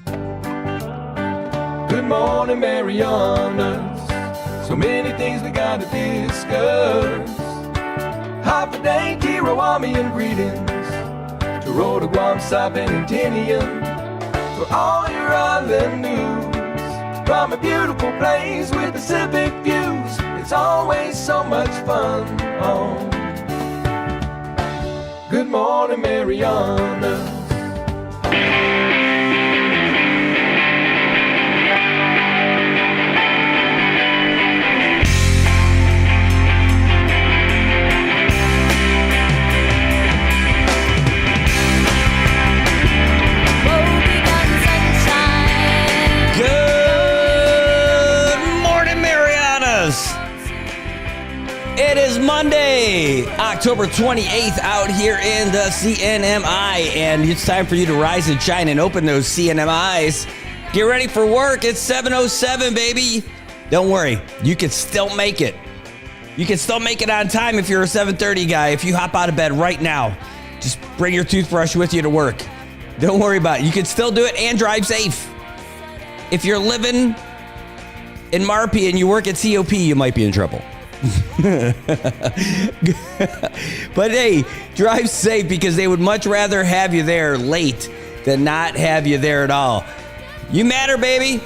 Good morning, Marianas. So many things we gotta discuss. Happy day, Kirawami, and greetings to Rhoda, Guam, Saipan, and Tinian. For all your island news, from a beautiful place with Pacific views, it's always so much fun on Good Morning, Marianas. It is Monday, October 28th, out here in the CNMI, and it's time for you to rise and shine and open those CNMIs. Get ready for work. It's 7:07, baby. Don't worry, you can still make it. You can still make it on time if you're a 7:30 guy. If you hop out of bed right now, just bring your toothbrush with you to work. Don't worry about it. You can still do it and drive safe. If you're living in Marpy and you work at COP, you might be in trouble. But hey, drive safe, because they would much rather have you there late than not have you there at all. You matter, baby.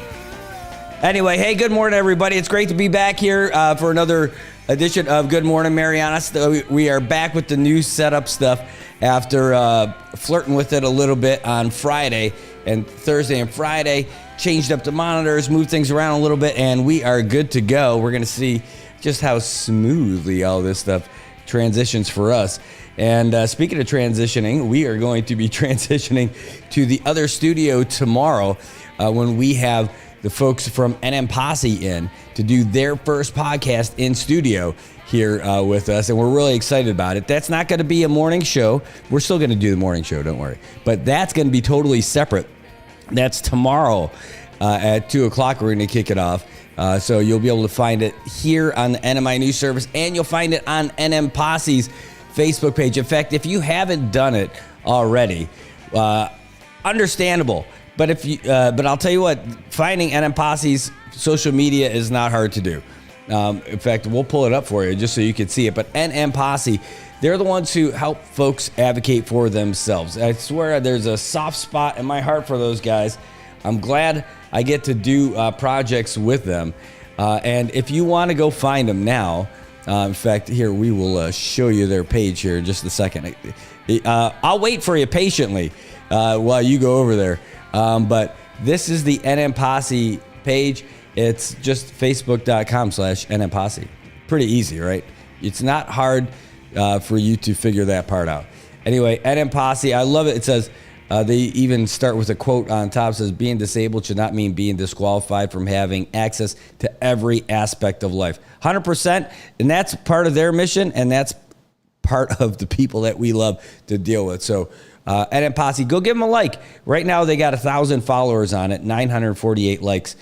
Anyway, hey, good morning, everybody. It's great to be back here for another edition of Good Morning Marianas. We are back with the new setup stuff after flirting with it a little bit on Friday and Thursday and Friday. Changed up the monitors, moved things around a little bit, and we are good to go. We're going to see just how smoothly all this stuff transitions for us. And speaking of transitioning, we are going to be transitioning to the other studio tomorrow when we have the folks from NM Posse in to do their first podcast in studio here with us. And we're really excited about it. That's not going to be a morning show. We're still going to do the morning show, don't worry. But that's going to be totally separate. That's tomorrow at 2 o'clock. We're going to kick it off. So you'll be able to find it here on the NMI News Service, and you'll find it on NM Posse's Facebook page. In fact, if you haven't done it already, understandable. But but I'll tell you what, finding NM Posse's social media is not hard to do. In fact, we'll pull it up for you just so you can see it. But NM Posse, they're the ones who help folks advocate for themselves. I swear there's a soft spot in my heart for those guys. I'm glad I get to do projects with them. And if you want to go find them now, in fact, here, we will show you their page here in just a second. I'll wait for you patiently while you go over there. But this is the NM Posse page. It's just facebook.com/NM Posse. Pretty easy, right? It's not hard for you to figure that part out. Anyway, NM Posse, I love it. It says, they even start with a quote on top. It says, being disabled should not mean being disqualified from having access to every aspect of life. 100%. And that's part of their mission. And that's part of the people that we love to deal with. So NM Posse, go give them a like. Right now, they got 1,000 followers on it, 948 likes.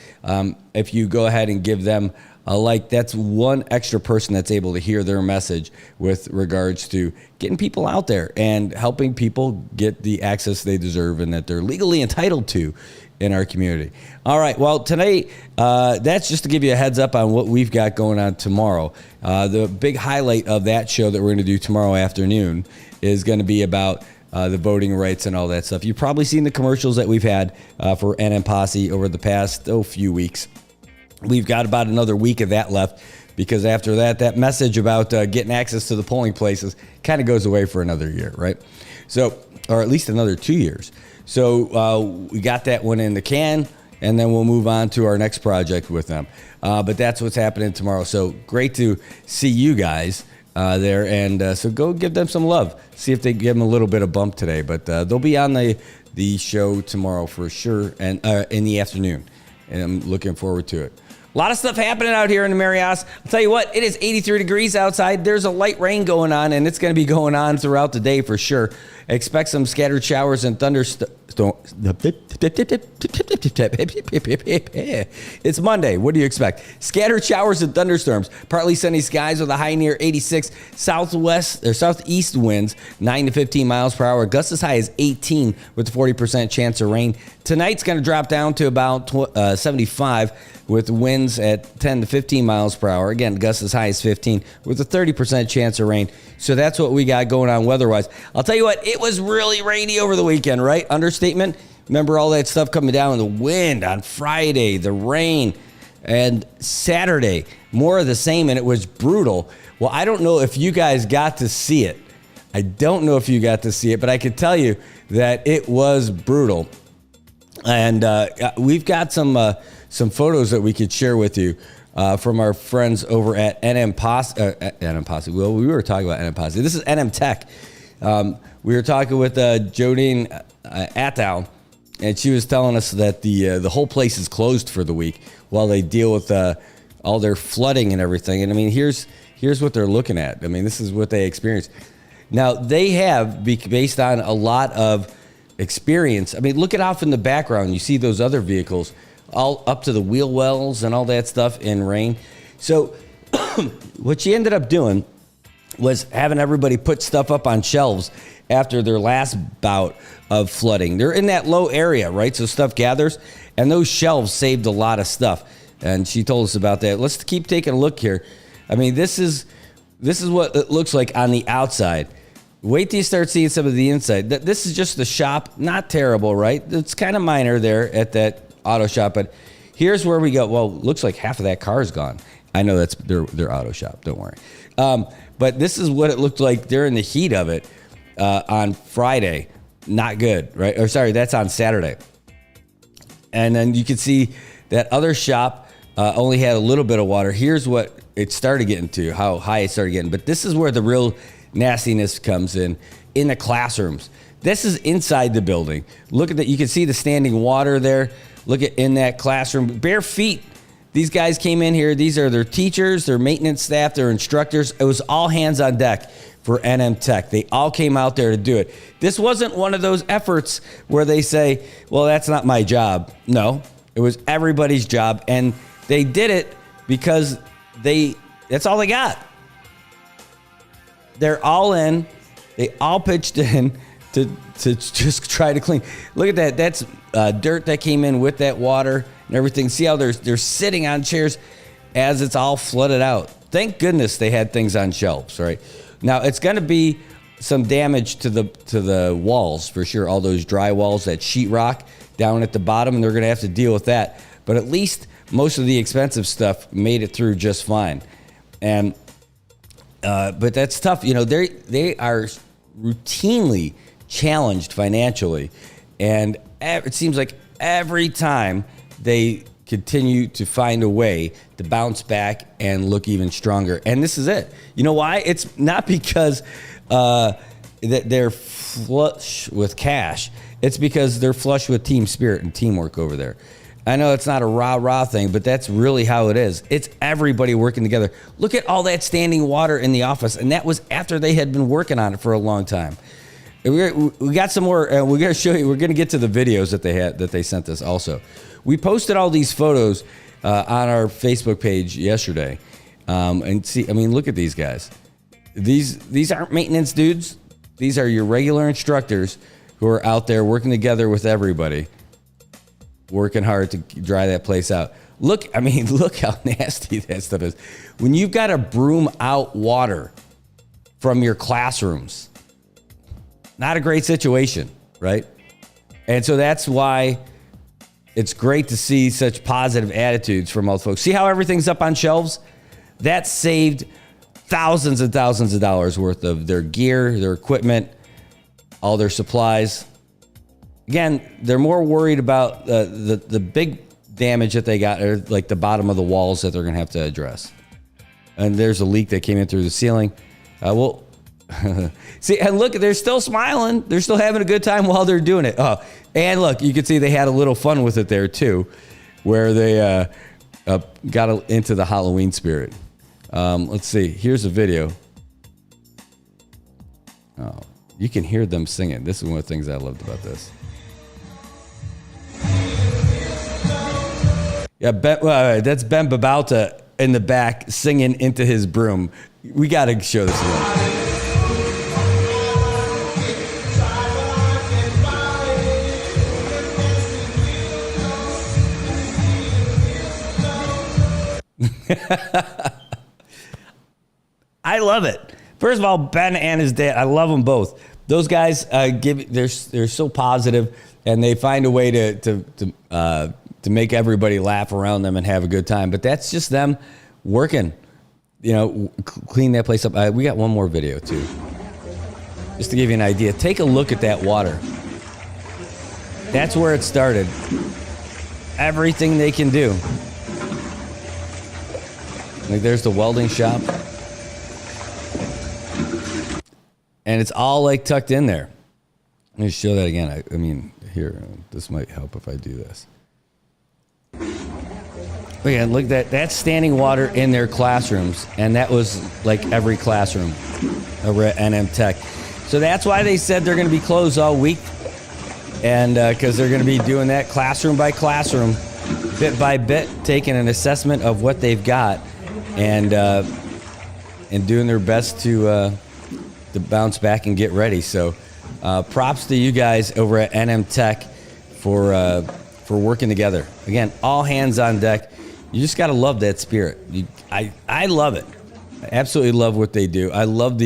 If you go ahead and give them a like, that's one extra person that's able to hear their message with regards to getting people out there and helping people get the access they deserve and that they're legally entitled to in our community. All right, well, tonight, that's just to give you a heads up on what we've got going on tomorrow. The big highlight of that show that we're going to do tomorrow afternoon is going to be about the voting rights and all that stuff. You've probably seen the commercials that we've had for NM Posse over the past few weeks. We've got about another week of that left, because after that, that message about getting access to the polling places kind of goes away for another year, right? So, or at least another 2 years. So we got that one in the can, and then we'll move on to our next project with them. But that's what's happening tomorrow. So great to see you guys there, and so go give them some love. See if they give them a little bit of bump today. But they'll be on the show tomorrow for sure, and in the afternoon, and I'm looking forward to it. A lot of stuff happening out here in the Marianas. I'll tell you what, it is 83 degrees outside. There's a light rain going on, and it's going to be going on throughout the day for sure. Expect some scattered showers and It's Monday. What do you expect? Scattered showers and thunderstorms. Partly sunny skies with a high near 86. Southwest or southeast winds 9 to 15 miles per hour. Gusts as high as 18 with a 40% chance of rain. Tonight's going to drop down to about 75 with winds at 10 to 15 miles per hour. Again, gusts as high as 15 with a 30% chance of rain. So that's what we got going on weather-wise. I'll tell you what, it was really rainy over the weekend, right? Understatement. Remember all that stuff coming down, the wind on Friday, the rain, and Saturday, more of the same, and it was brutal. Well, I don't know if you guys got to see it. I don't know if you got to see it, but I can tell you that it was brutal. And we've got some photos that we could share with you from our friends over at NM Posse. Well, we were talking about NM Posse. This is NM Tech. We were talking with Jodine Attow, and she was telling us that the whole place is closed for the week while they deal with all their flooding and everything. And I mean, here's what they're looking at. I mean, this is what they experienced. Now, they have, based on a lot of experience, I mean, look at off in the background. You see those other vehicles all up to the wheel wells and all that stuff in rain. So what she ended up doing was having everybody put stuff up on shelves after their last bout of flooding. They're in that low area, right? So stuff gathers, and those shelves saved a lot of stuff. And she told us about that. Let's keep taking a look here. I mean, this is what it looks like on the outside. Wait till you start seeing some of the inside. This is just the shop. Not terrible, right? It's kind of minor there at that auto shop, but here's where we go. Well, looks like half of that car is gone. I know that's their auto shop. Don't worry. But this is what it looked like during the heat of it on Friday. Not good, right? Or sorry, that's on Saturday. And then you can see that other shop only had a little bit of water. Here's what it started getting to, how high it started getting. But this is where the real nastiness comes in the classrooms. This is inside the building. Look at that. You can see the standing water there. Look at in that classroom, bare feet. These guys came in here. These are their teachers, their maintenance staff, their instructors. It was all hands on deck for NM Tech. They all came out there to do it. This wasn't one of those efforts where they say, well, that's not my job. No, it was everybody's job. And they did it because that's all they got. They're all in. They all pitched in to just try to clean. Look at that. That's dirt that came in with that water and everything. See how they're sitting on chairs as it's all flooded out. Thank goodness they had things on shelves, right? Now, it's going to be some damage to the walls for sure. All those dry walls, that sheetrock down at the bottom, and they're going to have to deal with that. But at least most of the expensive stuff made it through just fine. And but that's tough. You know, they are routinely challenged financially, and it seems like every time they continue to find a way to bounce back and look even stronger. And this is it. You know why? It's not because that they're flush with cash. It's because they're flush with team spirit and teamwork over there. I know it's not a rah-rah thing, but that's really how it is. It's everybody working together. Look at all that standing water in the office, and that was after they had been working on it for a long time. We got some more. We're going to show you. We're going to get to the videos that they sent us also. We posted all these photos on our Facebook page yesterday, and see. I mean, look at these guys. These aren't maintenance dudes. These are your regular instructors who are out there working together with everybody, working hard to dry that place out. Look how nasty that stuff is. When you've got to broom out water from your classrooms, not a great situation, right? And so that's why it's great to see such positive attitudes from all the folks. See how everything's up on shelves? That saved thousands and thousands of dollars worth of their gear, their equipment, all their supplies. Again, they're more worried about the big damage that they got, or like the bottom of the walls that they're going to have to address. And there's a leak that came in through the ceiling. See, and look, they're still smiling. They're still having a good time while they're doing it. Oh, and look, you can see they had a little fun with it there too, where they got into the Halloween spirit. Let's see. Here's a video. Oh, you can hear them singing. This is one of the things I loved about this. Yeah, that's Ben Babauta in the back singing into his broom. We got to show this again. I love it. First of all, Ben and his dad, I love them both. Those guys they're so positive, and they find a way to make everybody laugh around them and have a good time. But that's just them working, clean that place up. We got one more video too, just to give you an idea. Take a look at that water. That's where it started. Everything they can do. Like there's the welding shop. And it's all like tucked in there. Let me show that again. I mean, here, this might help if I do this. Again, look, that's standing water in their classrooms. And that was like every classroom over at NM Tech. So that's why they said they're going to be closed all week. And because they're going to be doing that classroom by classroom, bit by bit, taking an assessment of what they've got and doing their best to bounce back and get ready. So props to you guys over at NM Tech for working together. Again, all hands on deck. You just got to love that spirit. I love it. I absolutely love what they do. I love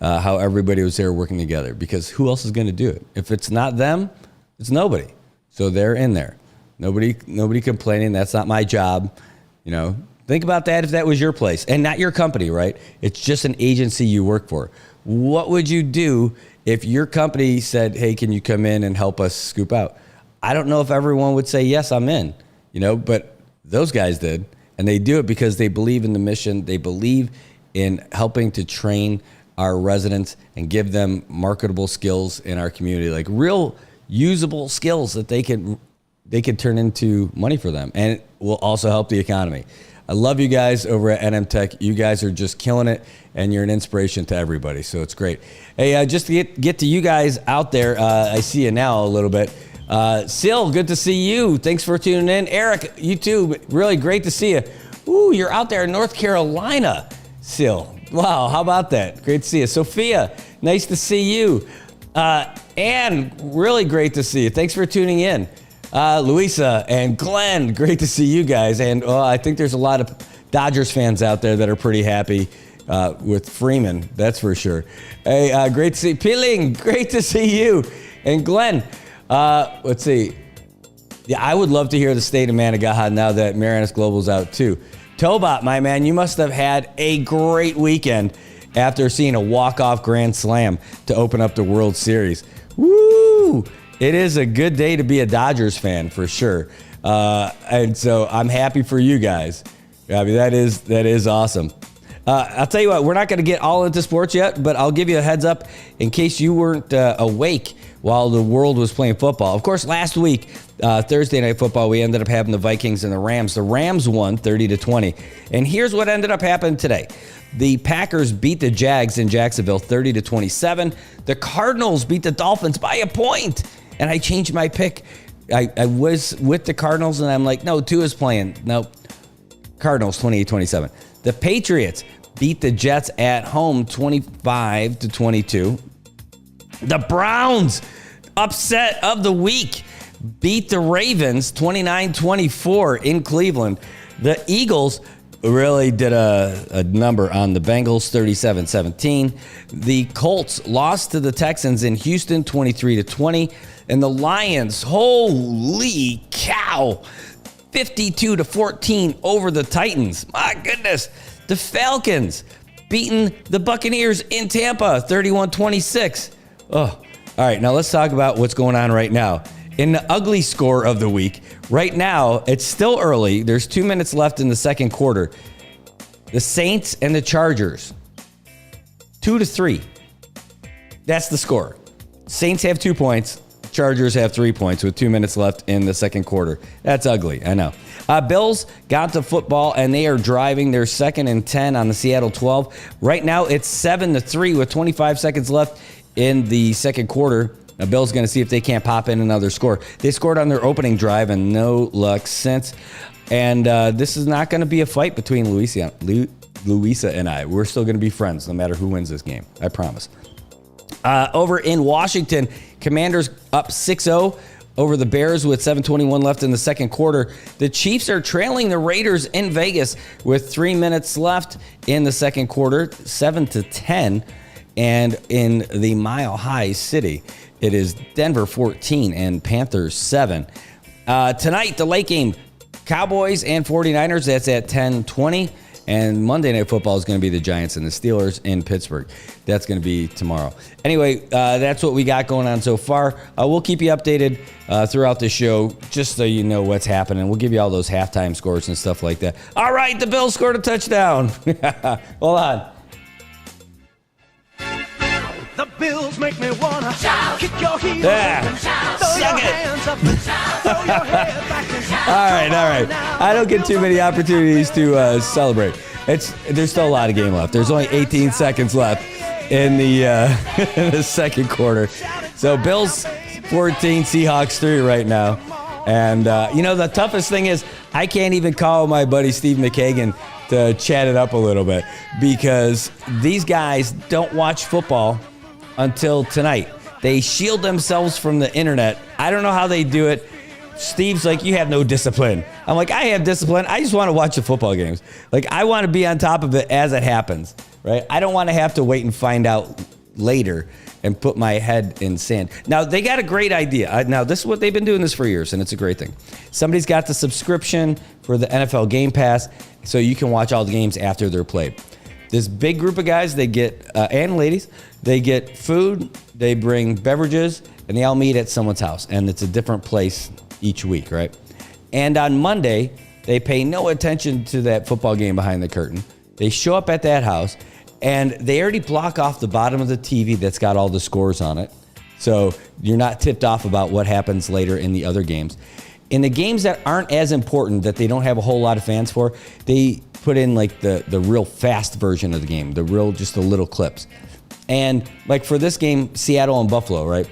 how everybody was there working together, because who else is going to do it? If it's not them, it's nobody. So they're in there. Nobody complaining. That's not my job. Think about that if that was your place and not your company, right? It's just an agency you work for. What would you do if your company said, hey, can you come in and help us scoop out? I don't know if everyone would say, yes, I'm in, but those guys did. And they do it because they believe in the mission. They believe in helping to train our residents and give them marketable skills in our community, like real usable skills that they can turn into money for them. And it will also help the economy. I love you guys over at NM Tech. You guys are just killing it, and you're an inspiration to everybody, so it's great. Hey, just to get to you guys out there, I see you now a little bit. Sil, good to see you. Thanks for tuning in. Eric, you too. Really great to see you. Ooh, you're out there in North Carolina, Sil. Wow, how about that? Great to see you. Sophia, nice to see you. Ann, really great to see you. Thanks for tuning in. Louisa and Glenn, great to see you guys. And I think there's a lot of Dodgers fans out there that are pretty happy with Freeman, that's for sure. Hey, great to see Peeling, great to see you. And Glenn, let's see. Yeah, I would love to hear the state of Managaha now that Marianas Global's out too. Tobot, my man, you must have had a great weekend after seeing a walk-off grand slam to open up the World Series. Woo! It is a good day to be a Dodgers fan for sure. And so I'm happy for you guys. I mean, that is awesome. I'll tell you what, we're not going to get all into sports yet, but I'll give you a heads up in case you weren't awake while the world was playing football. Of course, last week, Thursday Night Football, we ended up having the Vikings and the Rams. The Rams won 30-20. And here's what ended up happening today. The Packers beat the Jags in Jacksonville 30-27. The Cardinals beat the Dolphins by a point. And I changed my pick. I was with the Cardinals, and I'm like, no, Tua's playing. No, Cardinals 28-27. The Patriots beat the Jets at home 25-22. The Browns, upset of the week, beat the Ravens 29-24 in Cleveland. The Eagles really did a number on the Bengals 37-17. The Colts lost to the Texans in Houston 23-20. And the Lions, holy cow, 52-14 over the Titans. My goodness. The Falcons beating the Buccaneers in Tampa 31-26. Oh, all right. Now let's talk about what's going on right now. In the ugly score of the week, right now, it's still early. There's 2 minutes left in the second quarter. The Saints and the Chargers, 2-3. That's the score. Saints have 2 points. Chargers have 3 points with 2 minutes left in the second quarter. That's ugly, I know. Bills got to football, and they are driving their 2nd and 10 on the Seattle 12. Right now, it's 7-3 with 25 seconds left in the second quarter. Now, Bill's going to see if they can't pop in another score. They scored on their opening drive, and no luck since. And this is not going to be a fight between Louisa and I. We're still going to be friends no matter who wins this game. I promise. Over in Washington, Commanders up 6-0 over the Bears with 7:21 left in the second quarter. The Chiefs are trailing the Raiders in Vegas with 3 minutes left in the second quarter, 7-10. And in the Mile High City, it is Denver 14 and Panthers 7. Tonight, the late game, Cowboys and 49ers, that's at 10:20. And Monday Night Football is going to be the Giants and the Steelers in Pittsburgh. That's going to be tomorrow. Anyway, that's what we got going on so far. We'll keep you updated throughout the show just so you know what's happening. We'll give you all those halftime scores and stuff like that. All right, the Bills scored a touchdown. Hold on. The Bills make me wanna shout, kick your heels Yeah. shout, throw Suck your it. hands up and shout, throw your head back and shout. All right. I don't get too many opportunities to celebrate. There's still a lot of game left. There's only 18 seconds left in the in the second quarter. So Bills 14, Seahawks 3 right now. And the toughest thing is I can't even call my buddy Steve McKagan to chat it up a little bit because these guys don't watch football until tonight. They shield themselves from the internet. I don't know how they do it. Steve's like, you have no discipline. I'm like, I have discipline. I just want to watch the football games. Like, I want to be on top of it as it happens, right? I don't want to have to wait and find out later and put my head in sand. Now, they got a great idea. Now, this is what they've been doing this for years, and it's a great thing. Somebody's got the subscription for the NFL Game Pass, so you can watch all the games after they're played. This big group of guys, they get, and ladies, they get food, they bring beverages, and they all meet at someone's house. And it's a different place each week, right? And on Monday, they pay no attention to that football game behind the curtain. They show up at that house, and they already block off the bottom of the TV that's got all the scores on it. So you're not tipped off about what happens later in the other games. In the games that aren't as important, that they don't have a whole lot of fans for, they put in like the real fast version of the game, just the little clips. And like for this game, Seattle and Buffalo, right?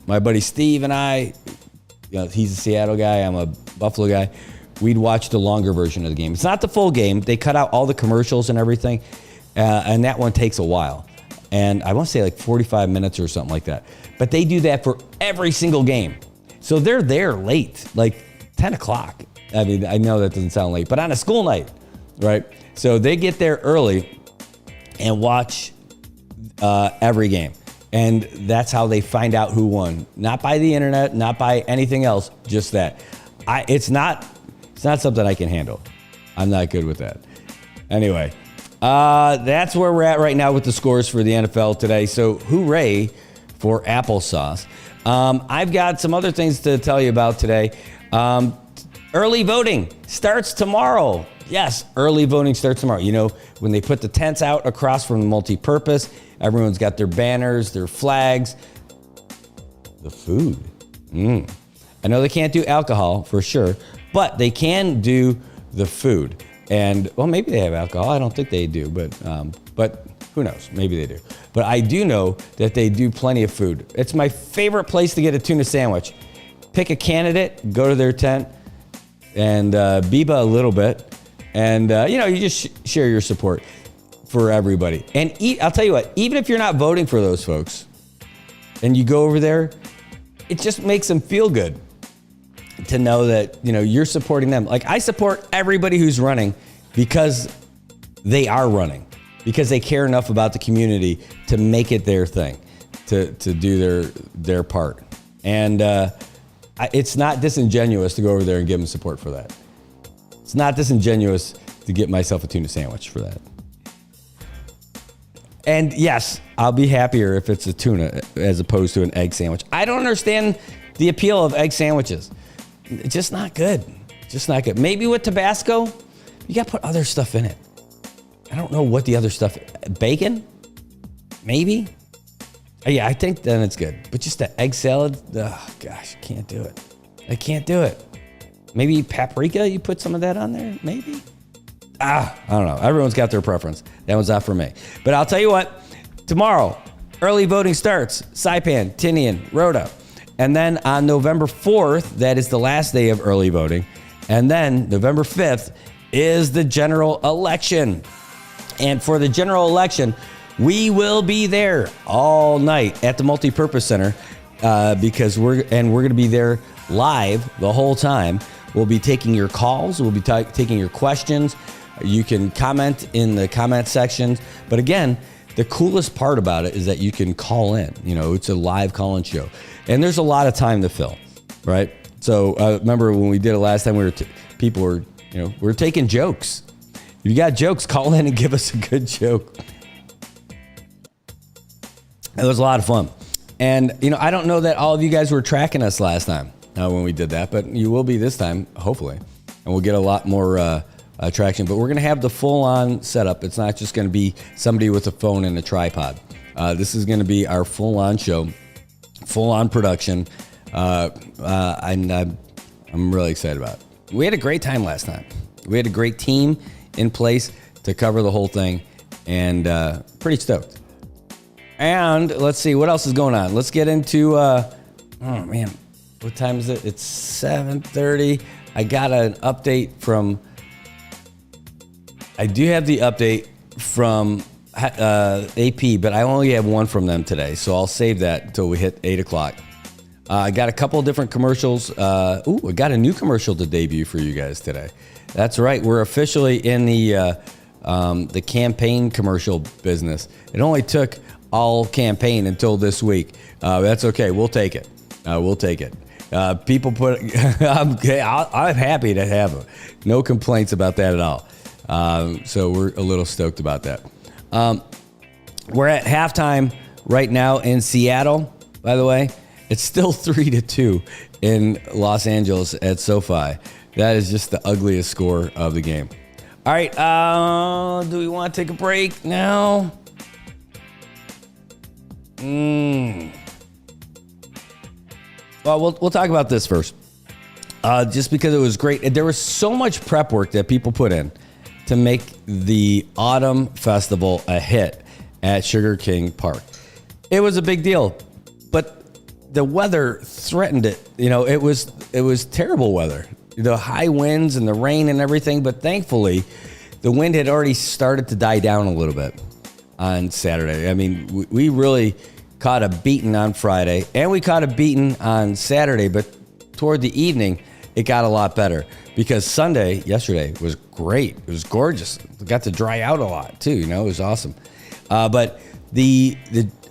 My buddy Steve and I, he's a Seattle guy, I'm a Buffalo guy. We'd watch the longer version of the game. It's not the full game. They cut out all the commercials and everything. And that one takes a while. And I want to say like 45 minutes or something like that. But they do that for every single game. So they're there late, like 10 o'clock. I mean, I know that doesn't sound late, but on a school night, right? So they get there early and watch every game. And that's how they find out who won. Not by the internet, not by anything else, just that. It's not something I can handle. I'm not good with that. Anyway, that's where we're at right now with the scores for the NFL today. So hooray for applesauce. I've got some other things to tell you about today. Early voting starts tomorrow. Yes, early voting starts tomorrow. You know, when they put the tents out across from the multi-purpose, everyone's got their banners, their flags, the food. I know they can't do alcohol for sure, but they can do the food. And, well, maybe they have alcohol. I don't think they do, but who knows? Maybe they do. But I do know that they do plenty of food. It's my favorite place to get a tuna sandwich. Pick a candidate, go to their tent, and biba a little bit. And, you just share your support for everybody. And I'll tell you what, even if you're not voting for those folks and you go over there, it just makes them feel good to know that, you're supporting them. Like, I support everybody who's running because they are running, because they care enough about the community to make it their thing, to do their part. And it's not disingenuous to go over there and give them support for that. It's not disingenuous to get myself a tuna sandwich for that. And yes, I'll be happier if it's a tuna as opposed to an egg sandwich. I don't understand the appeal of egg sandwiches. It's just not good. Just not good. Maybe with Tabasco, you got to put other stuff in it. I don't know what the other stuff is. Bacon? Maybe? Yeah, I think then it's good. But just the egg salad? Oh, gosh, I can't do it. I can't do it. Maybe paprika, you put some of that on there? Maybe? I don't know. Everyone's got their preference. That one's not for me. But I'll tell you what, tomorrow, early voting starts. Saipan, Tinian, Rhoda. And then on November 4th, that is the last day of early voting, And then November 5th is the general election. And for the general election, we will be there all night at the Multipurpose Center because we're going to be there live the whole time. We'll be taking your calls. We'll be taking your questions. You can comment in the comment sections. But again, the coolest part about it is that you can call in. It's a live call-in show. And there's a lot of time to fill, right? So remember when we did it last time, people were taking jokes. If you got jokes, call in and give us a good joke. It was a lot of fun. And, I don't know that all of you guys were tracking us last time when we did that, but you will be this time, hopefully. And we'll get a lot more traction. But we're going to have the full-on setup. It's not just going to be somebody with a phone and a tripod. This is going to be our full-on show, full-on production. And I'm really excited about it. We had a great time last time. We had a great team in place to cover the whole thing, and pretty stoked. And let's see what else is going on. Let's get into what time is it? It's 7:30. I got an update from I do have the update from AP, but I only have one from them today, so I'll save that until we hit 8 o'clock. I got a couple of different commercials. I got a new commercial to debut for you guys today. That's right. We're officially in the campaign commercial business. It only took all campaign until this week. That's okay. We'll take it. We'll take it. People put. I'm happy to have them. No complaints about that at all. So we're a little stoked about that. We're at halftime right now in Seattle. By the way, it's still 3-2 in Los Angeles at SoFi. That is just the ugliest score of the game. All right. Do we want to take a break now? Well, we'll talk about this first. Just because it was great. There was so much prep work that people put in to make the Autumn Festival a hit at Sugar King Park. It was a big deal, but the weather threatened it. It was terrible weather. The high winds and the rain and everything, but thankfully, the wind had already started to die down a little bit on Saturday. I mean, we really caught a beating on Friday, and we caught a beating on Saturday, but toward the evening, it got a lot better because yesterday, was great. It was gorgeous. We got to dry out a lot, too. It was awesome. But the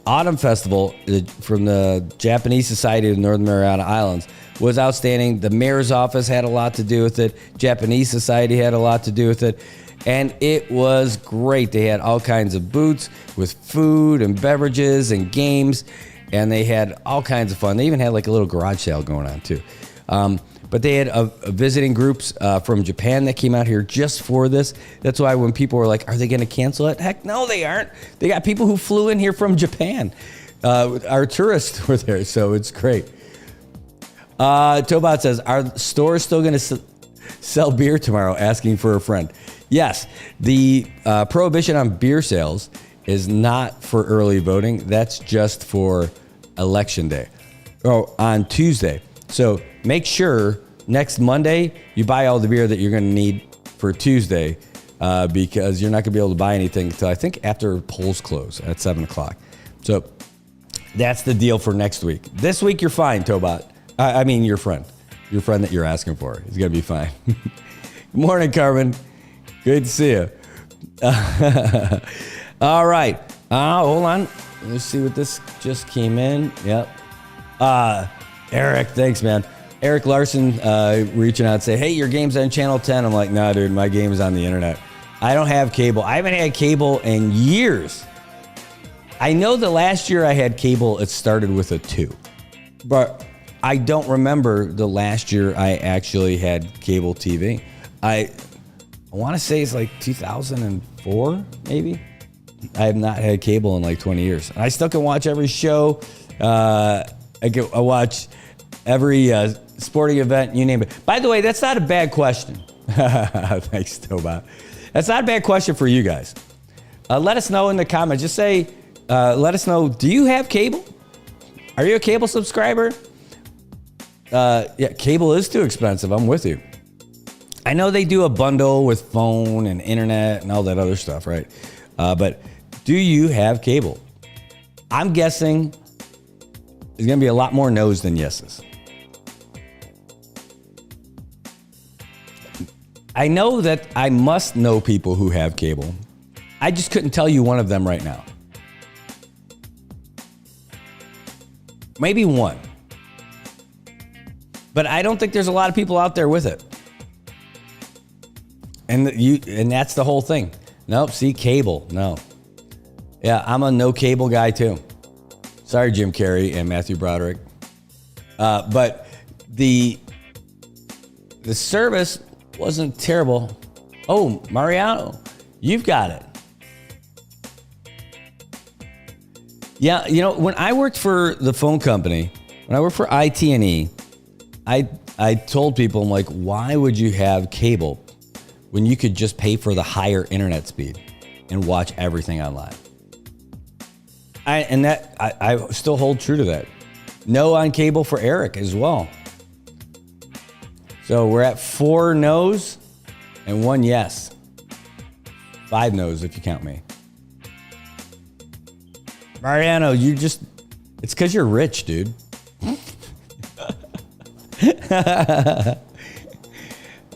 Autumn Festival from the Japanese Society of Northern Mariana Islands was outstanding. The mayor's office had a lot to do with it. Japanese Society had a lot to do with it. And it was great. They had all kinds of booths with food and beverages and games. And they had all kinds of fun. They even had like a little garage sale going on too. But they had visiting groups from Japan that came out here just for this. That's why when people were like, are they going to cancel it? Heck, no, they aren't. They got people who flew in here from Japan. Our tourists were there, so it's great. Tobot says, are stores still going to sell beer tomorrow? Asking for a friend. Yes, the prohibition on beer sales is not for early voting. That's just for election day. On Tuesday. So make sure next Monday you buy all the beer that you're going to need for Tuesday because you're not going to be able to buy anything until I think after polls close at 7 o'clock. So that's the deal for next week. This week you're fine, Tobot. I mean your friend. Your friend that you're asking for. He's going to be fine. Good morning, Carmen. Good to see you. All right. Hold on. Let's see what this just came in. Yep. Eric, thanks, man. Eric Larson reaching out and say, hey, your game's on Channel 10. I'm like, nah, dude, my game is on the internet. I don't have cable. I haven't had cable in years. I know the last year I had cable, it started with a 2. But I don't remember the last year I actually had cable TV. I want to say it's like 2004, maybe. I have not had cable in like 20 years. And I still can watch every show. I watch every sporting event, you name it. By the way, that's not a bad question. Thanks, Tobot. That's not a bad question for you guys. Let us know in the comments. Just say, let us know, do you have cable? Are you a cable subscriber? Yeah, cable is too expensive. I'm with you. I know they do a bundle with phone and internet and all that other stuff, right? But do you have cable? I'm guessing there's going to be a lot more no's than yeses. I know that I must know people who have cable. I just couldn't tell you one of them right now. Maybe one. But I don't think there's a lot of people out there with it. And that's the whole thing. Nope, see, cable, no. Yeah, I'm a no cable guy too. Sorry, Jim Carrey and Matthew Broderick. But the service wasn't terrible. Oh, Mariano, you've got it. Yeah, you know, when I worked for the phone company, when I worked for IT&E, I told people, I'm like, why would you have cable when you could just pay for the higher internet speed and watch everything online? I still hold true to that. No on cable for Eric as well. So we're at 4 no's and 1 yes. 5 no's if you count me. Mariano, it's because you're rich, dude.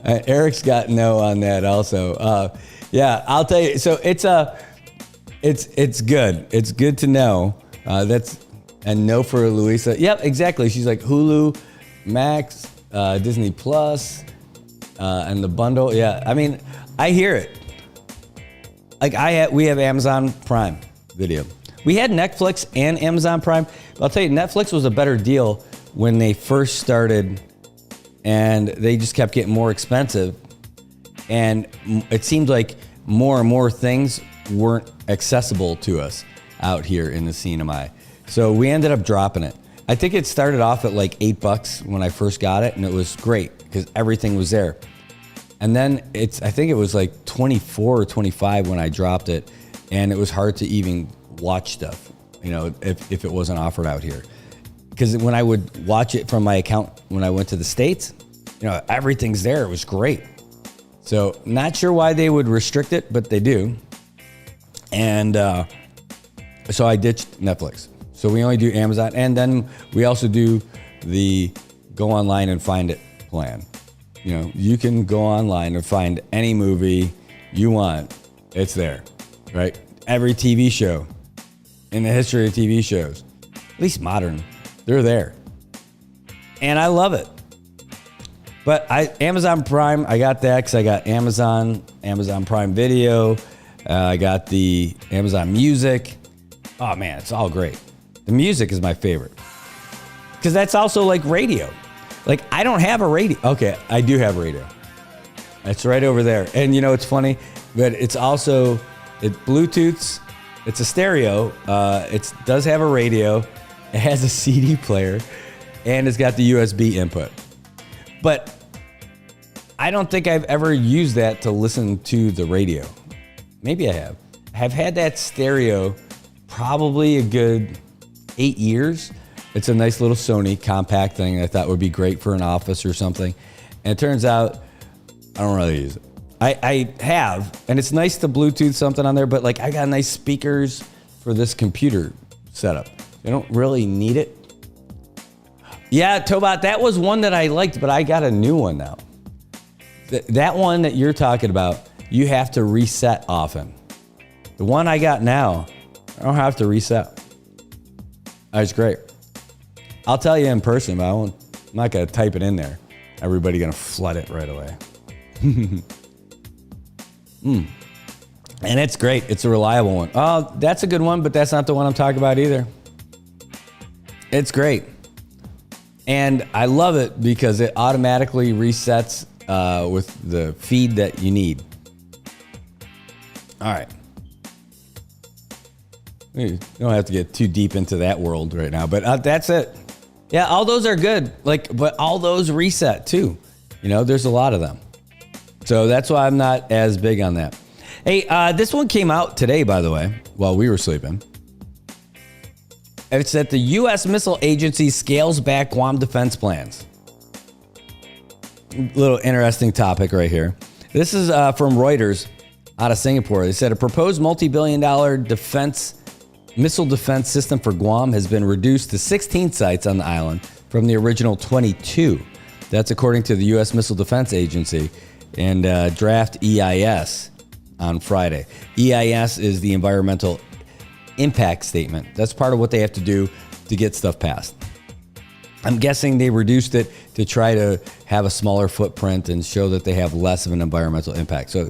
Eric's got no on that also. Yeah, I'll tell you. So it's good. It's good to know. And no for Louisa. Yep, exactly. She's like Hulu, Max, Disney Plus, and the bundle. Yeah, I mean, I hear it. Like we have Amazon Prime Video. We had Netflix and Amazon Prime. I'll tell you, Netflix was a better deal when they first started, and they just kept getting more expensive. And it seemed like more and more things weren't accessible to us out here in the CNMI. So we ended up dropping it. I think it started off at like $8 when I first got it, and it was great because everything was there. And then I think it was like 24 or 25 when I dropped it, and it was hard to even watch stuff, you know, if it wasn't offered out here. Because when I would watch it from my account when I went to the States, you know, everything's there. It was great. So not sure why they would restrict it, but they do. And so I ditched Netflix. So we only do Amazon. And then we also do the go online and find it plan. You know, you can go online and find any movie you want. It's there, right? Every TV show in the history of TV shows, at least modern, they're there. And I love it. But Amazon Prime, I got that because I got Amazon Prime Video. I got the Amazon Music. Oh man, it's all great. The music is my favorite because that's also like radio. Like I don't have a radio. Okay, I do have a radio. It's right over there. And you know, it's funny, but it's also Bluetooths. It's a stereo. It does have a radio. It has a CD player, and it's got the USB input. But I don't think I've ever used that to listen to the radio. Maybe I have. I've had that stereo probably a good 8 years. It's a nice little Sony compact thing I thought would be great for an office or something. And it turns out I don't really use it. I have, and it's nice to Bluetooth something on there, but like I got nice speakers for this computer setup. I don't really need it. Yeah, Tobot, that was one that I liked, but I got a new one now. That one that you're talking about, you have to reset often. The one I got now, I don't have to reset. That's great. I'll tell you in person, but I'm not going to type it in there. Everybody going to flood it right away. And it's great. It's a reliable one. Oh, that's a good one, but that's not the one I'm talking about either. It's great. And I love it because it automatically resets with the feed that you need. All right. You don't have to get too deep into that world right now, but that's it. Yeah, all those are good. But all those reset too. You know, there's a lot of them. So that's why I'm not as big on that. Hey, this one came out today, by the way, while we were sleeping. It's that the U.S. Missile Agency scales back Guam defense plans. little interesting topic right here. This is from Reuters out of Singapore. They said a proposed multi-billion-dollar missile defense system for Guam has been reduced to 16 sites on the island from the original 22. That's according to the U.S. Missile Defense Agency and draft EIS on Friday. EIS is the environmental impact statement. That's part of what they have to do to get stuff passed. I'm guessing they reduced it to try to have a smaller footprint and show that they have less of an environmental impact. So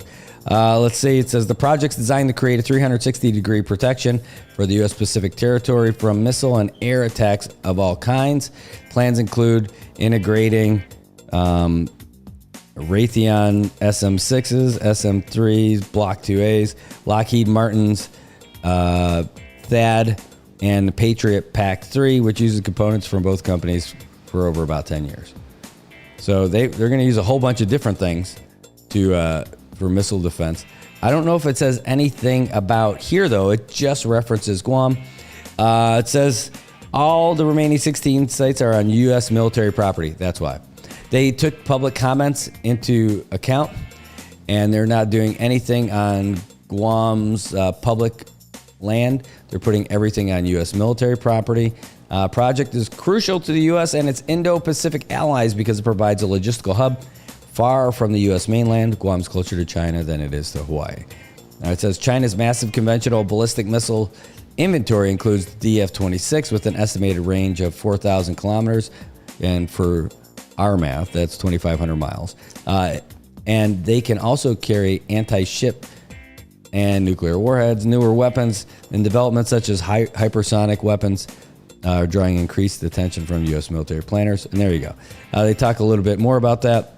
let's see. It says the project's designed to create a 360-degree protection for the U.S. Pacific territory from missile and air attacks of all kinds. Plans include integrating Raytheon SM-6s, SM-3s, Block 2As, Lockheed Martin's THAAD, and the Patriot PAC-3, which uses components from both companies for over about 10 years. So they're going to use a whole bunch of different things for missile defense. I don't know if it says anything about here, though. It just references Guam. It says all the remaining 16 sites are on U.S. military property. That's why. They took public comments into account, and they're not doing anything on Guam's public land. They're putting everything on U.S. military property. Project is crucial to the U.S. and its Indo-Pacific allies because it provides a logistical hub far from the U.S. mainland. Guam's closer to China than it is to Hawaii. Now it says China's massive conventional ballistic missile inventory includes DF-26 with an estimated range of 4,000 kilometers. And for our math, that's 2,500 miles. And they can also carry anti-ship and nuclear warheads. Newer weapons in development, such as hypersonic weapons, are drawing increased attention from U.S. military planners. And there you go. They talk a little bit more about that.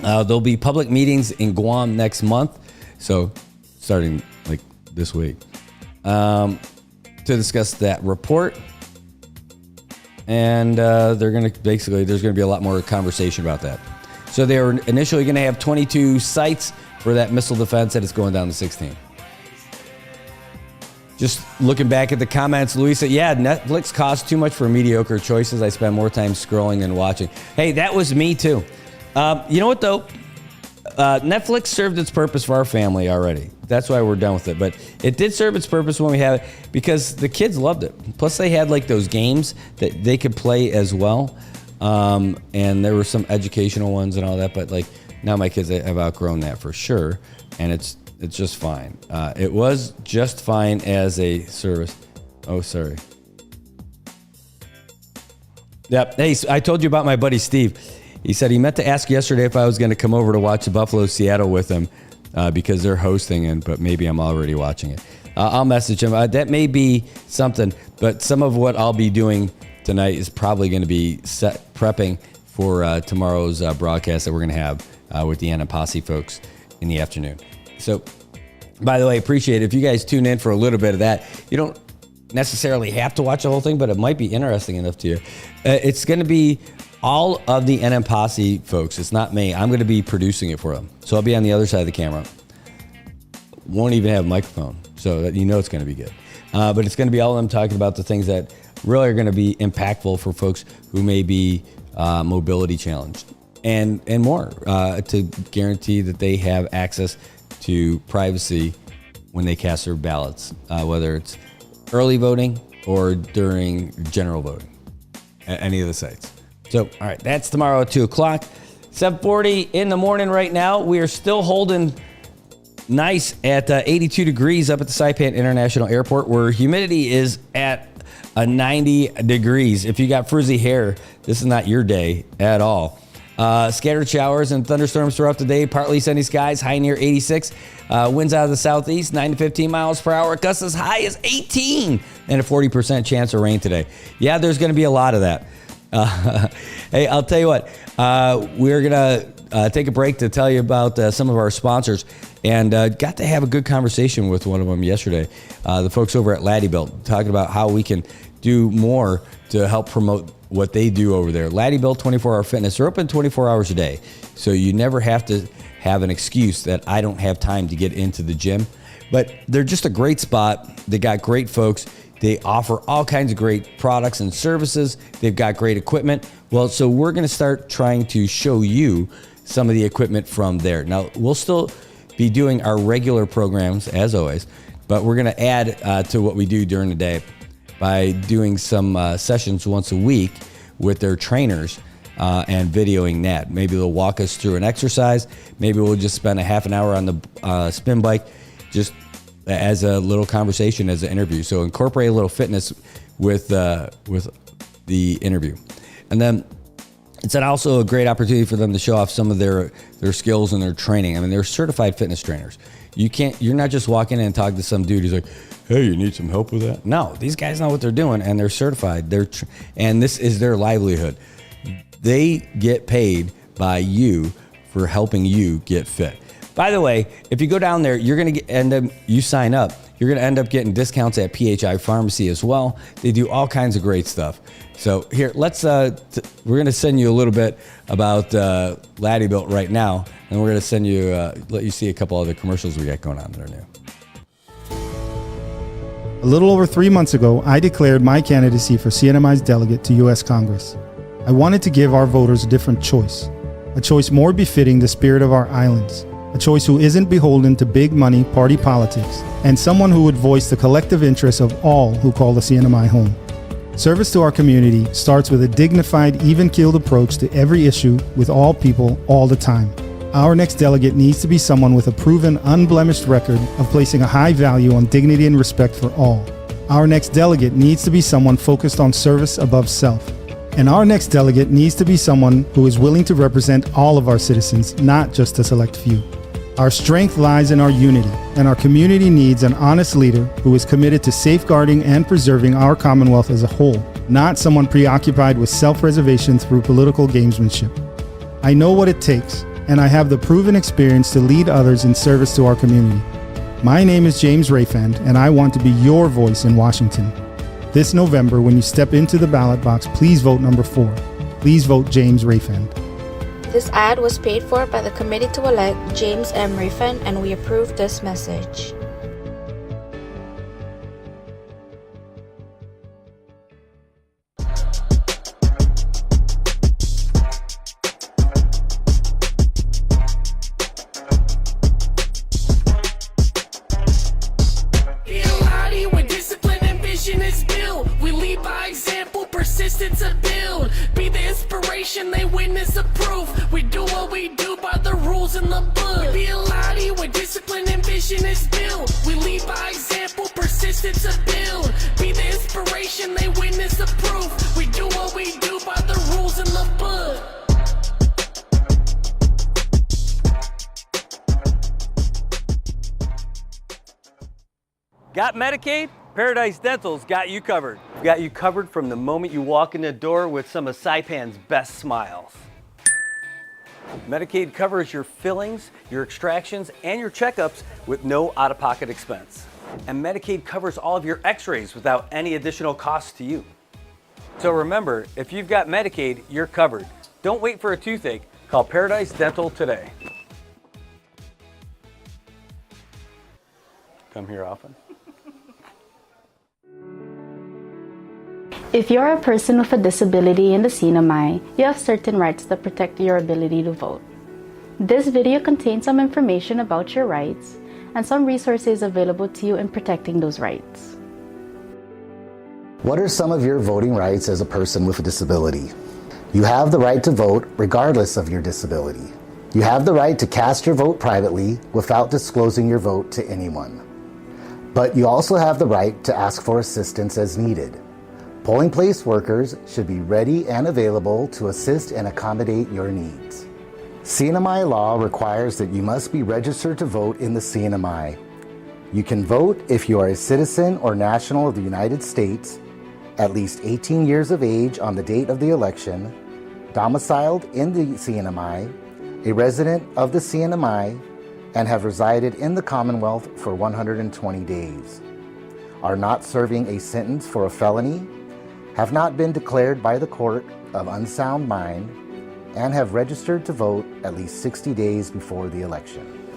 There'll be public meetings in Guam next month, so starting like this week, to discuss that report. And they're going to there's going to be a lot more conversation about that. So they were initially going to have 22 sites for that missile defense, and it's going down to 16. Just looking back at the comments, Luis said, yeah, Netflix costs too much for mediocre choices. I spend more time scrolling than watching. Hey, that was me too. You know what, though? Netflix served its purpose for our family already. That's why we're done with it. But it did serve its purpose when we had it because the kids loved it. Plus, they had like those games that they could play as well. And there were some educational ones and all that. But like now my kids have outgrown that for sure. And it's just fine. It was just fine as a service. Oh, sorry. Yep. Hey, I told you about my buddy Steve. He said he meant to ask yesterday if I was going to come over to watch the Buffalo-Seattle with him because they're hosting, but maybe I'm already watching it. I'll message him. That may be something, but some of what I'll be doing tonight is probably going to be prepping for tomorrow's broadcast that we're going to have with the Anna Posse folks in the afternoon. So, by the way, appreciate it. If you guys tune in for a little bit of that, you don't necessarily have to watch the whole thing, but it might be interesting enough to you. It's going to be all of the NM Posse folks. It's not me. I'm going to be producing it for them. So I'll be on the other side of the camera. Won't even have a microphone. So that you know it's going to be good. But it's going to be all of them talking about the things that really are going to be impactful for folks who may be mobility challenged and more to guarantee that they have access to privacy when they cast their ballots, whether it's early voting or during general voting at any of the sites. So, all right, that's tomorrow at 2 o'clock. 7:40 in the morning right now. We are still holding nice at 82 degrees up at the Saipan International Airport, where humidity is at 90 degrees. If you got frizzy hair, this is not your day at all. Scattered showers and thunderstorms throughout the day. Partly sunny skies, high near 86. Winds out of the southeast, 9 to 15 miles per hour. Gusts as high as 18. And a 40% chance of rain today. Yeah, there's going to be a lot of that. Hey, I'll tell you what. We're going to take a break to tell you about some of our sponsors. And got to have a good conversation with one of them yesterday. The folks over at Laddiebuilt, talking about how we can do more to help promote what they do over there. Laddiebuilt 24-hour fitness. They're open 24 hours a day. So you never have to have an excuse that I don't have time to get into the gym. But they're just a great spot. They got great folks. They offer all kinds of great products and services. They've got great equipment. Well, so we're going to start trying to show you some of the equipment from there. Now, we'll still be doing our regular programs as always, but we're going to add to what we do during the day by doing some sessions once a week with their trainers and videoing that. Maybe they'll walk us through an exercise. Maybe we'll just spend a half an hour on the spin bike just as a little conversation, as an interview. So incorporate a little fitness with the interview. And then it's also a great opportunity for them to show off some of their skills and their training. I mean, they're certified fitness trainers. You're not just walking in and talking to some dude who's like, hey, you need some help with that? No, these guys know what they're doing and they're certified. And this is their livelihood. They get paid by you for helping you get fit. By the way, if you go down there, you're going to you sign up, you're going to end up getting discounts at PHI Pharmacy as well. They do all kinds of great stuff. So here, we're going to send you a little bit about Laddie Built right now, and we're going to send you, let you see a couple other commercials we got going on that are new. A little over 3 months ago, I declared my candidacy for CNMI's delegate to U.S. Congress. I wanted to give our voters a different choice, a choice more befitting the spirit of our islands, a choice who isn't beholden to big money party politics, and someone who would voice the collective interests of all who call the CNMI home. Service to our community starts with a dignified, even-keeled approach to every issue with all people all the time. Our next delegate needs to be someone with a proven, unblemished record of placing a high value on dignity and respect for all. Our next delegate needs to be someone focused on service above self. And our next delegate needs to be someone who is willing to represent all of our citizens, not just a select few. Our strength lies in our unity, and our community needs an honest leader who is committed to safeguarding and preserving our Commonwealth as a whole, not someone preoccupied with self-preservation through political gamesmanship. I know what it takes, and I have the proven experience to lead others in service to our community. My name is James Rayfand, and I want to be your voice in Washington. This November, when you step into the ballot box, please vote number 4. Please vote James Rayfand. This ad was paid for by the committee to elect James M. Rayfand, and we approve this message. Persistence to build, be the inspiration, they witness approve. We do what we do by the rules in the book. Be a lottie where discipline and vision is built. We lead by example, persistence to build. Be the inspiration, they witness approve. We do what we do by the rules in the book. Got Medicaid? Paradise Dental's got you covered. Got you covered from the moment you walk in the door with some of Saipan's best smiles. Medicaid covers your fillings, your extractions, and your checkups with no out-of-pocket expense. And Medicaid covers all of your x-rays without any additional cost to you. So remember, if you've got Medicaid, you're covered. Don't wait for a toothache. Call Paradise Dental today. Come here often. If you're a person with a disability in the CNMI, you have certain rights that protect your ability to vote. This video contains some information about your rights and some resources available to you in protecting those rights. What are some of your voting rights as a person with a disability? You have the right to vote regardless of your disability. You have the right to cast your vote privately without disclosing your vote to anyone. But you also have the right to ask for assistance as needed. Polling place workers should be ready and available to assist and accommodate your needs. CNMI law requires that you must be registered to vote in the CNMI. You can vote if you are a citizen or national of the United States, at least 18 years of age on the date of the election, domiciled in the CNMI, a resident of the CNMI, and have resided in the Commonwealth for 120 days, are not serving a sentence for a felony, have not been declared by the court of unsound mind, and have registered to vote at least 60 days before the election.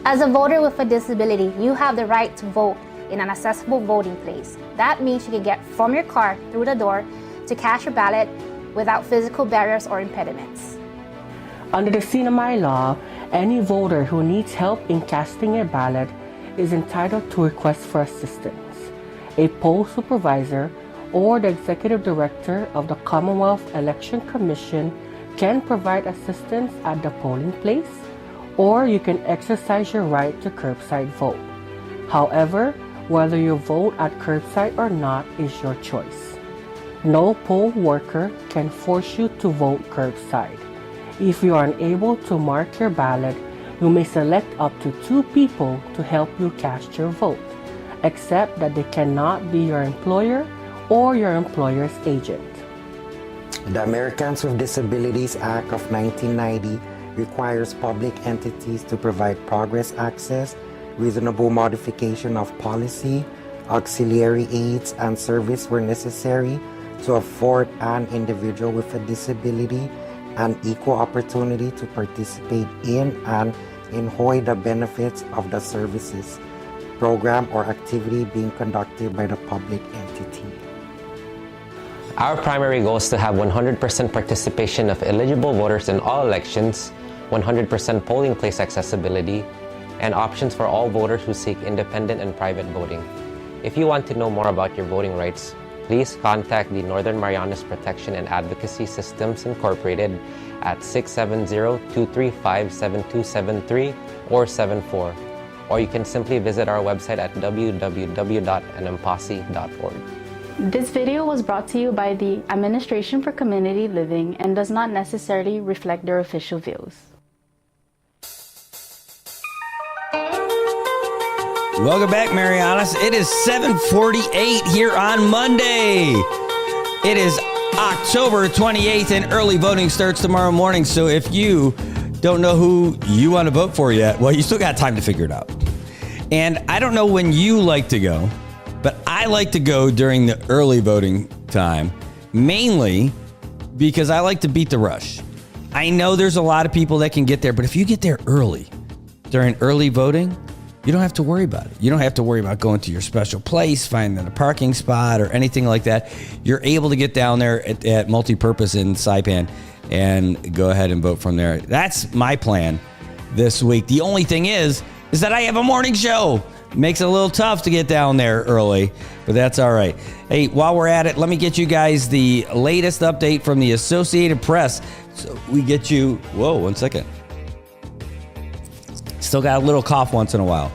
As a voter with a disability, you have the right to vote in an accessible voting place. That means you can get from your car through the door to cast your ballot without physical barriers or impediments. Under the CNMI law, any voter who needs help in casting a ballot is entitled to request for assistance. A poll supervisor or the executive director of the Commonwealth Election Commission can provide assistance at the polling place, or you can exercise your right to curbside vote. However, whether you vote at curbside or not is your choice. No poll worker can force you to vote curbside. If you are unable to mark your ballot, you may select up to 2 people to help you cast your vote, except that they cannot be your employer or your employer's agent. The Americans with Disabilities Act of 1990 requires public entities to provide progress access, reasonable modification of policy, auxiliary aids and service where necessary to afford an individual with a disability an equal opportunity to participate in and enjoy the benefits of the services, program, or activity being conducted by the public entity. Our primary goal is to have 100% participation of eligible voters in all elections, 100% polling place accessibility, and options for all voters who seek independent and private voting. If you want to know more about your voting rights, please contact the Northern Marianas Protection and Advocacy Systems Incorporated at 670-235-7273 or 74, or you can simply visit our website at www.nmposse.org. This video was brought to you by the Administration for Community Living and does not necessarily reflect their official views. Welcome back, Marianas. It is 7:48 here on Monday. It is October 28th, and early voting starts tomorrow morning. So if you don't know who you want to vote for yet, well, you still got time to figure it out. And I don't know when you like to go, but I like to go during the early voting time, mainly because I like to beat the rush. I know there's a lot of people that can get there, but if you get there early, during early voting, you don't have to worry about it. You don't have to worry about going to your special place, finding a parking spot, or anything like that. You're able to get down there at Multipurpose in Saipan and go ahead and vote from there. That's my plan this week. The only thing is that I have a morning show. Makes it a little tough to get down there early, but that's all right. Hey, while we're at it, let me get you guys the latest update from the Associated Press. So we get you, whoa, 1 second. Still got a little cough once in a while.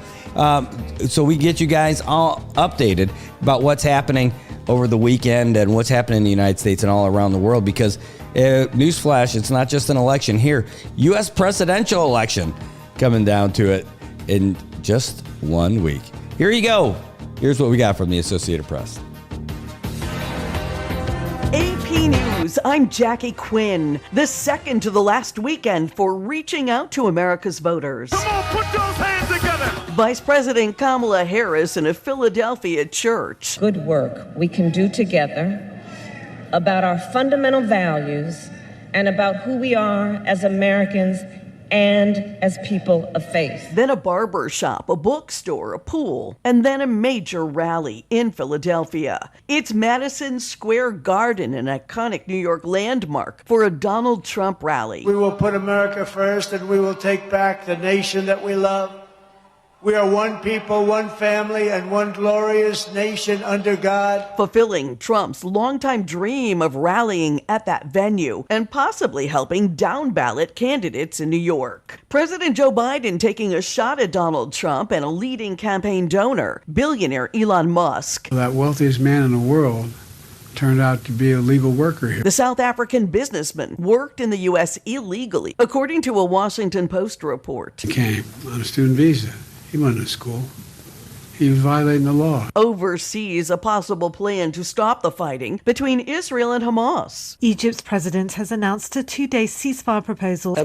So we get you guys all updated about what's happening over the weekend and what's happening in the United States and all around the world, because newsflash, it's not just an election here. U.S. presidential election coming down to it in just 1 week. Here you go. Here's what we got from the Associated Press. AP News, I'm Jackie Quinn. The second to the last weekend for reaching out to America's voters. Come on, put those hands together. Vice President Kamala Harris in a Philadelphia church. Good work we can do together about our fundamental values and about who we are as Americans and as people of faith. Then a barber shop, a bookstore, a pool, and then a major rally in Philadelphia. It's Madison Square Garden, an iconic New York landmark for a Donald Trump rally. We will put America first, and we will take back the nation that we love. We are one people, one family, and one glorious nation under God. Fulfilling Trump's longtime dream of rallying at that venue and possibly helping down-ballot candidates in New York. President Joe Biden taking a shot at Donald Trump and a leading campaign donor, billionaire Elon Musk. That wealthiest man in the world turned out to be a legal worker here. The South African businessman worked in the U.S. illegally, according to a Washington Post report. He came on a student visa. He went to school. He was violating the law. Oversees a possible plan to stop the fighting between Israel and Hamas. Egypt's president has announced a 2-day ceasefire proposal.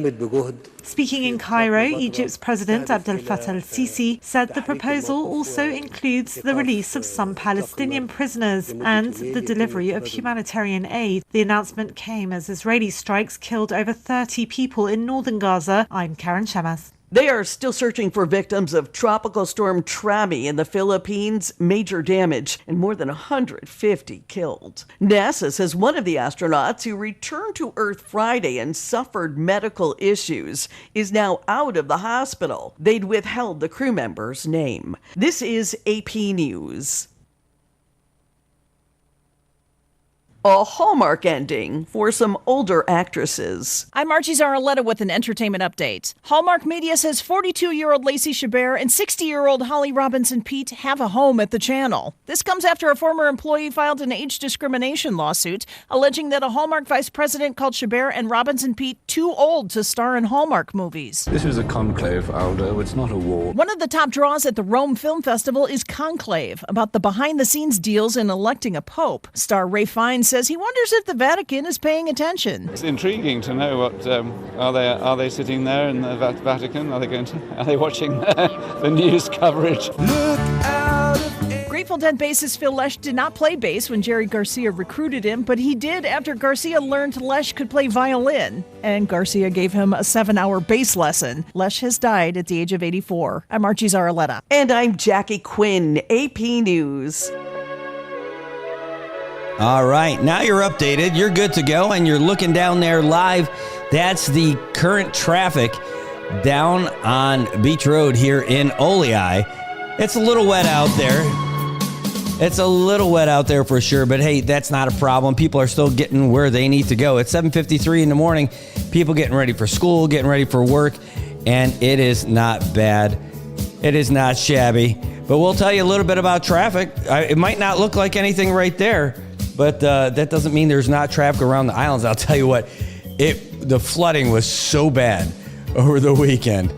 Speaking in Cairo, Egypt's President Abdel Fattah al-Sisi said the proposal also includes the release of some Palestinian prisoners and the delivery of humanitarian aid. The announcement came as Israeli strikes killed over 30 people in northern Gaza. I'm Karen Shamas. They are still searching for victims of Tropical Storm Travi in the Philippines. Major damage and more than 150 killed. NASA says one of the astronauts who returned to Earth Friday and suffered medical issues is now out of the hospital. They'd withheld the crew member's name. This is AP News. A Hallmark ending for some older actresses. I'm Margie Zaraletta with an entertainment update. Hallmark Media says 42-year-old Lacey Chabert and 60-year-old Holly Robinson Peete have a home at the channel. This comes after a former employee filed an age discrimination lawsuit, alleging that a Hallmark vice president called Chabert and Robinson Peete too old to star in Hallmark movies. This is a conclave, Aldo. It's not a war. One of the top draws at the Rome Film Festival is Conclave, about the behind-the-scenes deals in electing a pope. Star Ray Fiennes says he wonders if the Vatican is paying attention. It's intriguing to know what are they sitting there in the Vatican? Are they watching the news coverage? Grateful Dead bassist Phil Lesh did not play bass when Jerry Garcia recruited him, but he did after Garcia learned Lesh could play violin, and Garcia gave him a 7-hour bass lesson. Lesh has died at the age of 84. I'm Archie Zaraletta. And I'm Jackie Quinn, AP News. All right, now you're updated, you're good to go, and you're looking down there live. That's the current traffic down on Beach Road here in Oleai. It's a little wet out there. It's a little wet out there for sure, but hey, that's not a problem. People are still getting where they need to go. It's 7:53 in the morning. People getting ready for school, getting ready for work, and it is not bad. It is not shabby. But we'll tell you a little bit about traffic. It might not look like anything right there, but that doesn't mean there's not traffic around the islands. I'll tell you what, the flooding was so bad over the weekend.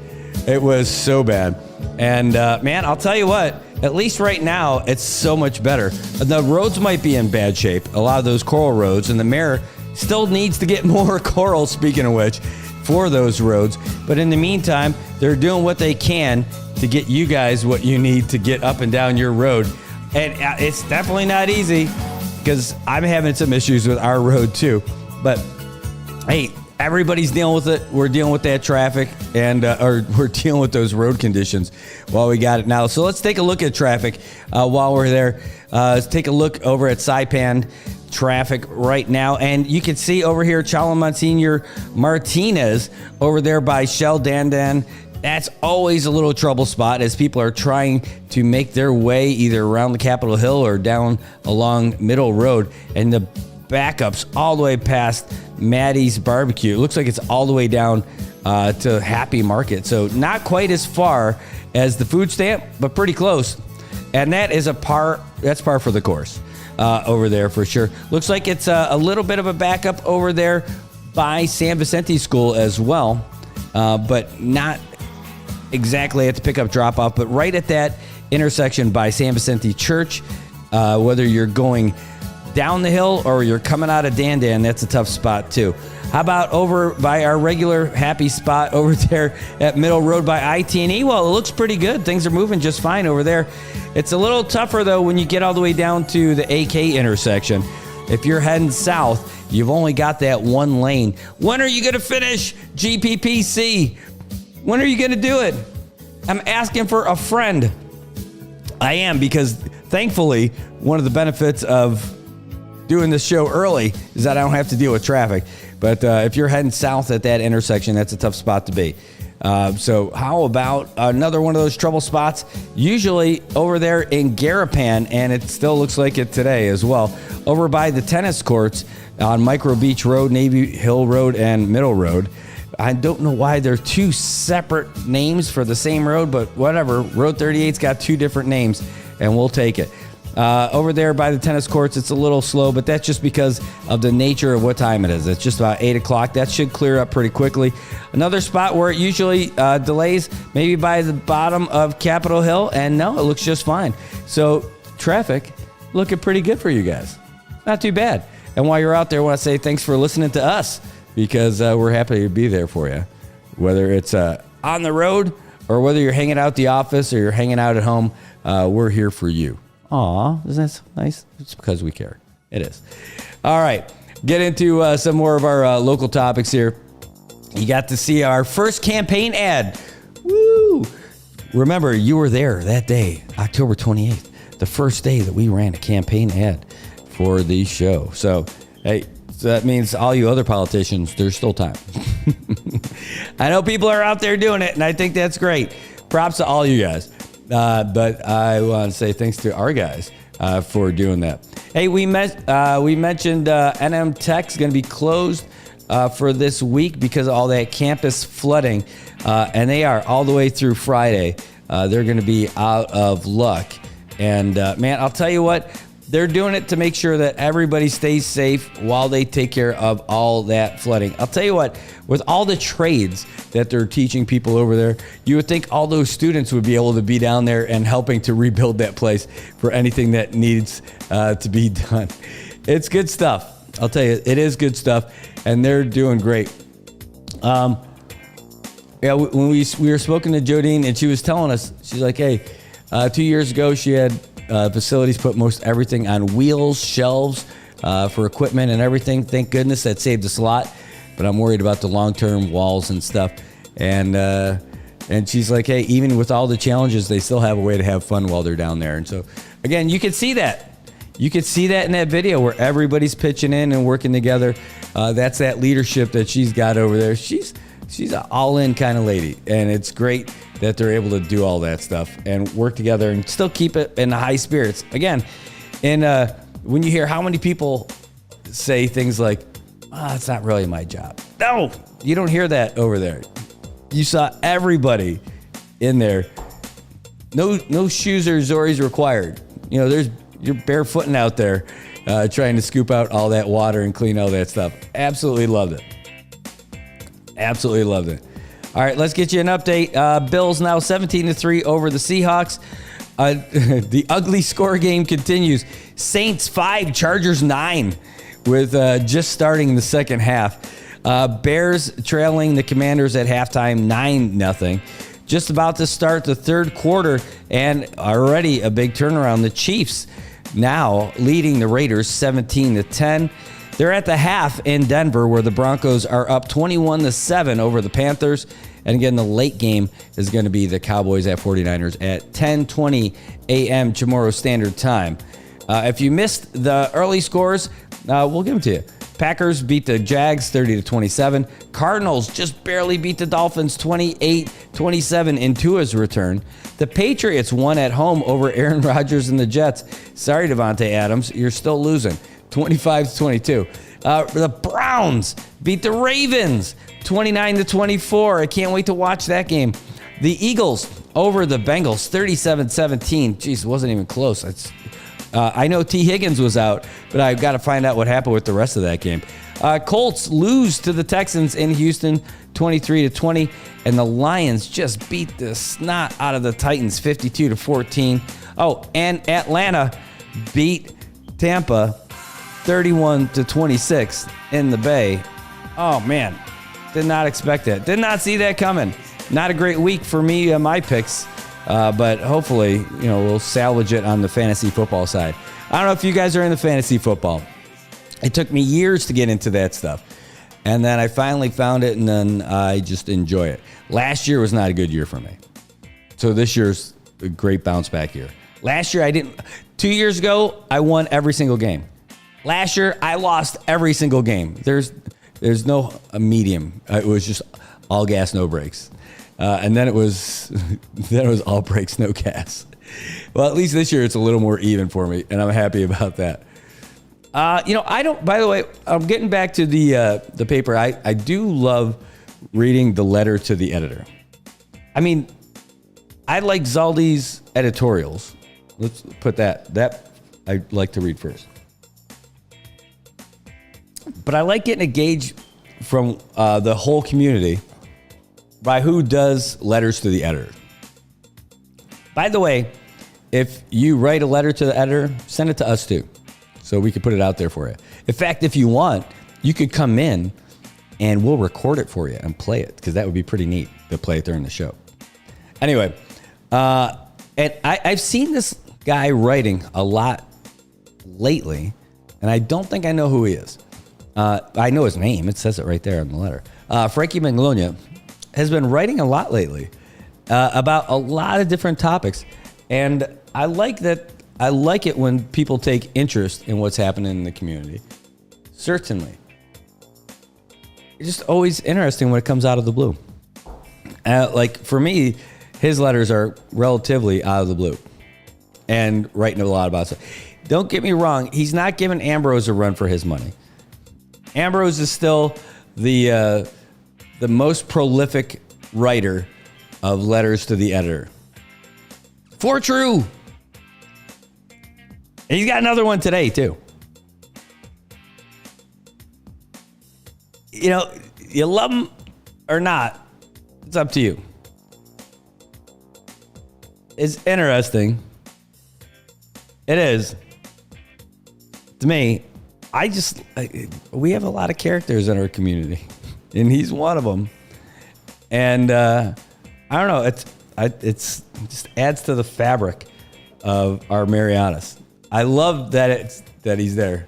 It was so bad. And man, I'll tell you what, at least right now, it's so much better. The roads might be in bad shape, a lot of those coral roads, and the mayor still needs to get more coral, speaking of which, for those roads. But in the meantime, they're doing what they can to get you guys what you need to get up and down your road. And it's definitely not easy, because I'm having some issues with our road too. But hey, everybody's dealing with it. We're dealing with that traffic, and or we're dealing with those road conditions while we got it now. So let's take a look at traffic while we're there. Let's take a look over at Saipan traffic right now, and you can see over here Chala Monsignor Martinez over there by Shell Dandan. That's always a little trouble spot as people are trying to make their way either around the Capitol Hill or down along Middle Road, and the backups all the way past Maddie's Barbecue. It looks like it's all the way down to Happy Market. So not quite as far as the food stamp, but pretty close. And that is that's par for the course over there for sure. Looks like it's a little bit of a backup over there by San Vicente School as well, but not exactly at the pickup drop off, but right at that intersection by San Vicente Church, whether you're going down the hill or you're coming out of Dandan, that's a tough spot too. How about over by our regular happy spot over there at Middle Road by IT&E? Well, it looks pretty good. Things are moving just fine over there. It's a little tougher though when you get all the way down to the AK intersection. If you're heading south, you've only got that one lane. When are you going to finish GPPC? When are you going to do it? I'm asking for a friend. I am, because thankfully, one of the benefits of doing this show early is that I don't have to deal with traffic. But if you're heading south at that intersection, that's a tough spot to be. So how about another one of those trouble spots? Usually over there in Garapan, and it still looks like it today as well. Over by the tennis courts on Micro Beach Road, Navy Hill Road, and Middle Road. I don't know why they're two separate names for the same road, but whatever. Road 38's got two different names, and we'll take it. Over there by the tennis courts, it's a little slow, but that's just because of the nature of what time it is. It's just about 8 o'clock. That should clear up pretty quickly. Another spot where it usually delays, maybe by the bottom of Capitol Hill, and no, it looks just fine. So traffic looking pretty good for you guys. Not too bad. And while you're out there, I want to say thanks for listening to us, because we're happy to be there for you. Whether it's on the road or whether you're hanging out at the office or you're hanging out at home, we're here for you. Aw, isn't that so nice? It's because we care. It is. All right, get into some more of our local topics here. You got to see our first campaign ad. Woo! remember, you were there that day, October 28th, the first day that we ran a campaign ad for the show. So, hey, so that means all you other politicians, there's still time. I know people are out there doing it, and I think that's great. Props to all you guys. But I want to say thanks to our guys for doing that. Hey, we mentioned NM Tech's going to be closed for this week because of all that campus flooding, and they are all the way through Friday. They're going to be out of luck. And man, I'll tell you what, they're doing it to make sure that everybody stays safe while they take care of all that flooding. I'll tell you what, with all the trades that they're teaching people over there, you would think all those students would be able to be down there and helping to rebuild that place for anything that needs to be done. It's good stuff. I'll tell you, it is good stuff, and they're doing great. Yeah, when we were speaking to Jodine, and she was telling us, she's like, hey, 2 years ago, she had facilities put most everything on wheels, shelves for equipment and everything. Thank goodness that saved us a lot. But I'm worried about the long-term walls and stuff. And she's like, hey, even with all the challenges, they still have a way to have fun while they're down there. And so, again, you can see that. You can see that in that video where everybody's pitching in and working together. That's that leadership that she's got over there. She's an all-in kind of lady, and it's great that they're able to do all that stuff and work together and still keep it in the high spirits. Again, and when you hear how many people say things like, it's not really my job. No, you don't hear that over there. You saw everybody in there. No shoes or Zoris required. You know, you're barefooting out there trying to scoop out all that water and clean all that stuff. Absolutely loved it. Absolutely loved it. All right, let's get you an update. Bills now 17-3 over the Seahawks. The ugly score game continues. Saints 5, Chargers 9, with just starting the second half. Bears trailing the Commanders at halftime 9-0. Just about to start the third quarter, and already a big turnaround. The Chiefs now leading the Raiders 17-10. They're at the half in Denver, where the Broncos are up 21-7 over the Panthers. And again, the late game is going to be the Cowboys at 49ers at 10:20 a.m. Chamorro Standard Time. If you missed the early scores, we'll give them to you. Packers beat the Jags 30-27. Cardinals just barely beat the Dolphins 28-27 in Tua's return. The Patriots won at home over Aaron Rodgers and the Jets. Sorry, Devontae Adams, you're still losing. 25-22. The Browns beat the Ravens 29-24. I can't wait to watch that game. The Eagles over the Bengals 37-17. Jeez, it wasn't even close. I know T. Higgins was out, but I've got to find out what happened with the rest of that game. Colts lose to the Texans in Houston 23-20, and the Lions just beat the snot out of the Titans 52-14. Oh, and Atlanta beat Tampa 31-26 in the Bay. Oh, man. Did not expect that. Did not see that coming. Not a great week for me and my picks, but hopefully, we'll salvage it on the fantasy football side. I don't know if you guys are into fantasy football. It took me years to get into that stuff, and then I finally found it, and then I just enjoy it. Last year was not a good year for me, so this year's a great bounce back year. Last year, 2 years ago, I won every single game. Last year, I lost every single game. There's no medium. It was just all gas, no brakes. And then it was all brakes, no gas. Well, at least this year it's a little more even for me, and I'm happy about that. I don't. By the way, I'm getting back to the paper. I do love reading the letter to the editor. I mean, I like Zaldi's editorials. Let's put that I like to read first. But I like getting a gauge from the whole community by who does letters to the editor. By the way, if you write a letter to the editor, send it to us too, so we can put it out there for you. In fact, if you want, you could come in and we'll record it for you and play it, because that would be pretty neat to play it during the show. Anyway, and I've seen this guy writing a lot lately, and I don't think I know who he is. I know his name. It says it right there in the letter. Frankie Maglonia has been writing a lot lately. about a lot of different topics. And I like that. I like it when people take interest in what's happening in the community. Certainly. It's just always interesting when it comes out of the blue. Like for me, his letters are relatively out of the blue and writing a lot about stuff. Don't get me wrong. He's not giving Ambrose a run for his money. Ambrose is still the most prolific writer of letters to the editor. For true. And he's got another one today, too. You know, you love him or not, it's up to you. It's interesting. It is. To me, we have a lot of characters in our community, and he's one of them. And I don't know, it just adds to the fabric of our Marianas. I love that he's there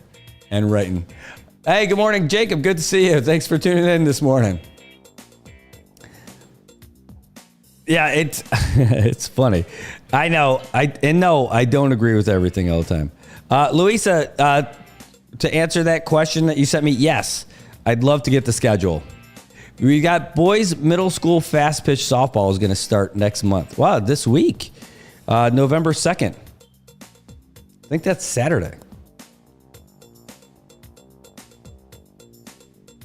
and writing. Hey, good morning, Jacob. Good to see you. Thanks for tuning in this morning. Yeah, it's funny. I know. I don't agree with everything all the time. Louisa, to answer that question that you sent me, yes, I'd love to get the schedule. We got boys middle school fast pitch softball is going to start next month. Wow, this week, November 2nd. I think that's Saturday.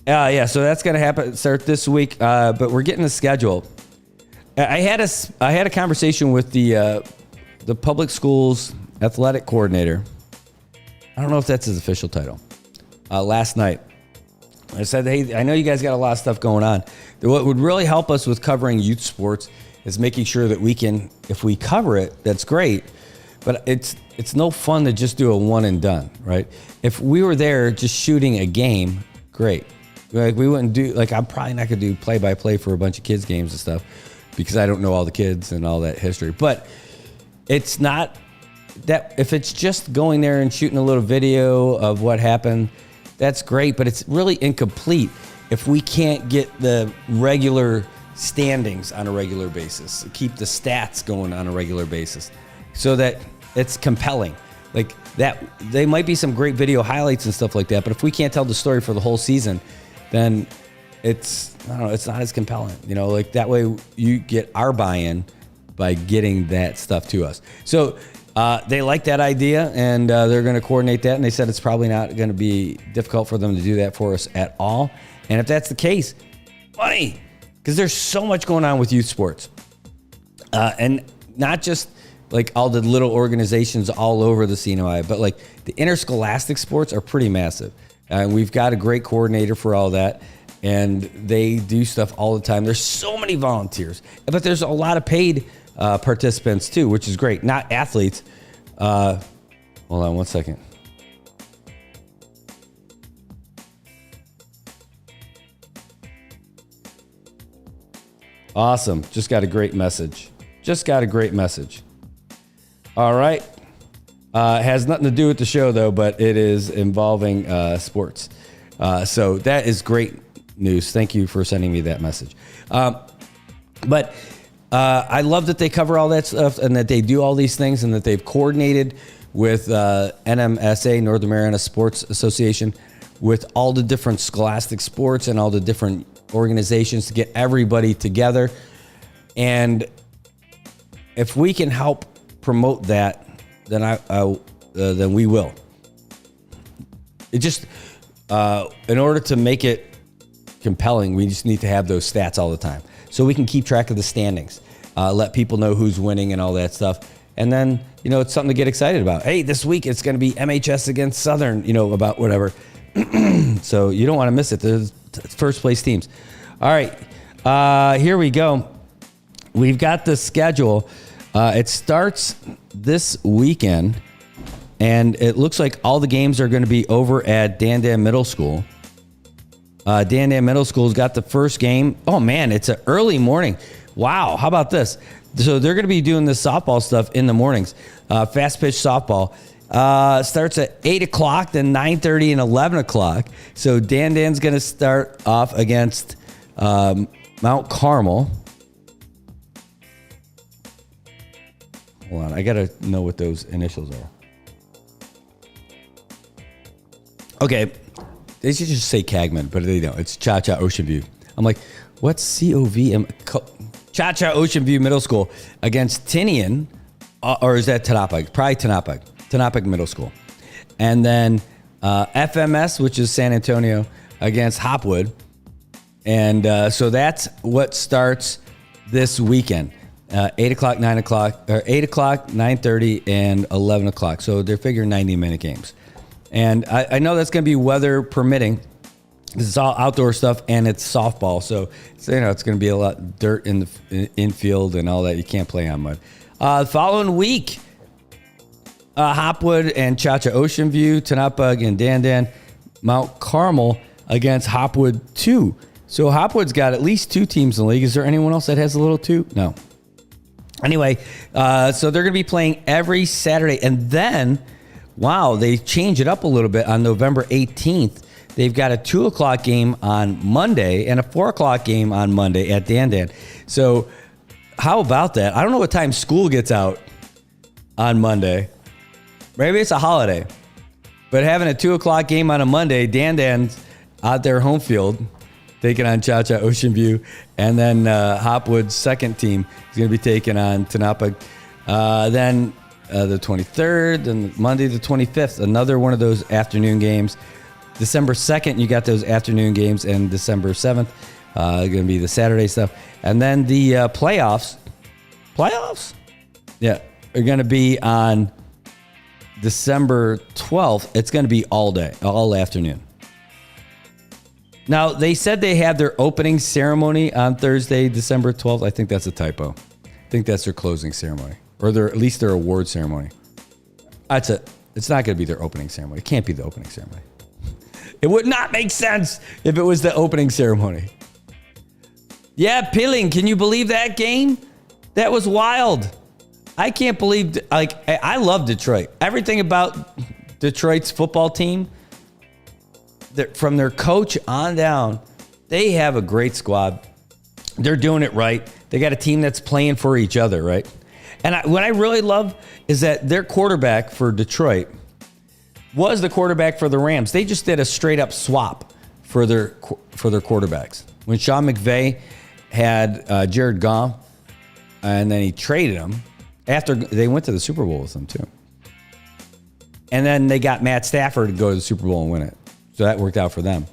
Yeah, so that's going to happen, start this week, but we're getting the schedule. I had a conversation with the public schools athletic coordinator. I don't know if that's his official title. Last night, I said, hey, I know you guys got a lot of stuff going on. What would really help us with covering youth sports is making sure that we can, if we cover it, that's great. But it's no fun to just do a one and done, right? If we were there just shooting a game, great. Like we wouldn't do, like I'm probably not gonna do play-by-play for a bunch of kids games and stuff because I don't know all the kids and all that history. But it's not that, if it's just going there and shooting a little video of what happened, that's great, but it's really incomplete if we can't get the regular standings on a regular basis, keep the stats going on a regular basis so that it's compelling. Like that, they might be some great video highlights and stuff like that, but if we can't tell the story for the whole season, then it's not as compelling. You know, like that way you get our buy-in by getting that stuff to us. So they like that idea, and they're going to coordinate that, and they said it's probably not going to be difficult for them to do that for us at all. And if that's the case, money, because there's so much going on with youth sports. And not just like all the little organizations all over the CNOI, but like the interscholastic sports are pretty massive. We've got a great coordinator for all that, and they do stuff all the time. There's so many volunteers, but there's a lot of paid participants too, which is great. Not athletes. Hold on one second. Awesome. Just got a great message. All right. Has nothing to do with the show, though, but it is involving sports. So that is great news. Thank you for sending me that message. But I love that they cover all that stuff and that they do all these things and that they've coordinated with NMSA, Northern Marianas Sports Association, with all the different scholastic sports and all the different organizations to get everybody together. And if we can help promote that, then then we will. It just, in order to make it compelling, we just need to have those stats all the time so we can keep track of the standings, let people know who's winning and all that stuff. And then, it's something to get excited about. Hey, this week it's going to be MHS against Southern, about whatever. So you don't want to miss it. There's first place teams. All right, here we go. We've got the schedule. It starts this weekend, and it looks like all the games are going to be over at Dan Middle School. Dan Middle School's got the first game. Oh, man, it's an early morning. Wow, how about this? So they're going to be doing this softball stuff in the mornings. Fast pitch softball. Starts at 8 o'clock, then 9:30 and 11 o'clock. So Dan's going to start off against Mount Carmel. Hold on. I got to know what those initials are. Okay. They should just say Cagman, but they don't. It's Cha-Cha Ocean View. I'm like, what's COV? Cha-Cha Ocean View Middle School against Tinian, or is that Tenapag? Probably Tenapag. Tenapag Middle School. And then FMS, which is San Antonio, against Hopwood. And so that's what starts this weekend. 8 o'clock, 9 o'clock, or 8 o'clock, 9:30, and 11 o'clock. So they're figuring 90-minute games. And I know that's going to be weather permitting. This is all outdoor stuff, and it's softball. So it's going to be a lot of dirt in the infield and all that. You can't play on mud. Following week, Hopwood and Cha-Cha Ocean View, Tenapag and Dandan, Mount Carmel against Hopwood 2. So Hopwood's got at least 2 teams in the league. Is there anyone else that has a little 2? No. Anyway, so they're going to be playing every Saturday. And then, wow, they change it up a little bit on November 18th. They've got a 2 o'clock game on Monday and a 4 o'clock game on Monday at Dandan. So how about that? I don't know what time school gets out on Monday. Maybe it's a holiday. But having a 2 o'clock game on a Monday, Dandan's out there home field, taking on Cha-Cha Ocean View. And then Hopwood's second team is going to be taking on Tenapag. Then the 23rd and Monday the 25th, another one of those afternoon games. December 2nd, you got those afternoon games, and December 7th, going to be the Saturday stuff. And then the playoffs, yeah, are going to be on December 12th. It's going to be all day, all afternoon. Now, they said they have their opening ceremony on Thursday, December 12th. I think that's a typo. I think that's their closing ceremony, or at least their award ceremony. It's not going to be their opening ceremony. It can't be the opening ceremony. It would not make sense if it was the opening ceremony. Yeah, Pilling, can you believe that game? That was wild. I can't believe, I love Detroit. Everything about Detroit's football team, from their coach on down, they have a great squad. They're doing it right. They got a team that's playing for each other, right? And what I really love is that their quarterback for Detroit was the quarterback for the Rams. They just did a straight up swap for their quarterbacks. When Sean McVay had Jared Goff, and then he traded him after they went to the Super Bowl with him too. And then they got Matt Stafford to go to the Super Bowl and win it. So that worked out for them.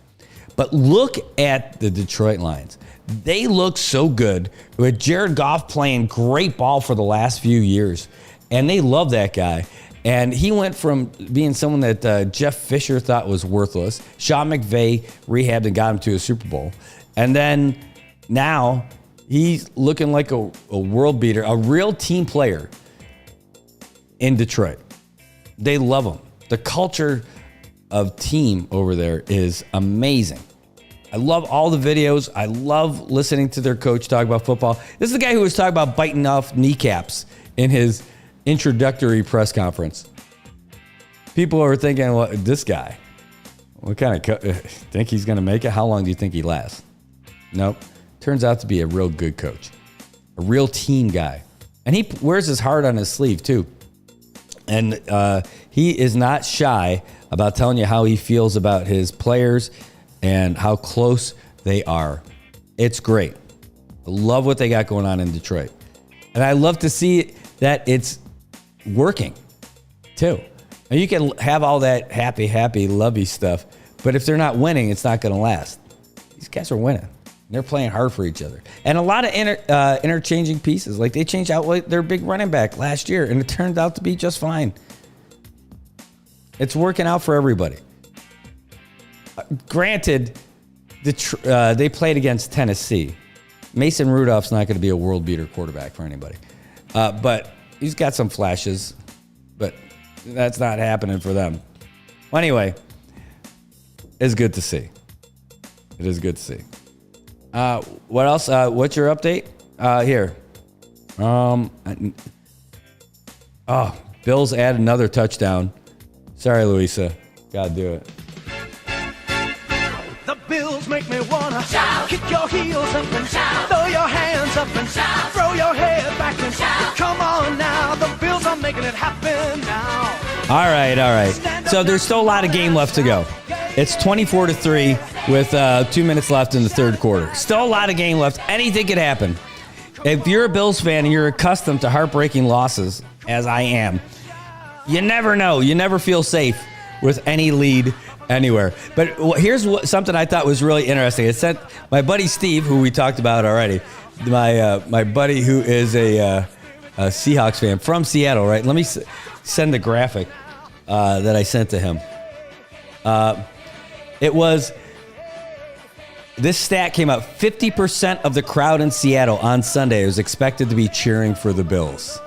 But look at the Detroit Lions. They look so good with Jared Goff playing great ball for the last few years. And they love that guy. And he went from being someone that Jeff Fisher thought was worthless. Sean McVay rehabbed and got him to a Super Bowl. And then now he's looking like a world beater, a real team player in Detroit. They love him. The culture of team over there is amazing. I love all the videos. I love listening to their coach talk about football. This is the guy who was talking about biting off kneecaps in his introductory press conference. People are thinking, well, this guy, what kind of think he's going to make it? How long do you think he lasts? Nope. Turns out to be a real good coach, a real team guy. And he wears his heart on his sleeve too. And he is not shy about telling you how he feels about his players and how close they are. It's great. I love what they got going on in Detroit. And I love to see that it's working too. And you can have all that happy, lovey stuff, but if they're not winning, it's not going to last. These guys are winning. They're playing hard for each other. And a lot of interchanging pieces. Like they changed out their big running back last year, and it turned out to be just fine. It's working out for everybody. Granted, they played against Tennessee. Mason Rudolph's not going to be a world beater quarterback for anybody. But he's got some flashes, but that's not happening for them. Well, anyway, it's good to see. It is good to see. What else? What's your update? Here. Bills add another touchdown. Sorry, Louisa. Gotta do it. The Bills make me wanna shout, kick your heels up and shout, throw your hands up and shout, throw your head back and shout. Come on now, the Bills making it happen now. All right. So there's still a lot of game left to go. It's 24-3 with 2 minutes left in the third quarter. Still a lot of game left. Anything could happen. If you're a Bills fan and you're accustomed to heartbreaking losses, as I am, you never know. You never feel safe with any lead anywhere. But here's something I thought was really interesting. It sent my buddy Steve, who we talked about already, my buddy who is a Seahawks fan from Seattle, right? Let me send the graphic that I sent to him. This stat came out. 50% of the crowd in Seattle on Sunday was expected to be cheering for the Bills.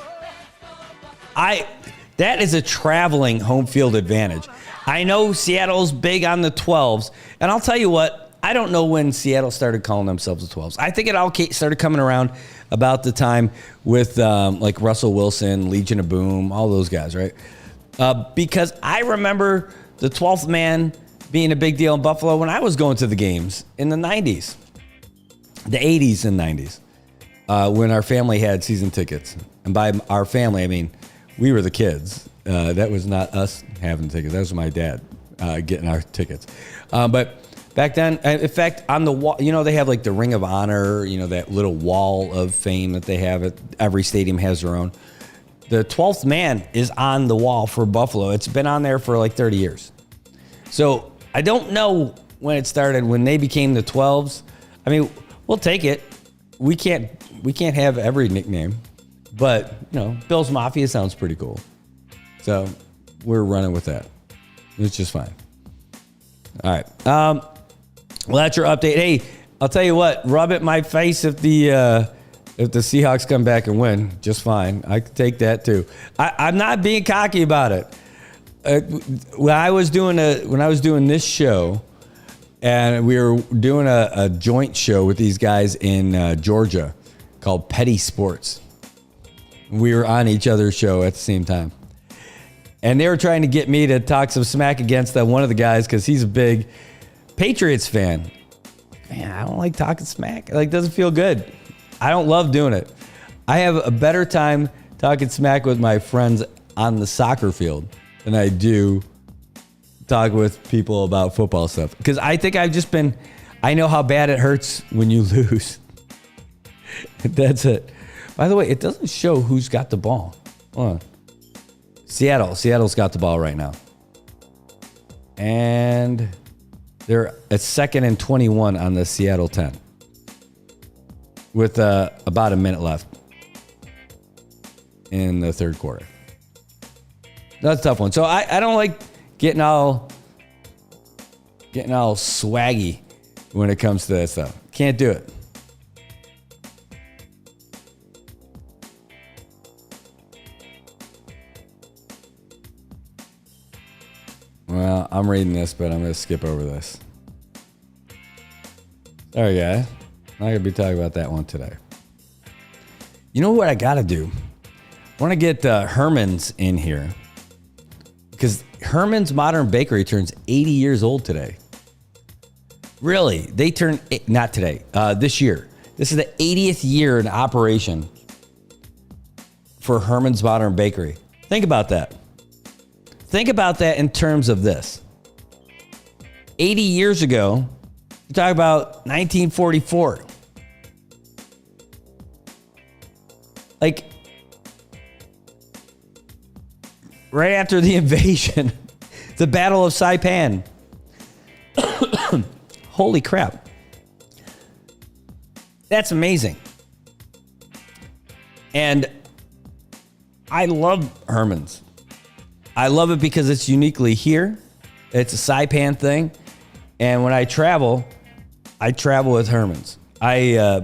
That is a traveling home field advantage. I know Seattle's big on the 12s, and I'll tell you what, I don't know when Seattle started calling themselves the 12s. I think it all started coming around about the time with like Russell Wilson, Legion of Boom, all those guys, right? Because I remember the 12th man being a big deal in Buffalo when I was going to the games in the 90s, the 80s and 90s, when our family had season tickets. And by our family, I mean, we were the kids. That was not us having tickets. That was my dad getting our tickets. But back then, in fact, on the wall, they have like the Ring of Honor, that little wall of fame that they have. Every stadium has their own. The 12th man is on the wall for Buffalo. It's been on there for like 30 years. So I don't know when it started, when they became the 12s. I mean, we'll take it. We can't have every nickname, but Bills Mafia sounds pretty cool. So we're running with that. It's just fine. All right. Well, that's your update. Hey, I'll tell you what. Rub it in my face if the Seahawks come back and win. Just fine. I can take that too. I'm not being cocky about it. When I was doing this show, and we were doing a joint show with these guys in Georgia called Petty Sports. We were on each other's show at the same time. And they were trying to get me to talk some smack against one of the guys because he's a big Patriots fan. Man, I don't like talking smack. It doesn't feel good. I don't love doing it. I have a better time talking smack with my friends on the soccer field than I do talk with people about football stuff. Because I think I know how bad it hurts when you lose. That's it. By the way, it doesn't show who's got the ball. Hold on. Seattle's got the ball right now. And they're at 2nd and 21 on the Seattle 10. With about a minute left in the third quarter. That's a tough one. So I don't like getting all swaggy when it comes to that stuff. Can't do it. Well, I'm reading this, but I'm going to skip over this. Sorry, guys. I'm not going to be talking about that one today. You know what I got to do? I want to get Herman's in here. Because Herman's Modern Bakery turns 80 years old today. Really? They turn, not today, this year. This is the 80th year in operation for Herman's Modern Bakery. Think about that. Think about that in terms of this. 80 years ago, you talk about 1944. Right after the invasion, the Battle of Saipan. Holy crap. That's amazing. And I love Herman's. I love it because it's uniquely here. It's a Saipan thing. And when I travel with Herman's. I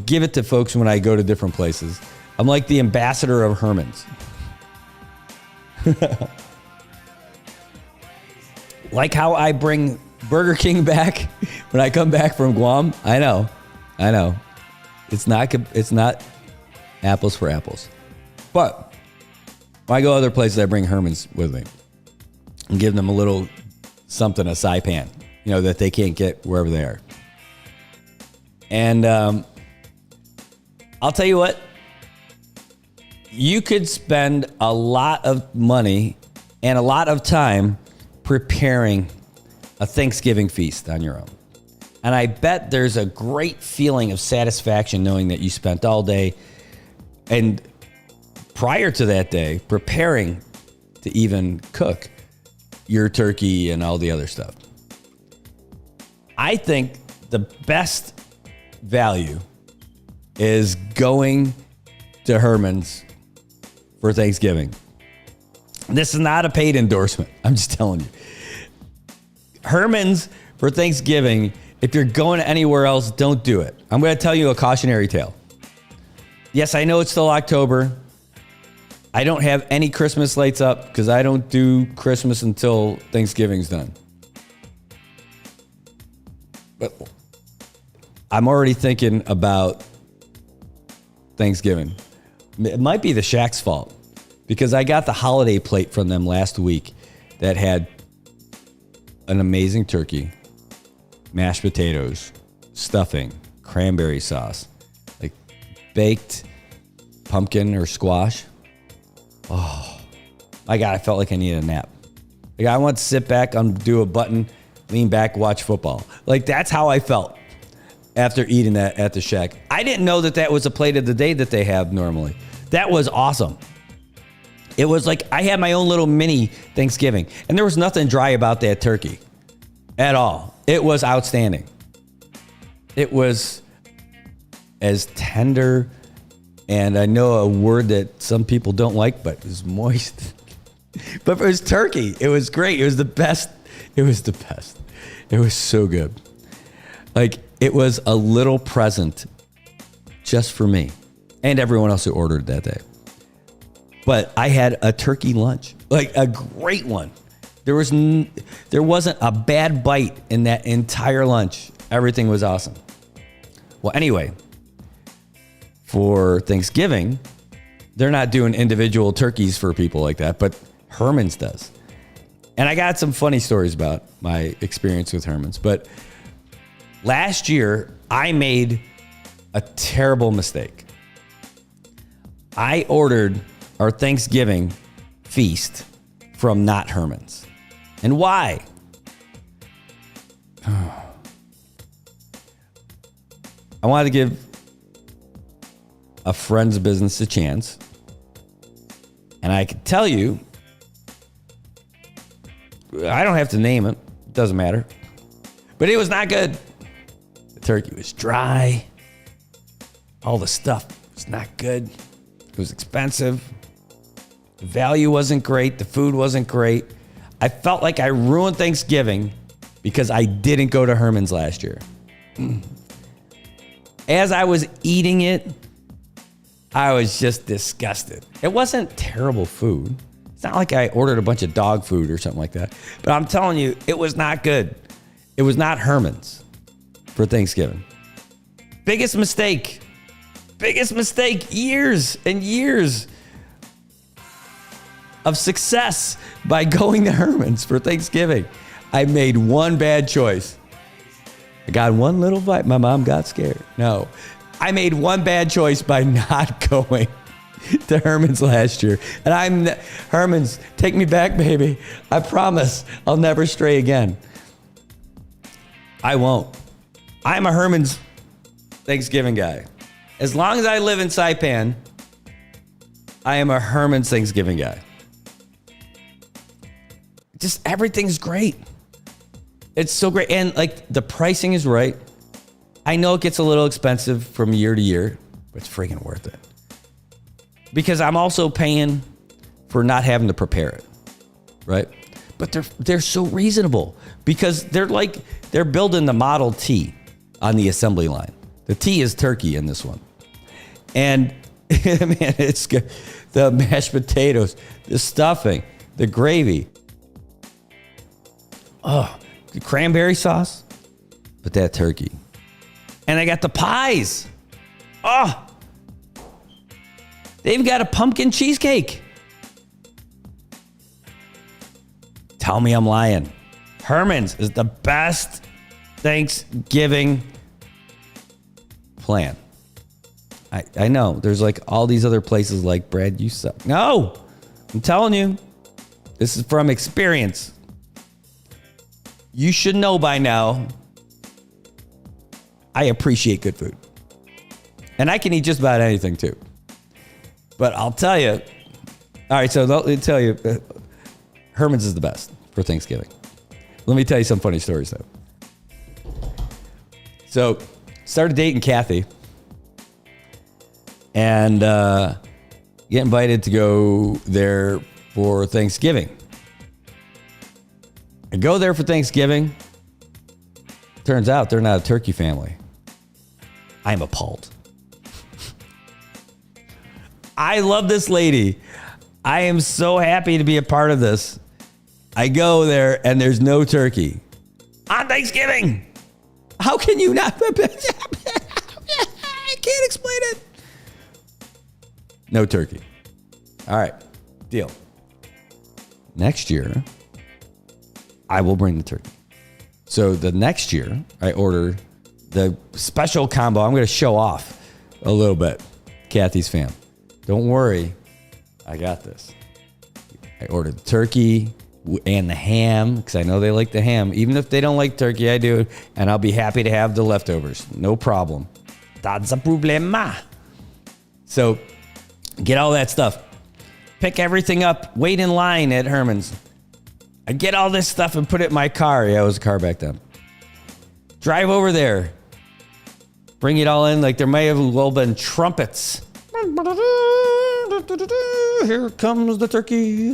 give it to folks when I go to different places. I'm like the ambassador of Herman's. Like how I bring Burger King back when I come back from Guam. I know. It's not apples for apples. But when I go other places, I bring Herman's with me and give them a little something, a Saipan, that they can't get wherever they are. And I'll tell you what, you could spend a lot of money and a lot of time preparing a Thanksgiving feast on your own. And I bet there's a great feeling of satisfaction knowing that you spent all day and prior to that day preparing to even cook your turkey and all the other stuff. I think the best value is going to Herman's for Thanksgiving. This is not a paid endorsement. I'm just telling you. Herman's for Thanksgiving, if you're going anywhere else, don't do it. I'm going to tell you a cautionary tale. Yes, I know it's still October. I don't have any Christmas lights up because I don't do Christmas until Thanksgiving's done. But I'm already thinking about Thanksgiving. It might be the Shack's fault because I got the holiday plate from them last week that had an amazing turkey, mashed potatoes, stuffing, cranberry sauce, like baked pumpkin or squash. Oh, my God, I felt like I needed a nap. Like I want to sit back, undo a button, lean back, watch football. Like that's how I felt after eating that at the Shack. I didn't know that that was a plate of the day that they have normally. That was awesome. It was like I had my own little mini Thanksgiving, and there was nothing dry about that turkey at all. It was outstanding. It was as tender, and I know a word that some people don't like, but it was moist. But it was turkey. It was great. It was the best. It was the best. It was so good. Like it was a little present just for me and everyone else who ordered that day. But I had a turkey lunch, like a great one. There wasn't a bad bite in that entire lunch. Everything was awesome. Well, anyway, for Thanksgiving, they're not doing individual turkeys for people like that, but Herman's does. And I got some funny stories about my experience with Herman's. But last year, I made a terrible mistake. I ordered our Thanksgiving feast from not Herman's. And why? I wanted to give a friend's business a chance. And I can tell you, I don't have to name it. It doesn't matter. But it was not good. The turkey was dry. All the stuff was not good. It was expensive. The value wasn't great. The food wasn't great. I felt like I ruined Thanksgiving because I didn't go to Herman's last year. As I was eating it, I was just disgusted. It wasn't terrible food. It's not like I ordered a bunch of dog food or something like that. But I'm telling you, it was not good. It was not Herman's for Thanksgiving. Biggest mistake. Years and years of success by going to Herman's for Thanksgiving. I made one bad choice. I got one little bite. My mom got scared. No, I made one bad choice by not going to Herman's last year. And Herman's, take me back, baby. I promise I'll never stray again. I won't. I'm a Herman's Thanksgiving guy. As long as I live in Saipan, I am a Herman's Thanksgiving guy. Just everything's great. It's so great. And like the pricing is right. I know it gets a little expensive from year to year, but it's freaking worth it. Because I'm also paying for not having to prepare it, right? But they're so reasonable because they're building the Model T on the assembly line. The T is turkey in this one. And man, it's good. The mashed potatoes, the stuffing, the gravy. Oh, the cranberry sauce, but that turkey. And I got the pies. Oh, they've got a pumpkin cheesecake. Tell me I'm lying. Herman's is the best Thanksgiving plan. I know. There's like all these other places like, Brad, you suck. No! I'm telling you. This is from experience. You should know by now. I appreciate good food. And I can eat just about anything too. But I'll tell you. All right, so let me tell you. Herman's is the best for Thanksgiving. Let me tell you some funny stories though. So, started dating Kathy. And get invited to go there for Thanksgiving. I go there for Thanksgiving. Turns out they're not a turkey family. I'm appalled. I love this lady. I am so happy to be a part of this. I go there and there's no turkey. On Thanksgiving. How can you not? I can't explain it. No turkey. All right. Deal. Next year, I will bring the turkey. So the next year, I order the special combo. I'm going to show off a little bit. Kathy's fam. Don't worry. I got this. I ordered the turkey and the ham because I know they like the ham. Even if they don't like turkey, I do. And I'll be happy to have the leftovers. No problem. That's a problema. So get all that stuff. Pick everything up. Wait in line at Herman's. I get all this stuff and put it in my car. Yeah, it was a car back then. Drive over there. Bring it all in. Like there may have well been trumpets. Here comes the turkey.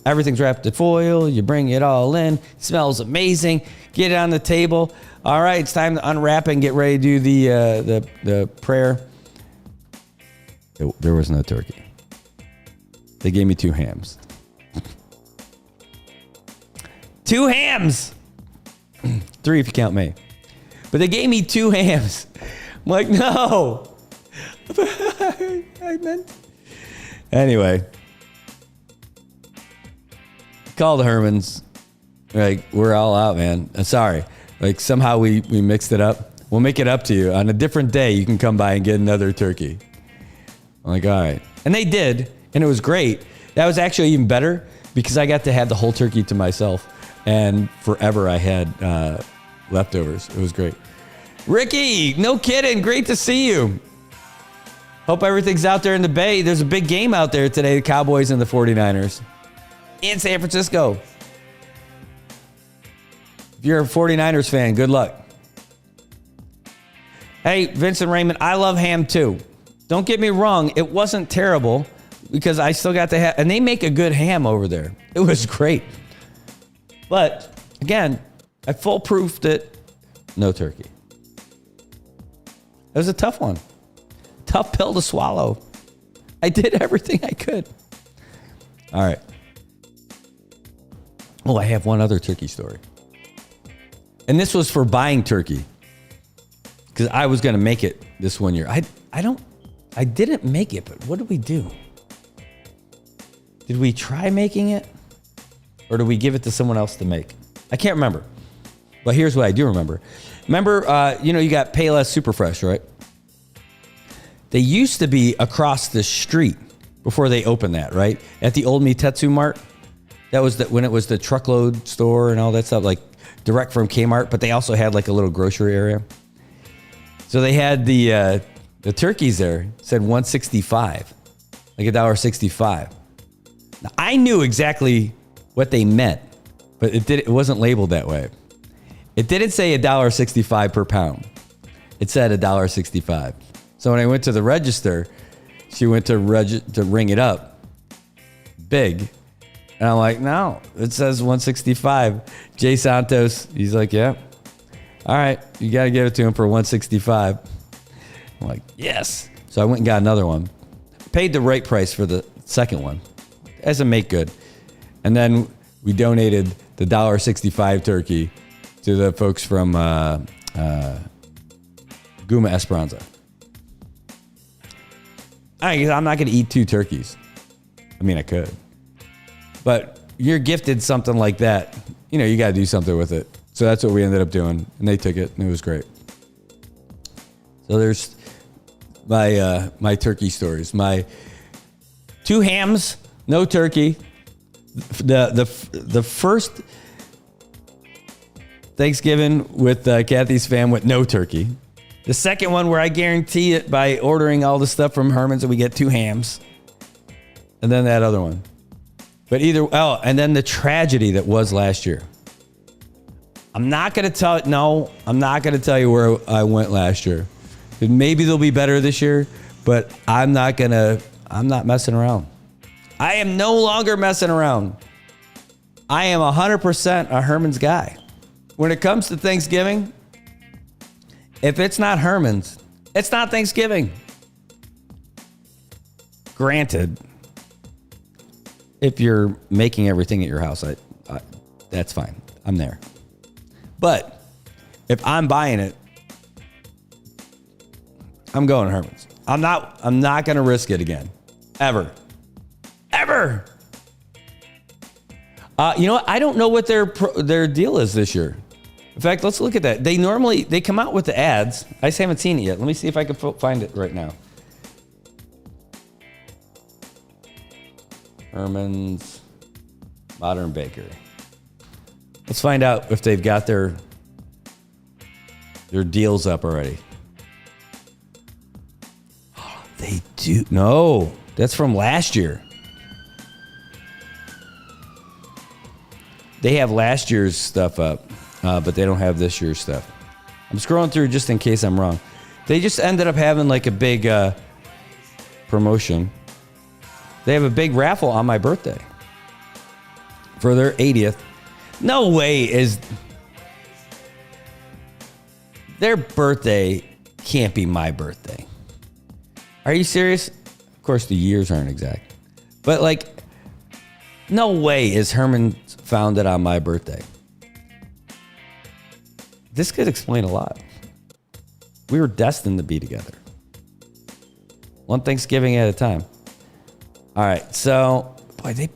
Everything's wrapped in foil. You bring it all in. It smells amazing. Get it on the table. All right, it's time to unwrap and get ready to do the prayer. There was no turkey. They gave me 2 hams. 2 hams! 3 if you count me. But they gave me 2 hams. I'm like, no. I meant. Anyway. Called Herman's. Like, we're all out, man. Sorry. Like, somehow we mixed it up. We'll make it up to you. On a different day, you can come by and get another turkey. I'm like, all right. And they did. And it was great. That was actually even better because I got to have the whole turkey to myself. And forever I had leftovers. It was great. Ricky, no kidding. Great to see you. Hope everything's out there in the Bay. There's a big game out there today, the Cowboys and the 49ers in San Francisco. If you're a 49ers fan, good luck. Hey, Vincent Raymond, I love ham too. Don't get me wrong. It wasn't terrible because I still got the ham. And they make a good ham over there. It was great. But, again, I foolproofed it. No turkey. It was a tough one. Tough pill to swallow. I did everything I could. All right. Oh, I have one other turkey story. And this was for buying turkey. Because I was going to make it this one year. I didn't make it, but what did we do? Did we try making it? Or did we give it to someone else to make? I can't remember. But here's what I do remember. Remember, you got Payless Super Fresh, right? They used to be across the street before they opened that, right? At the old Mitetsu Mart. That was when it was the truckload store and all that stuff, like direct from Kmart. But they also had like a little grocery area. So they had the turkeys there. It said $1.65, like $1.65. Now, I knew exactly what they meant, but it wasn't labeled that way. It didn't say $1.65 per pound. It said $1.65. So when I went to the register, she went to ring it up big. And I'm like, no, it says $1.65. Jay Santos, he's like, yeah. All right, you got to give it to him for $1.65. I'm like, yes. So I went and got another one. Paid the right price for the second one as a make good. And then we donated the $1.65 turkey to the folks from Guma Esperanza. I'm not going to eat 2 turkeys. I mean, I could. But you're gifted something like that. You got to do something with it. So that's what we ended up doing. And they took it, and it was great. So there's my turkey stories. My 2 hams, no turkey. The first Thanksgiving with Kathy's fam with no turkey. The second one where I guarantee it by ordering all the stuff from Herman's and we get 2 hams. And then that other one. But and then the tragedy that was last year. I'm not going to tell you where I went last year. Maybe they'll be better this year, but I'm not messing around. I am no longer messing around. I am 100% a Herman's guy. When it comes to Thanksgiving, if it's not Herman's, it's not Thanksgiving. Granted, if you're making everything at your house, that's fine. I'm there. But if I'm buying it, I'm going to Herman's. I'm not going to risk it again. Ever. You know what? I don't know what their deal is this year. In fact, let's look at that. They come out with the ads. I just haven't seen it yet. Let me see if I can find it right now. Herman's Modern Bakery. Let's find out if they've got their deals up already. They do. No, that's from last year. They have last year's stuff up, but they don't have this year's stuff. I'm scrolling through just in case I'm wrong. They just ended up having like a big promotion. They have a big raffle on my birthday for their 80th. No way is their birthday can't be my birthday. Are you serious? Of course, the years aren't exact, but like, no way is Herman founded on my birthday. This could explain a lot. We were destined to be together. One Thanksgiving at a time. All right, so boy, they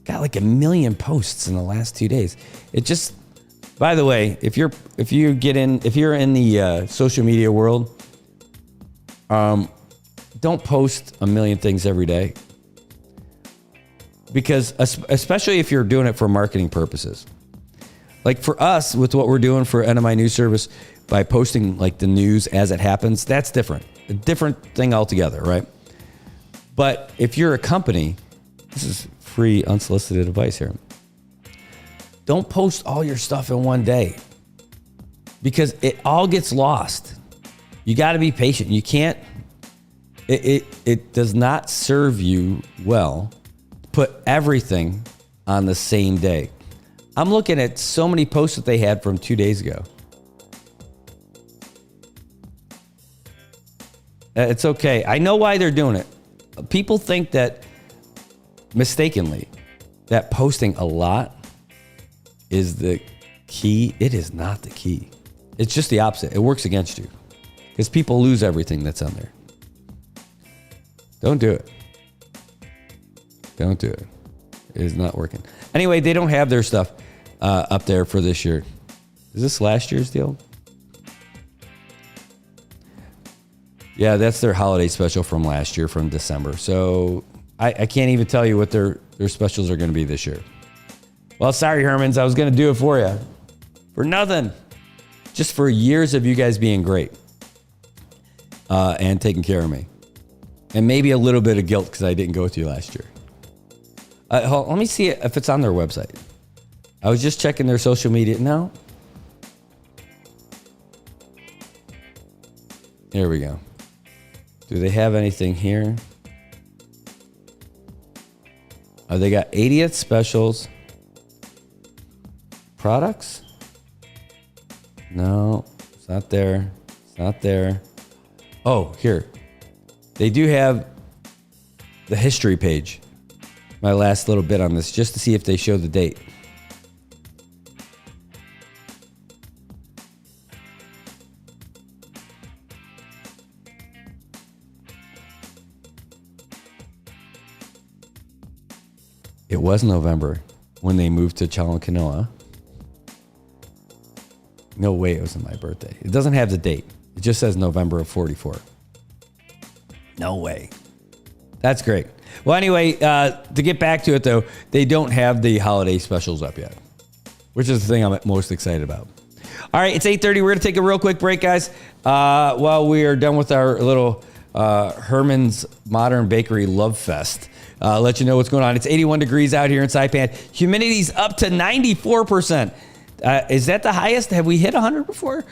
got like 1 million posts in the last 2 days. It just, by the way, if you're in the social media world, don't post 1 million things every day, because especially if you're doing it for marketing purposes. Like for us, with what we're doing for NMI News Service, by posting like the news as it happens, that's different. A different thing altogether, right? But if you're a company, this is free unsolicited advice here. Don't post all your stuff in one day, because it all gets lost. You got to be patient. You can't, it does not serve you well to put everything on the same day. I'm looking at so many posts that they had from 2 days ago. It's okay. I know why they're doing it. People think that, mistakenly, that posting a lot is the key. It is not the key. It's just the opposite. It works against you, because people lose everything that's on there. Don't do it. Don't do it. It is not working. Anyway, they don't have their stuff up there for this year. Is this last year's deal? Yeah, that's their holiday special from last year, from December. So I can't even tell you what their specials are going to be this year. Well, sorry, Hermans. I was going to do it for you. For nothing. Just for years of you guys being great and taking care of me. And maybe a little bit of guilt because I didn't go with you last year. Let me see if it's on their website. I was just checking their social media. No. Here we go. Do they have anything here? Oh, they got 80th specials. Products? No, it's not there. It's not there. Oh, here. They do have the history page. My last little bit on this, just to see if they show the date. It was November when they moved to Chalakanoa. No way it was on my birthday. It doesn't have the date. It just says November of 44. No way. That's great. Well, anyway, to get back to it, though, they don't have the holiday specials up yet, which is the thing I'm most excited about. All right, it's 8:30. We're going to take a real quick break, guys. While we are done with our little Herman's Modern Bakery Love Fest, let you know what's going on. It's 81 degrees out here in Saipan. Humidity's up to 94%. Is that the highest? Have we hit 100 before?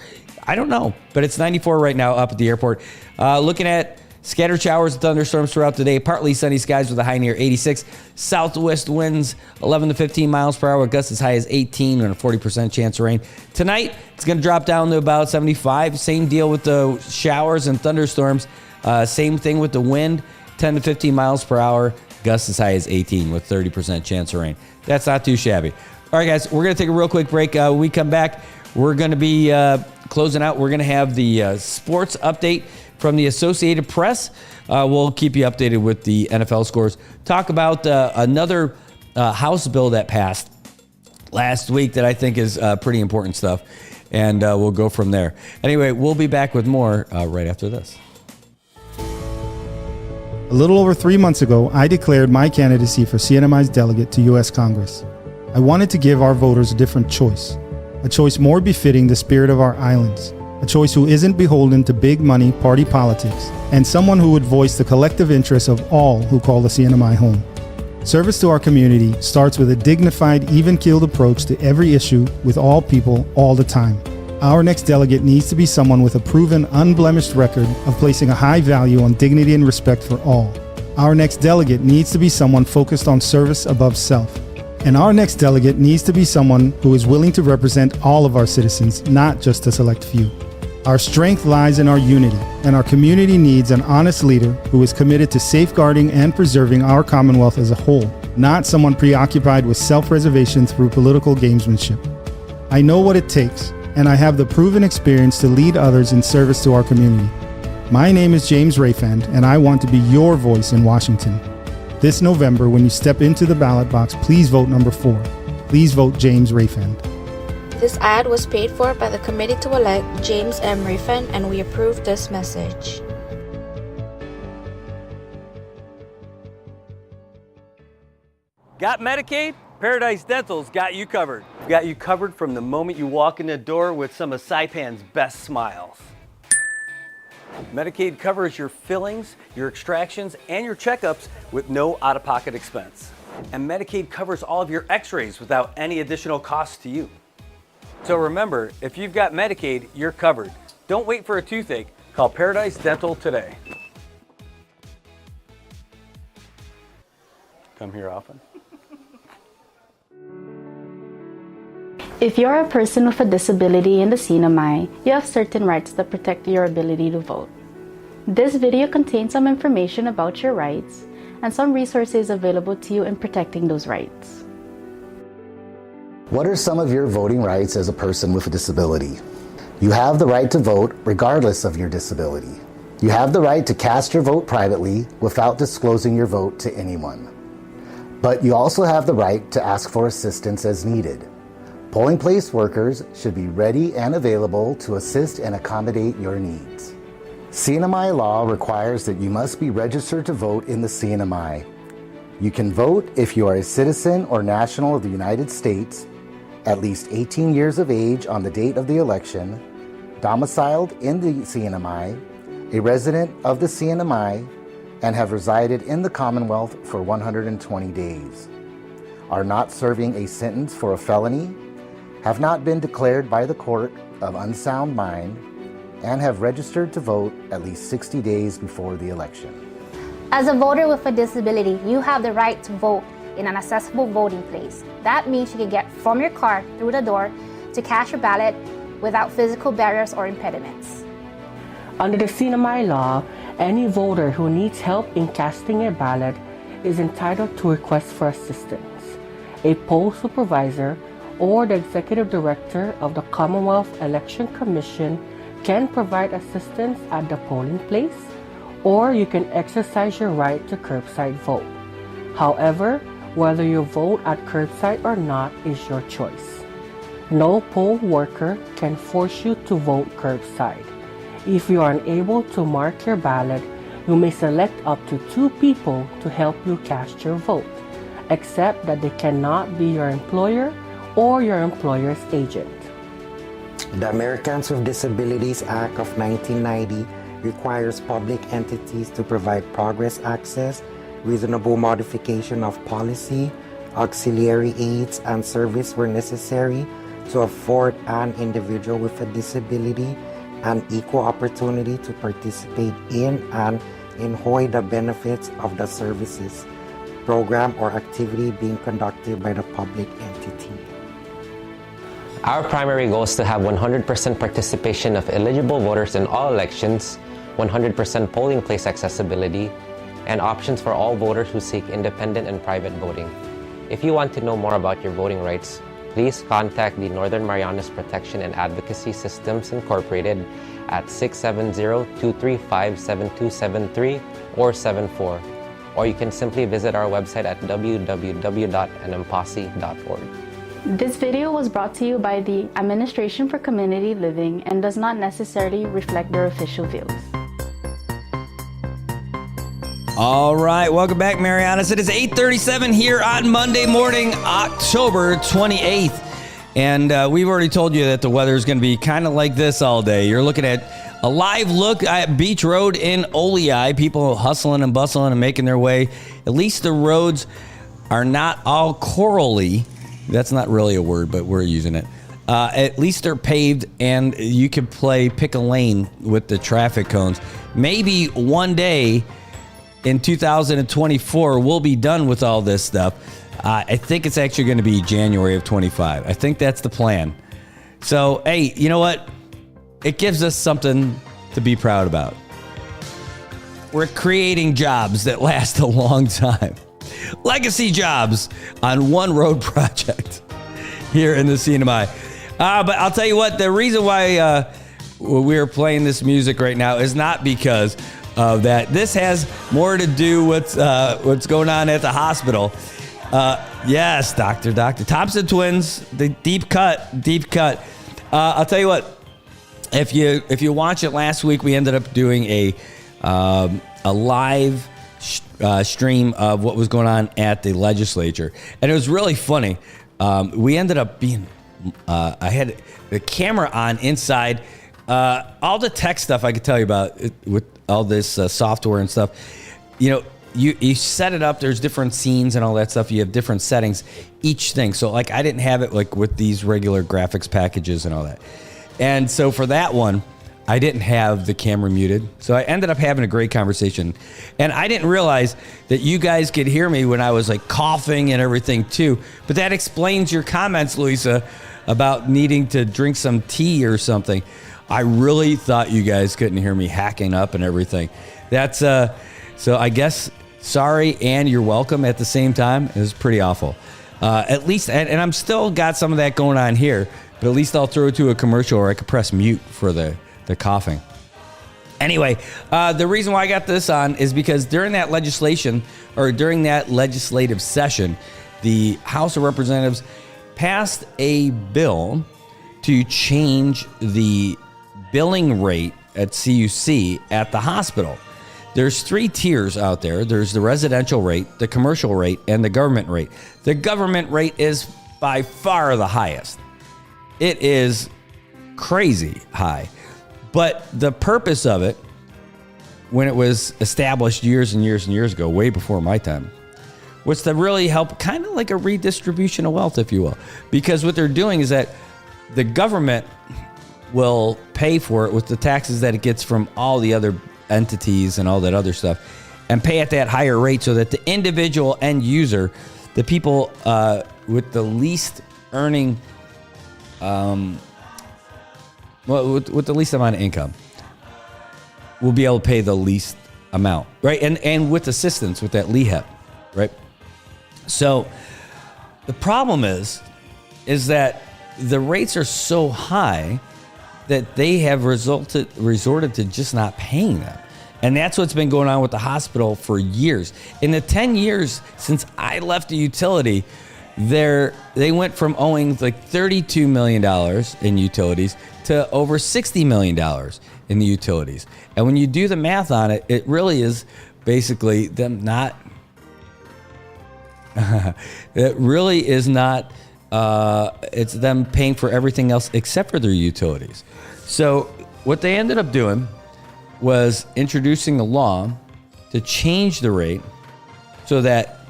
I don't know, but it's 94 right now up at the airport. Looking at scattered showers and thunderstorms throughout the day. Partly sunny skies with a high near 86. Southwest winds 11 to 15 miles per hour. Gusts as high as 18 and a 40% chance of rain. Tonight, it's going to drop down to about 75. Same deal with the showers and thunderstorms. Same thing with the wind, 10 to 15 miles per hour. Gusts as high as 18 with 30% chance of rain. That's not too shabby. All right, guys, we're going to take a real quick break. When we come back, we're going to be closing out. We're going to have the sports update from the Associated Press. We'll keep you updated with the NFL scores. Talk about another House bill that passed last week that I think is pretty important stuff. And we'll go from there. Anyway, we'll be back with more right after this. A little over 3 months ago, I declared my candidacy for CNMI's delegate to U.S. Congress. I wanted to give our voters a different choice, a choice more befitting the spirit of our islands, a choice who isn't beholden to big money party politics, and someone who would voice the collective interests of all who call the CNMI home. Service to our community starts with a dignified, even-keeled approach to every issue with all people all the time. Our next delegate needs to be someone with a proven, unblemished record of placing a high value on dignity and respect for all. Our next delegate needs to be someone focused on service above self. And our next delegate needs to be someone who is willing to represent all of our citizens, not just a select few. Our strength lies in our unity, and our community needs an honest leader who is committed to safeguarding and preserving our Commonwealth as a whole, not someone preoccupied with self-preservation through political gamesmanship. I know what it takes, and I have the proven experience to lead others in service to our community. My name is James Rayfand, and I want to be your voice in Washington. This November, when you step into the ballot box, please vote number 4. Please vote James Rayfand. This ad was paid for by the committee to elect James M. Rayfand, and we approve this message. Got Medicaid? Paradise Dental's got you covered. Got you covered from the moment you walk in the door with some of Saipan's best smiles. Medicaid covers your fillings, your extractions, and your checkups with no out-of-pocket expense. And Medicaid covers all of your x-rays without any additional cost to you. So remember, if you've got Medicaid, you're covered. Don't wait for a toothache. Call Paradise Dental today. Come here often. If you're a person with a disability in the CNMI, you have certain rights that protect your ability to vote. This video contains some information about your rights and some resources available to you in protecting those rights. What are some of your voting rights as a person with a disability? You have the right to vote regardless of your disability. You have the right to cast your vote privately without disclosing your vote to anyone. But you also have the right to ask for assistance as needed. Polling place workers should be ready and available to assist and accommodate your needs. CNMI law requires that you must be registered to vote in the CNMI. You can vote if you are a citizen or national of the United States, at least 18 years of age on the date of the election, domiciled in the CNMI, a resident of the CNMI, and have resided in the Commonwealth for 120 days, are not serving a sentence for a felony, have not been declared by the court of unsound mind, and have registered to vote at least 60 days before the election. As a voter with a disability, you have the right to vote in an accessible voting place. That means you can get from your car through the door to cast your ballot without physical barriers or impediments. Under the CNMI law, any voter who needs help in casting a ballot is entitled to request for assistance. A poll supervisor or the executive director of the Commonwealth Election Commission can provide assistance at the polling place, or you can exercise your right to curbside vote. However, whether you vote at curbside or not is your choice. No poll worker can force you to vote curbside. If you are unable to mark your ballot, You may select up to 2 people to help you cast your vote, except that they cannot be your employer or your employer's agent. The Americans with Disabilities Act of 1990 requires public entities to provide progress access, reasonable modification of policy, auxiliary aids and service where necessary to afford an individual with a disability an equal opportunity to participate in and enjoy the benefits of the services, program, or activity being conducted by the public entity. Our primary goal is to have 100% participation of eligible voters in all elections, 100% polling place accessibility, and options for all voters who seek independent and private voting. If you want to know more about your voting rights, please contact the Northern Marianas Protection and Advocacy Systems Incorporated at 670-235-7273 or 74, or you can simply visit our website at www.nmposse.org. This video was brought to you by the Administration for Community Living and does not necessarily reflect their official views. All right, welcome back, Marianas. It is 8:37 here on Monday morning, October 28th. And we've already told you that the weather is going to be kind of like this all day. You're looking at a live look at Beach Road in Olei. People hustling and bustling and making their way. At least the roads are not all corally. That's not really a word, but we're using it. At least they're paved, and you can pick a lane with the traffic cones. Maybe one day in 2024, we'll be done with all this stuff. I think it's actually going to be January of 25. I think that's the plan. So, hey, you know what? It gives us something to be proud about. We're creating jobs that last a long time. Legacy jobs on one road project here in the CNMI. But I'll tell you what, the reason why we're playing this music right now is not because of that. This has more to do with what's going on at the hospital. Yes, Dr. Thompson twins, the deep cut. I'll tell you what, if you watch it last week, we ended up doing a live stream of what was going on at the legislature, and it was really funny. We ended up being, I had the camera on inside. All the tech stuff I could tell you about with all this software and stuff. You know, you set it up. There's different scenes and all that stuff. You have different settings, each thing. So like I didn't have it like with these regular graphics packages and all that. And so for that one, I didn't have the camera muted. So I ended up having a great conversation. And I didn't realize that you guys could hear me when I was like coughing and everything too. But that explains your comments, Louisa, about needing to drink some tea or something. I really thought you guys couldn't hear me hacking up and everything. That's so I guess sorry and you're welcome at the same time. It was pretty awful. At least, and I'm still got some of that going on here, but at least I'll throw it to a commercial or I could press mute for the coughing. Anyway, the reason why I got this on is because during that legislative session, the House of Representatives passed a bill to change the billing rate at CUC at the hospital. There's 3 tiers out there. There's the residential rate, the commercial rate, and the government rate. The government rate is by far the highest. It is crazy high. But the purpose of it, when it was established years and years and years ago, way before my time, was to really help, kind of like a redistribution of wealth, if you will. Because what they're doing is that the government will pay for it with the taxes that it gets from all the other entities and all that other stuff, and pay at that higher rate so that the individual end user, the people with the least earning, with the least amount of income, will be able to pay the least amount, right? And with assistance with that LEHEP, right? So the problem is that the rates are so high that they have resorted to just not paying them. And that's what's been going on with the hospital for years. In the 10 years since I left the utility, They went from owing like $32 million in utilities to over $60 million in the utilities. And when you do the math on it, it really is basically them not, it really is not, it's them paying for everything else except for their utilities. So what they ended up doing was introducing a law to change the rate so that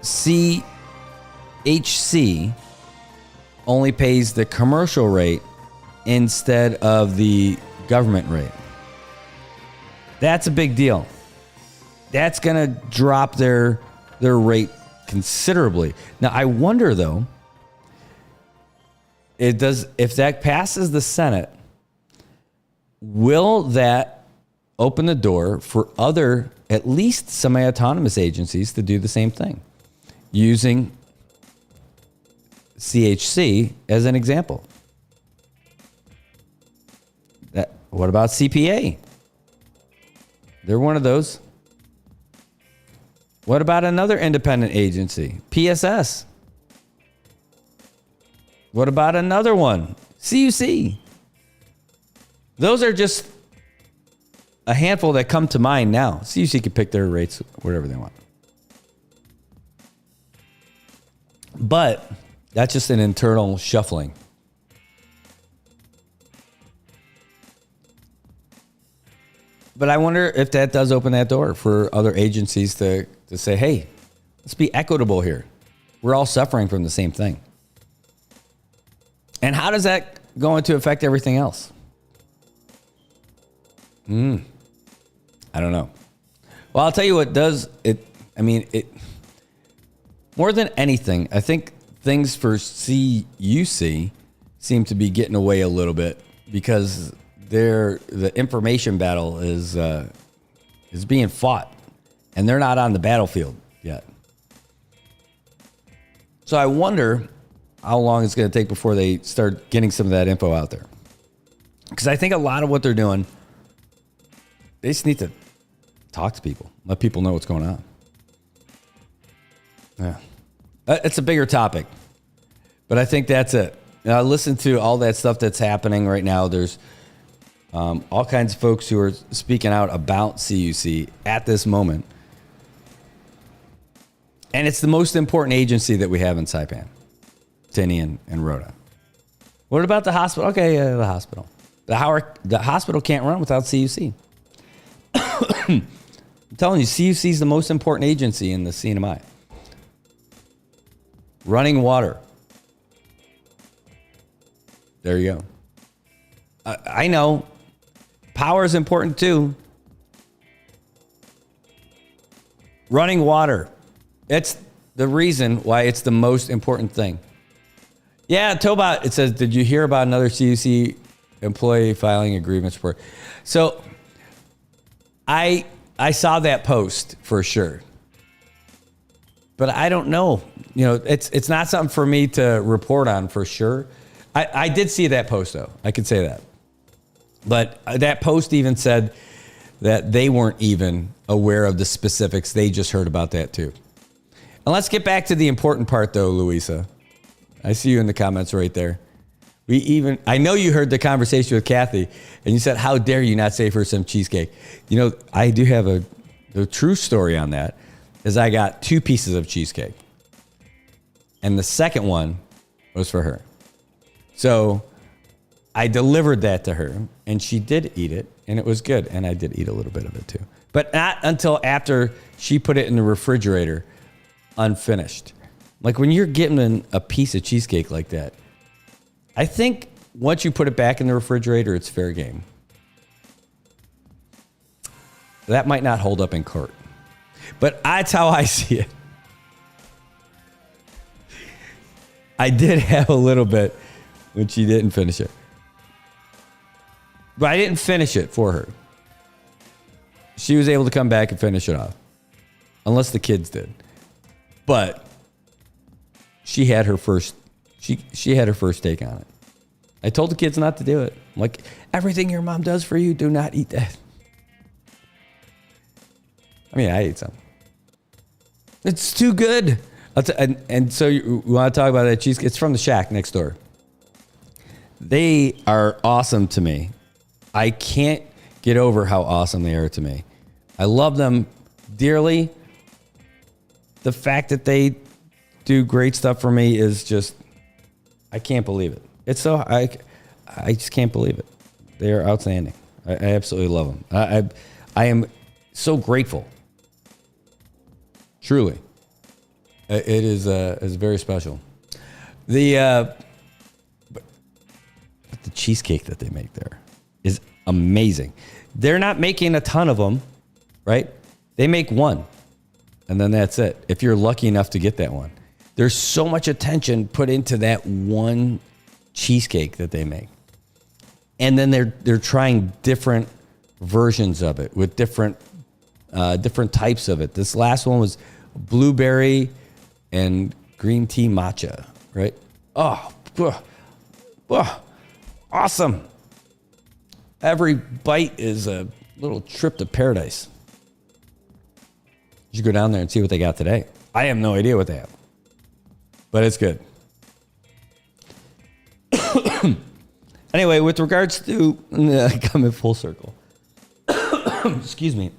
CHC only pays the commercial rate instead of the government rate. That's a big deal. That's going to drop their rate considerably. Now, I wonder though, if that passes the Senate, will that open the door for other, at least semi-autonomous agencies to do the same thing, using CHC as an example? What about CPA? They're one of those. What about another independent agency? PSS. What about another one? CUC. Those are just a handful that come to mind now. CUC can pick their rates whatever they want. But that's just an internal shuffling. But I wonder if that does open that door for other agencies to say, hey, let's be equitable here. We're all suffering from the same thing. And how does that going to affect everything else? I don't know. Well, I'll tell you what does it. I mean, it more than anything, I think things for CUC seem to be getting away a little bit because the information battle is being fought, and they're not on the battlefield yet. So I wonder how long it's going to take before they start getting some of that info out there. Because I think a lot of what they're doing, they just need to talk to people, let people know what's going on. Yeah, it's a bigger topic, but I think that's it. Now, listen to all that stuff that's happening right now. There's all kinds of folks who are speaking out about CUC at this moment. And it's the most important agency that we have in Saipan, Tinian and Rhoda. What about the hospital? Okay, the hospital. The hospital can't run without CUC. I'm telling you, CUC is the most important agency in the CNMI. Running water. There you go. I know. Power is important too. Running water. It's the reason why it's the most important thing. Yeah, Tobot, it says, did you hear about another CUC employee filing a grievance report? So I saw that post for sure. But I don't know. You know, it's not something for me to report on for sure. I did see that post though. I could say that. But that post even said that they weren't even aware of the specifics. They just heard about that too. And let's get back to the important part though, Louisa. I see you in the comments right there. I know you heard the conversation with Kathy and you said, how dare you not save her some cheesecake? You know, I do have the true story on that is I got 2 pieces of cheesecake. And the second one was for her. So I delivered that to her and she did eat it and it was good. And I did eat a little bit of it too, but not until after she put it in the refrigerator unfinished. Like when you're getting a piece of cheesecake like that, I think once you put it back in the refrigerator, it's fair game. That might not hold up in court, but that's how I see it. I did have a little bit when she didn't finish it. But I didn't finish it for her. She was able to come back and finish it off. Unless the kids did. But she had her first she had her first take on it. I told the kids not to do it. I'm like, everything your mom does for you, do not eat that. I mean, I ate some. It's too good. And so you want to talk about that cheesecake? It's from the Shack next door. They are awesome to me. I can't get over how awesome they are to me. I love them dearly. The fact that they do great stuff for me is just, I can't believe it. It's so, I just can't believe it. They are outstanding. I absolutely love them. I am so grateful. Truly. It is very special. The cheesecake that they make there is amazing. They're not making a ton of them, right? They make one, and then that's it. If you're lucky enough to get that one. There's so much attention put into that one cheesecake that they make. And then they're trying different versions of it with different types of it. This last one was blueberry and green tea matcha, right? Oh, awesome. Every bite is a little trip to paradise. You should go down there and see what they got today. I have no idea what they have, but it's good. Anyway, with regards to coming full circle, excuse me,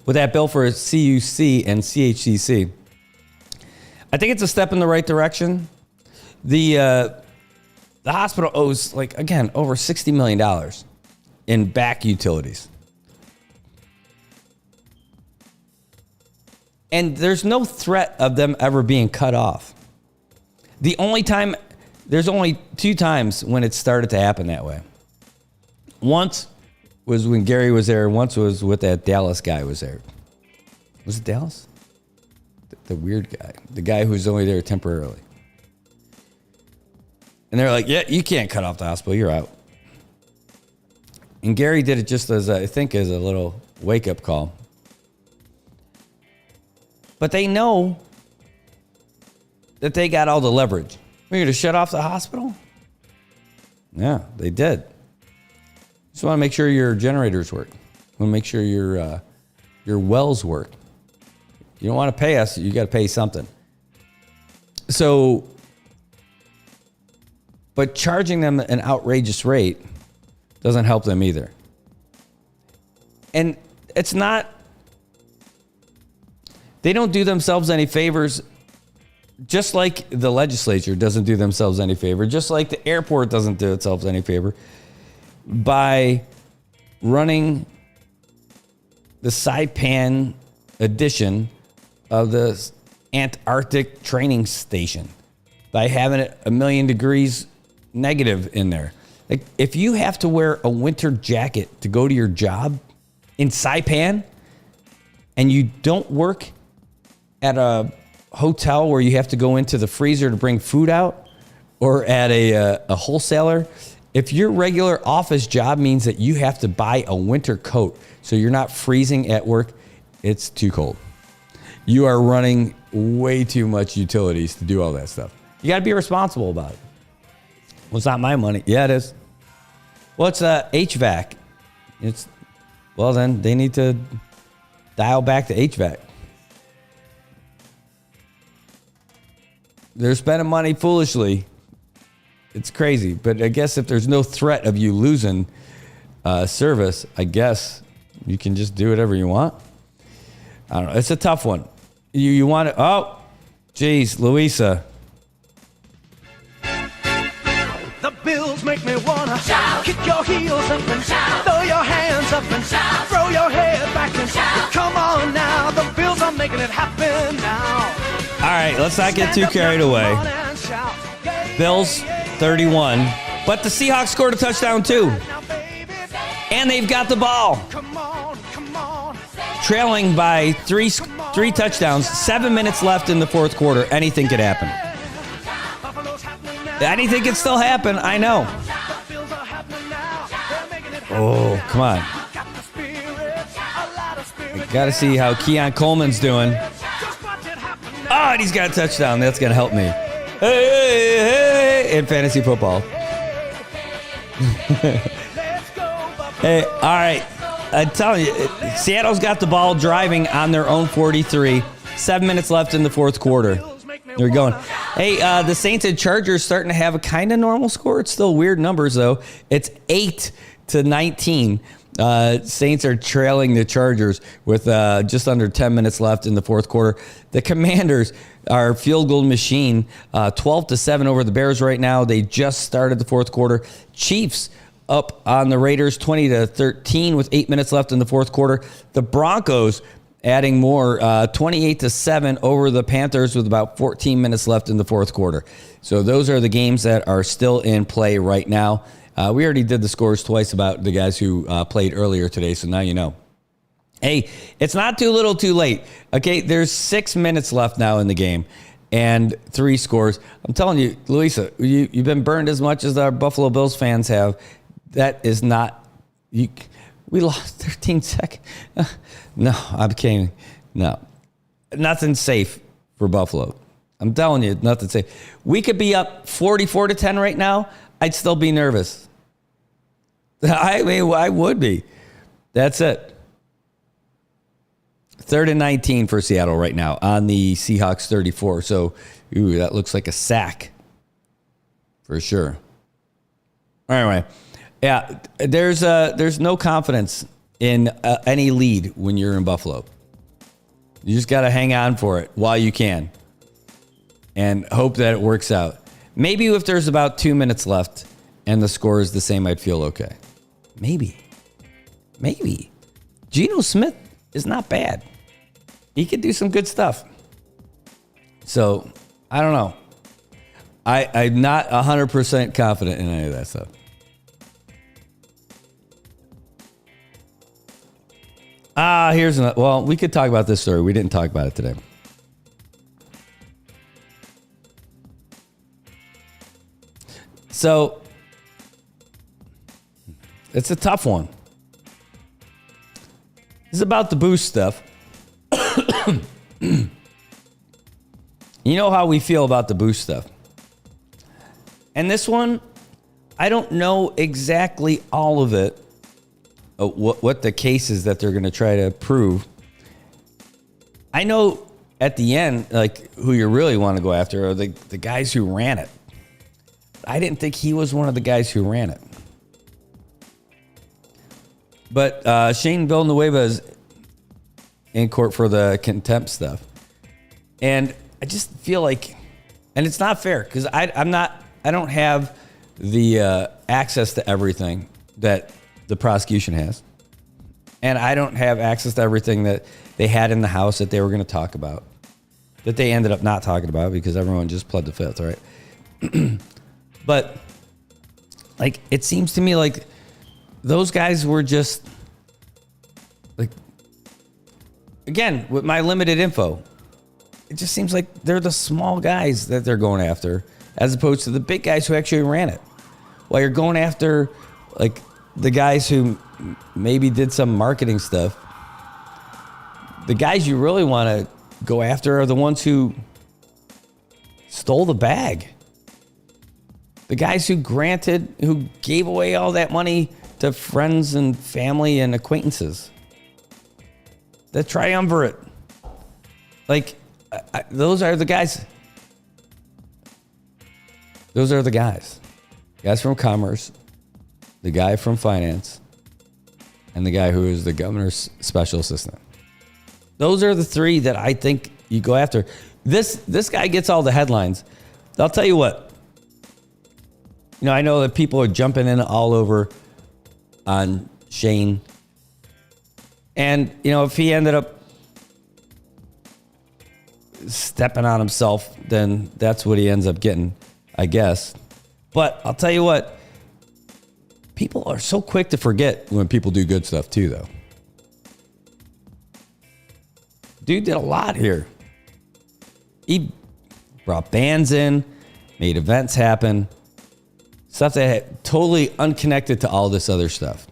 with that bill for CUC and CHCC, I think it's a step in the right direction. The hospital owes, like, again, over $60 million in back utilities. And there's no threat of them ever being cut off. There's only 2 times when it started to happen that way. Once was when Gary was there. Once was with that Dallas guy was there. Was it Dallas? The weird guy. The guy who was only there temporarily. And they're like, yeah, you can't cut off the hospital. You're out. And Gary did it just as, I think, as a little wake-up call. But they know that they got all the leverage. We're going to shut off the hospital? Yeah, they did. Just want to make sure your generators work. Want to make sure your wells work. You don't want to pay us, you got to pay something. So, but charging them an outrageous rate doesn't help them either. And it's not, they don't do themselves any favors, just like the legislature doesn't do themselves any favor, just like the airport doesn't do itself any favor, by running the Saipan edition of the Antarctic training station, by having it 1,000,000 degrees negative in there. Like, if you have to wear a winter jacket to go to your job in Saipan and you don't work at a hotel where you have to go into the freezer to bring food out, or at a wholesaler, if your regular office job means that you have to buy a winter coat so you're not freezing at work, it's too cold. You are running way too much utilities to do all that stuff. You got to be responsible about it. Well, it's not my money. Yeah, it is. Well, it's HVAC. Well, then they need to dial back the HVAC. They're spending money foolishly. It's crazy. But I guess if there's no threat of you losing service, I guess you can just do whatever you want. I don't know. It's a tough one. You want to... Oh, geez, Louisa. The bills make me wanna shout. Kick your heels up and shout. Throw your hands up and shout. Throw your head back and shout. Come on now, the bills are making it happen now. All right, let's not get too carried away. Bills 31, but the Seahawks scored a touchdown too, and they've got the ball, trailing by three touchdowns. 7 minutes left in the fourth quarter. Anything could happen. Anything can still happen. I know. Oh, come on. Got to see how Keon Coleman's doing. Oh, and he's got a touchdown. That's going to help me. Hey, in fantasy football. Hey, all right. I'm telling you, Seattle's got the ball driving on their own 43. 7 minutes left in the fourth quarter. They're going. Hey, the Saints and Chargers starting to have a kind of normal score. It's still weird numbers, though. It's 8-19. Saints are trailing the Chargers with just under 10 minutes left in the fourth quarter. The Commanders are field goal machine, 12-7 over the Bears right now. They just started the fourth quarter. Chiefs up on the Raiders, 20-13 with 8 minutes left in the fourth quarter. The Broncos adding more, 28-7 over the Panthers with about 14 minutes left in the fourth quarter. So those are the games that are still in play right now. We already did the scores twice about the guys who played earlier today, so now you know. Hey, it's not too little too late. Okay, there's 6 minutes left now in the game and 3 scores. I'm telling you, Louisa, you've been burned as much as our Buffalo Bills fans have. That is not... We lost 13 seconds. No, I'm kidding. No. Nothing safe for Buffalo. I'm telling you, nothing safe. We could be up 44-10 right now. I'd still be nervous. I mean, I would be. That's it. 3rd and 19 for Seattle right now on the Seahawks 34. So, that looks like a sack for sure. Anyway, yeah, there's no confidence in any lead when you're in Buffalo. You just got to hang on for it while you can and hope that it works out. Maybe if there's about 2 minutes left and the score is the same, I'd feel okay. Maybe. Geno Smith is not bad. He could do some good stuff. So, I don't know. I'm not 100% confident in any of that stuff. Here's another. Well, we could talk about this story. We didn't talk about it today. So, it's a tough one. This is about the boost stuff. You know how we feel about the boost stuff. And this one, I don't know exactly all of it, what the case is that they're going to try to prove. I know at the end, like, who you really want to go after are the guys who ran it. I didn't think he was one of the guys who ran it. But Shane Villanueva is in court for the contempt stuff. And I just feel like, and it's not fair because I don't have the access to everything that the prosecution has. And I don't have access to everything that they had in the House that they were going to talk about, that they ended up not talking about because everyone just pled the fifth, right? But, like, it seems to me like those guys were just, like, again, with my limited info, it just seems like they're the small guys that they're going after as opposed to the big guys who actually ran it. While you're going after, like, the guys who maybe did some marketing stuff, the guys you really want to go after are the ones who stole the bag. The guys who gave away all that money to friends and family and acquaintances. The triumvirate. Like, those are the guys. Those are the guys. Guys from commerce, the guy from finance, and the guy who is the governor's special assistant. Those are the three that I think you go after. This guy gets all the headlines. I'll tell you what. You know, I know that people are jumping in all over on Shane. And, you know, if he ended up stepping on himself, then that's what he ends up getting, I guess. But I'll tell you what, people are so quick to forget when people do good stuff too, though. Dude did a lot here. He brought bands in, made events happen, stuff that had totally unconnected to all this other stuff.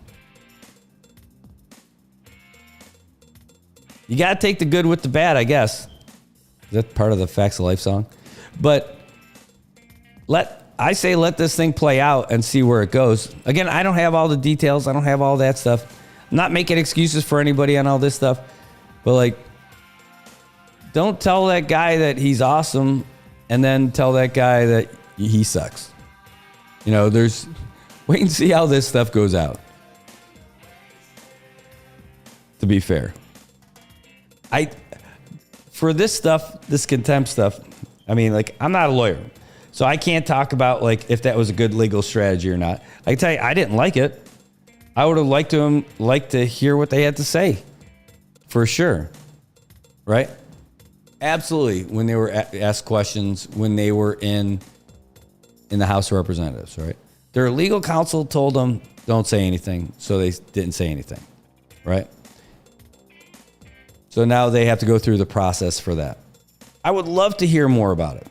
You got to take the good with the bad, I guess. That's part of the Facts of Life song. But let this thing play out and see where it goes. Again, I don't have all the details. I don't have all that stuff. I'm not making excuses for anybody on all this stuff. But, like, don't tell that guy that he's awesome and then tell that guy that he sucks. You know, wait and see how this stuff goes out. To be fair. For this stuff, this contempt stuff, I mean, like, I'm not a lawyer. So I can't talk about, like, if that was a good legal strategy or not. I can tell you, I didn't like it. I would have liked to hear what they had to say. For sure. Right? Absolutely. When they were asked questions, when they were in the House of Representatives, right? Their legal counsel told them, don't say anything. So they didn't say anything. Right? So now they have to go through the process for that. I would love to hear more about it.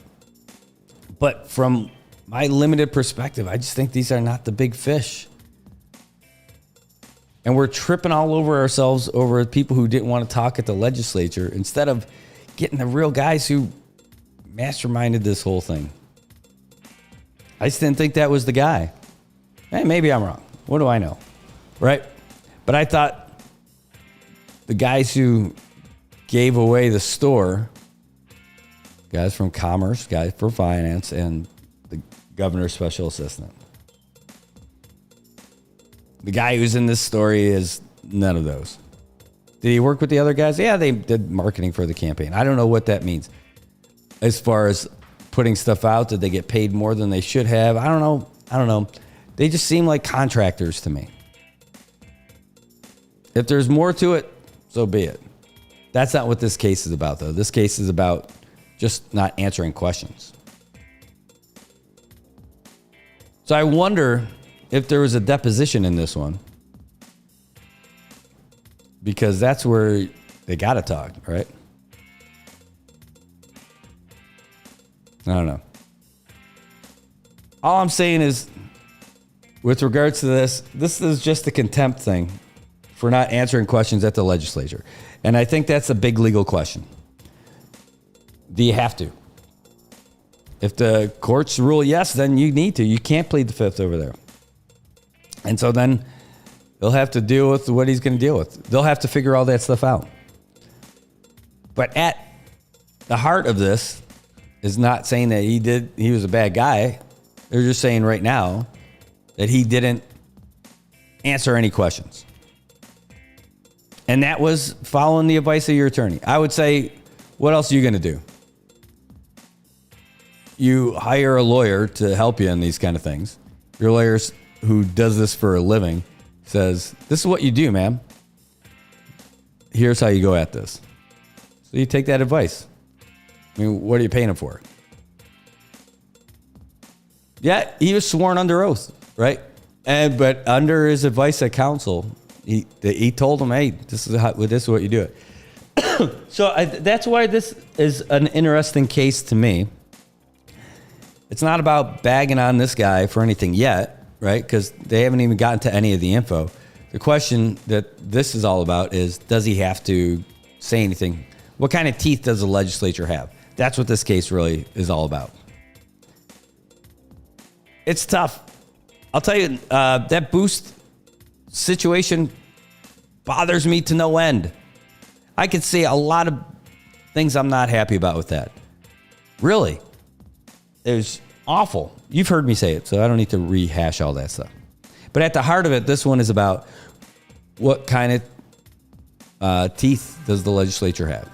But from my limited perspective, I just think these are not the big fish. And we're tripping all over ourselves over people who didn't want to talk at the legislature instead of getting the real guys who masterminded this whole thing. I just didn't think that was the guy. Hey, maybe I'm wrong. What do I know? Right? But I thought the guys who gave away the store, guys from Commerce, guys from Finance, and the governor's special assistant. The guy who's in this story is none of those. Did he work with the other guys? Yeah, they did marketing for the campaign. I don't know what that means. As far as putting stuff out, did they get paid more than they should have? I don't know. They just seem like contractors to me. If there's more to it, so be it. That's not what this case is about, though. This case is about just not answering questions. So I wonder if there was a deposition in this one, because that's where they got to talk, right? I don't know. All I'm saying is, with regards to this is just a contempt thing for not answering questions at the legislature. And I think that's a big legal question. Do you have to? If the courts rule yes, then you need to. You can't plead the fifth over there. And so then they'll have to deal with what he's going to deal with. They'll have to figure all that stuff out. But at the heart of this is not saying that he was a bad guy. They're just saying right now that he didn't answer any questions. And that was following the advice of your attorney. I would say, what else are you going to do? You hire a lawyer to help you in these kind of things. Your lawyer who does this for a living says, this is what you do, ma'am. Here's how you go at this. So you take that advice. I mean, what are you paying him for? Yeah, he was sworn under oath, right? But under his advice at counsel, he told him, hey, this is what you do it. So that's why this is an interesting case to me. It's not about bagging on this guy for anything yet, right? Because they haven't even gotten to any of the info. The question that this is all about is, does he have to say anything? What kind of teeth does the legislature have? That's what this case really is all about. It's tough. I'll tell you, that boost situation bothers me to no end. I could say a lot of things I'm not happy about with that. Really. It was awful. You've heard me say it, so I don't need to rehash all that stuff. But at the heart of it, this one is about what kind of teeth does the legislature have?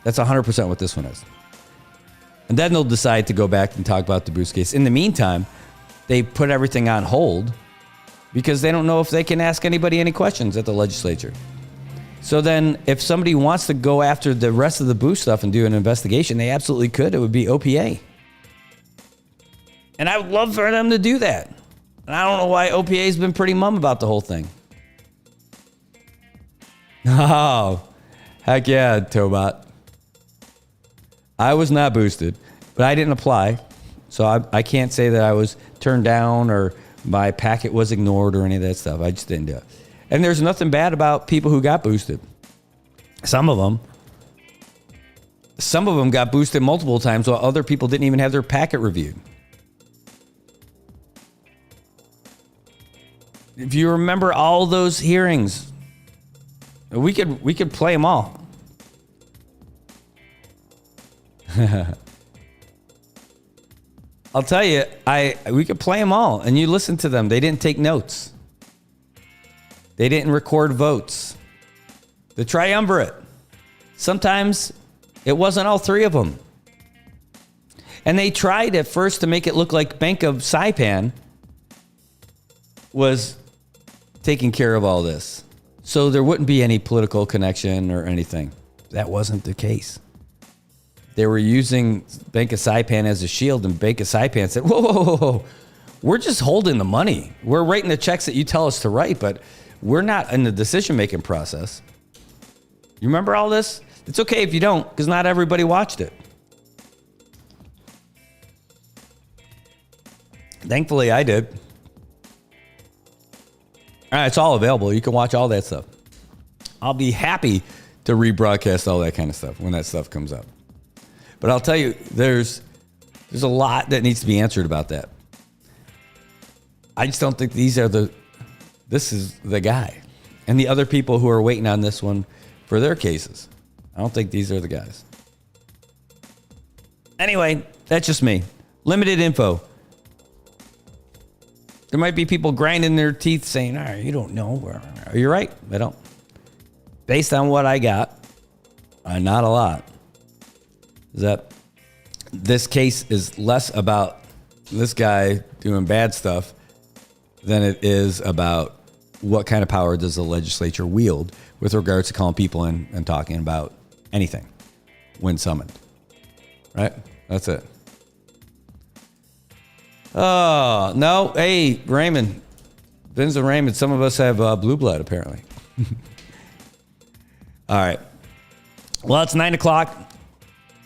That's 100% what this one is. And then they'll decide to go back and talk about the boost case. In the meantime, they put everything on hold because they don't know if they can ask anybody any questions at the legislature. So then if somebody wants to go after the rest of the boost stuff and do an investigation, they absolutely could. It would be OPA. And I would love for them to do that. And I don't know why OPA has been pretty mum about the whole thing. Oh, heck yeah, Tobot. I was not boosted, but I didn't apply. So I can't say that I was turned down or my packet was ignored or any of that stuff. I just didn't do it. And there's nothing bad about people who got boosted. Some of them got boosted multiple times while other people didn't even have their packet reviewed. If you remember all those hearings, we could play them all. I'll tell you, we could play them all, and you listen to them. They didn't take notes. They didn't record votes. The triumvirate. Sometimes it wasn't all three of them. And they tried at first to make it look like Bank of Saipan was taking care of all this, so there wouldn't be any political connection or anything. That wasn't the case. They were using Bank of Saipan as a shield, and Bank of Saipan said, whoa, we're just holding the money. We're writing the checks that you tell us to write, but we're not in the decision-making process. You remember all this? It's okay if you don't, because not everybody watched it. Thankfully, I did. All right, it's all available. You can watch all that stuff. I'll be happy to rebroadcast all that kind of stuff when that stuff comes up. But I'll tell you, there's a lot that needs to be answered about that. I just don't think this is the guy. And the other people who are waiting on this one for their cases. I don't think these are the guys. Anyway, that's just me. Limited info. There might be people grinding their teeth saying, you don't know. You're right. I don't. Based on what I got, not a lot. Is that this case is less about this guy doing bad stuff than it is about what kind of power does the legislature wield with regards to calling people in and talking about anything when summoned. Right? That's it. Oh, no. Hey, Raymond. Vince and Raymond, some of us have blue blood, apparently. All right. Well, it's 9 o'clock.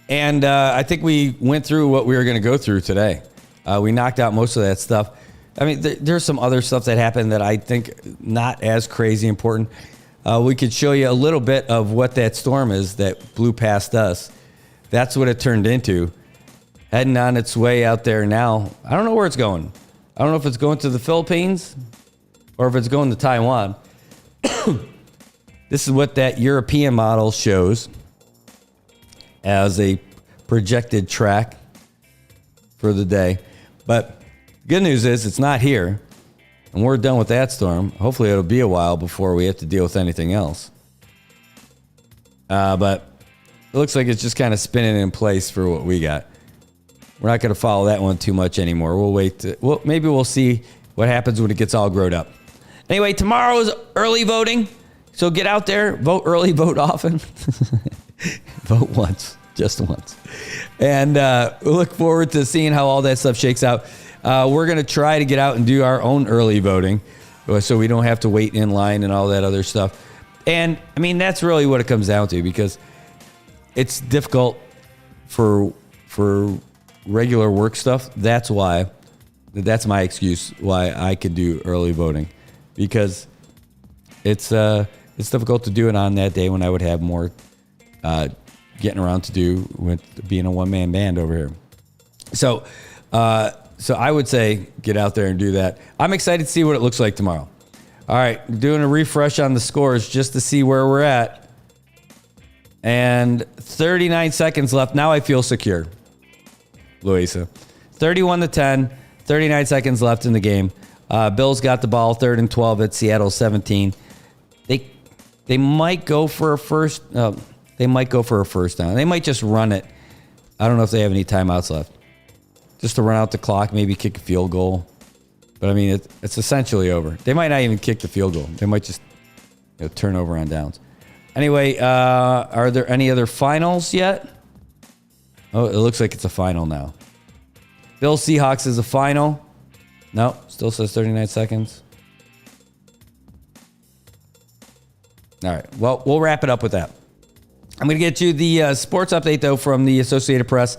And I think we went through what we were going to go through today. We knocked out most of that stuff. I mean, there's some other stuff that happened that I think not as crazy important. We could show you a little bit of what that storm is that blew past us. That's what it turned into. Heading on its way out there now. I don't know where it's going. I don't know if it's going to the Philippines or if it's going to Taiwan. This is what that European model shows as a projected track for the day. But good news is it's not here, and we're done with that storm. Hopefully it'll be a while before we have to deal with anything else. But it looks like it's just kind of spinning in place for what we got. We're not going to follow that one too much anymore. We'll wait. Maybe we'll see what happens when it gets all growed up. Anyway, tomorrow is early voting, so get out there, vote early, vote often. Vote once, just once. And we look forward to seeing how all that stuff shakes out. We're going to try to get out and do our own early voting so we don't have to wait in line and all that other stuff. And, I mean, that's really what it comes down to, because it's difficult for regular work stuff. That's my excuse why I could do early voting, because it's difficult to do it on that day when I would have more getting around to do with being a one-man band over here. So I would say get out there and do that. I'm excited to see what it looks like tomorrow. All right, doing a refresh on the scores just to see where we're at. And 39 seconds left. Now I feel secure, Louisa. 31-10, 39 seconds left in the game. Bills got the ball, 3rd and 12 at Seattle 17. They might go for a first. They might go for a first down. They might just run it. I don't know if they have any timeouts left. Just to run out the clock, maybe kick a field goal. But I mean, it's essentially over. They might not even kick the field goal. They might just turn over on downs. Anyway, are there any other finals yet? Oh, it looks like it's a final now. Bills Seahawks is a final. No, still says 39 seconds. All right. Well, we'll wrap it up with that. I'm going to get you the sports update, though, from the Associated Press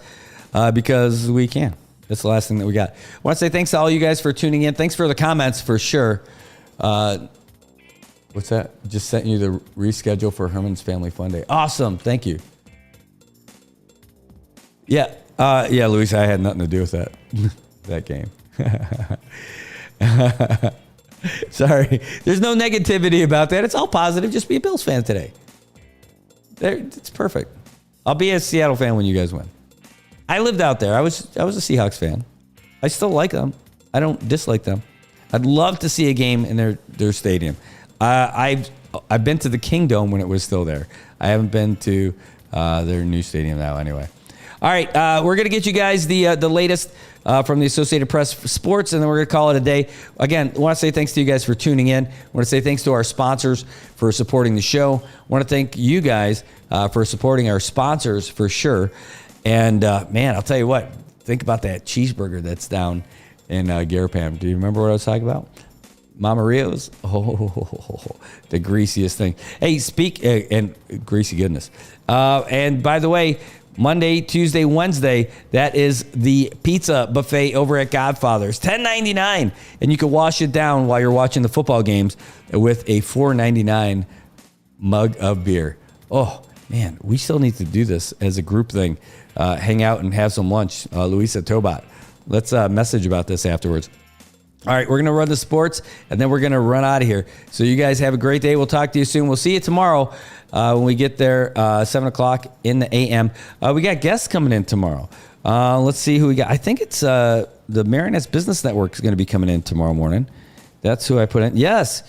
because we can. That's the last thing that we got. I want to say thanks to all you guys for tuning in. Thanks for the comments, for sure. What's that? Just sent you the reschedule for Herman's Family Fun Day. Awesome. Thank you. Yeah. Yeah, Luis, I had nothing to do with that that game. Sorry. There's no negativity about that. It's all positive. Just be a Bills fan today. It's perfect. I'll be a Seattle fan when you guys win. I lived out there. I was a Seahawks fan. I still like them. I don't dislike them. I'd love to see a game in their stadium. I've been to the Kingdome when it was still there. I haven't been to their new stadium now anyway. All right, we're going to get you guys the latest from the Associated Press Sports, and then we're going to call it a day. Again, I want to say thanks to you guys for tuning in. I want to say thanks to our sponsors for supporting the show. I want to thank you guys for supporting our sponsors for sure. And, man, I'll tell you what. Think about that cheeseburger that's down in Garapam. Do you remember what I was talking about? Mama Rio's? Oh, the greasiest thing. Hey, and greasy goodness. And by the way, Monday, Tuesday, Wednesday, that is the pizza buffet over at Godfather's. $10.99. And you can wash it down while you're watching the football games with a $4.99 mug of beer. Oh, man, we still need to do this as a group thing. Hang out and have some lunch. Louisa Tobat. Let's message about this afterwards. All right, we're going to run the sports, and then we're going to run out of here. So you guys have a great day. We'll talk to you soon. We'll see you tomorrow when we get there, 7 o'clock in the a.m. We got guests coming in tomorrow. Let's see who we got. I think it's the Marianas Business Network is going to be coming in tomorrow morning. That's who I put in. Yes,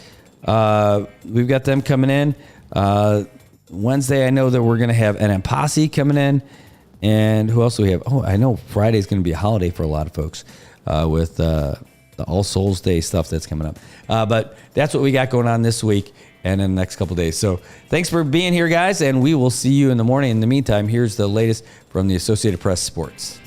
we've got them coming in. Wednesday, I know that we're going to have an Posse coming in. And who else do we have? Oh, I know Friday's going to be a holiday for a lot of folks with the All Souls Day stuff that's coming up. But that's what we got going on this week and in the next couple days. So thanks for being here, guys, and we will see you in the morning. In the meantime, here's the latest from the Associated Press Sports.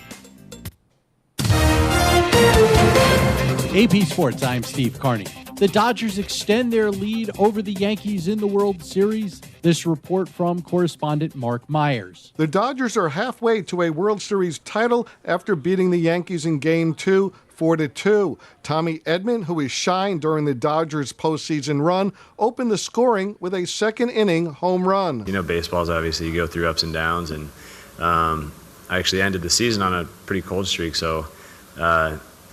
AP Sports, I'm Steve Carney. The Dodgers extend their lead over the Yankees in the World Series. This report from correspondent Mark Myers. The Dodgers are halfway to a World Series title after beating the Yankees in Game 2, 4-2. Tommy Edman, who has shined during the Dodgers' postseason run, opened the scoring with a second-inning home run. You know, baseball's obviously you go through ups and downs, and I actually ended the season on a pretty cold streak, so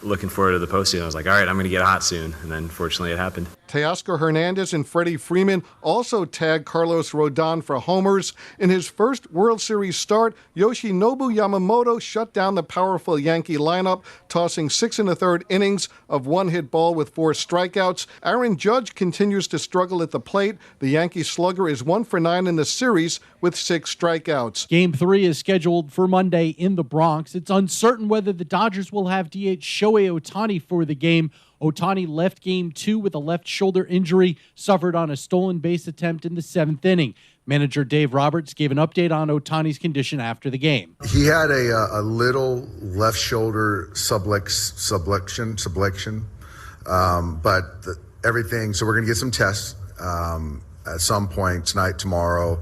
looking forward to the postseason. I was like, all right, I'm going to get hot soon, and then fortunately it happened. Teoscar Hernandez and Freddie Freeman also tagged Carlos Rodon for homers. In his first World Series start, Yoshinobu Yamamoto shut down the powerful Yankee lineup, tossing 6 1/3 innings of one-hit ball with 4 strikeouts. Aaron Judge continues to struggle at the plate. The Yankee slugger is 1 for 9 in the series with 6 strikeouts. Game 3 is scheduled for Monday in the Bronx. It's uncertain whether the Dodgers will have DH Shohei Ohtani for the game. Ohtani left Game 2 with a left shoulder injury suffered on a stolen base attempt in the 7th inning. Manager Dave Roberts gave an update on Ohtani's condition after the game. He had a little left shoulder subluxation, but everything. So we're going to get some tests at some point tonight, tomorrow,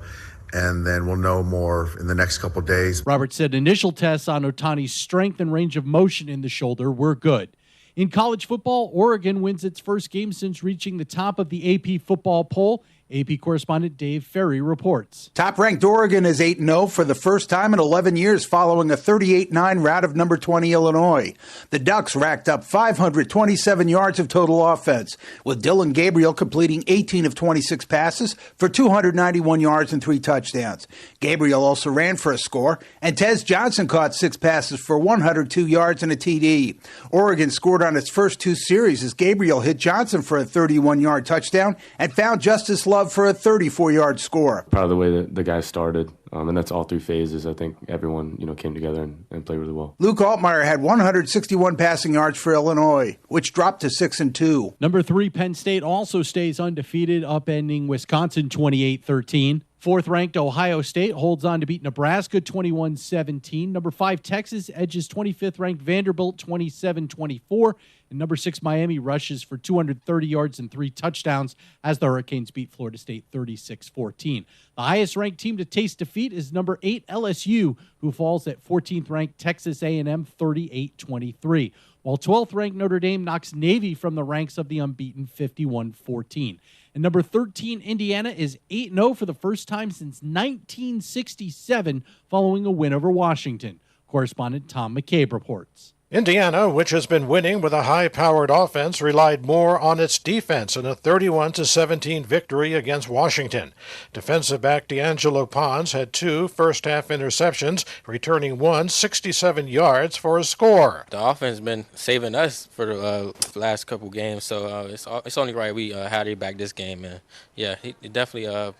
and then we'll know more in the next couple days. Roberts said initial tests on Ohtani's strength and range of motion in the shoulder were good. In college football, Oregon wins its first game since reaching the top of the AP football poll. AP correspondent Dave Ferry reports. Top-ranked Oregon is 8-0 for the first time in 11 years following a 38-9 rout of number 20 Illinois. The Ducks racked up 527 yards of total offense, with Dylan Gabriel completing 18 of 26 passes for 291 yards and 3 touchdowns. Gabriel also ran for a score, and Tez Johnson caught 6 passes for 102 yards and a TD. Oregon scored on its first 2 series as Gabriel hit Johnson for a 31-yard touchdown and found Justice Love for a 34-yard score. Proud of the way that the guys started, and that's all 3 phases. I think everyone came together and played really well. Luke Altmaier had 161 passing yards for Illinois, which dropped to 6-2. Number 3 Penn State also stays undefeated, upending Wisconsin 28-13. 4th-ranked Ohio State holds on to beat Nebraska 21-17. Number 5 Texas edges 25th-ranked Vanderbilt 27-24. And number 6 Miami rushes for 230 yards and 3 touchdowns as the Hurricanes beat Florida State 36-14. The highest-ranked team to taste defeat is number 8 LSU, who falls at 14th-ranked Texas A&M 38-23. While 12th-ranked Notre Dame knocks Navy from the ranks of the unbeaten 51-14. And number 13, Indiana, is 8-0 for the first time since 1967 following a win over Washington. Correspondent Tom McCabe reports. Indiana, which has been winning with a high-powered offense, relied more on its defense in a 31-17 victory against Washington. Defensive back D'Angelo Pons had 2 first-half interceptions, returning 67 yards for a score. The offense has been saving us for the last couple games, so it's only right we had it back this game. And yeah, it definitely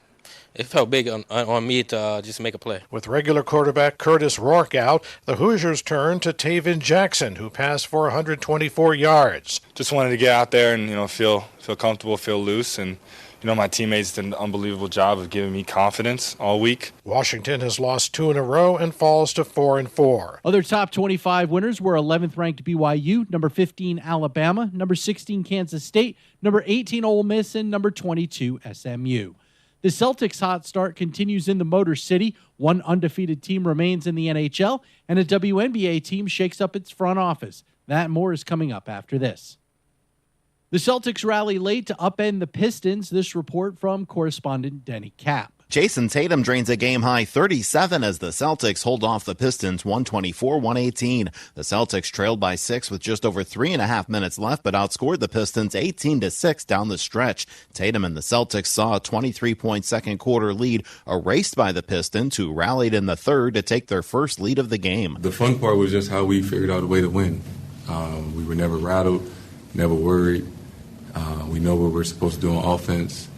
it felt big on me to just make a play. With regular quarterback Curtis Rourke out, the Hoosiers turned to Taven Jackson, who passed for 124 yards. Just wanted to get out there and feel comfortable, feel loose, and my teammates did an unbelievable job of giving me confidence all week. Washington has lost 2 in a row and falls to 4-4. Other top 25 winners were 11th ranked BYU, number 15 Alabama, number 16 Kansas State, number 18 Ole Miss, and number 22 SMU. The Celtics' hot start continues in the Motor City. One undefeated team remains in the NHL, and a WNBA team shakes up its front office. That and more is coming up after this. The Celtics rally late to upend the Pistons. This report from correspondent Denny Kapp. Jason Tatum drains a game-high 37 as the Celtics hold off the Pistons 124-118. The Celtics trailed by 6 with just over 3.5 minutes left, but outscored the Pistons 18-6 down the stretch. Tatum and the Celtics saw a 23-point second-quarter lead erased by the Pistons, who rallied in the third to take their first lead of the game. The fun part was just how we figured out a way to win. We were never rattled, never worried. We know what we're supposed to do on offense,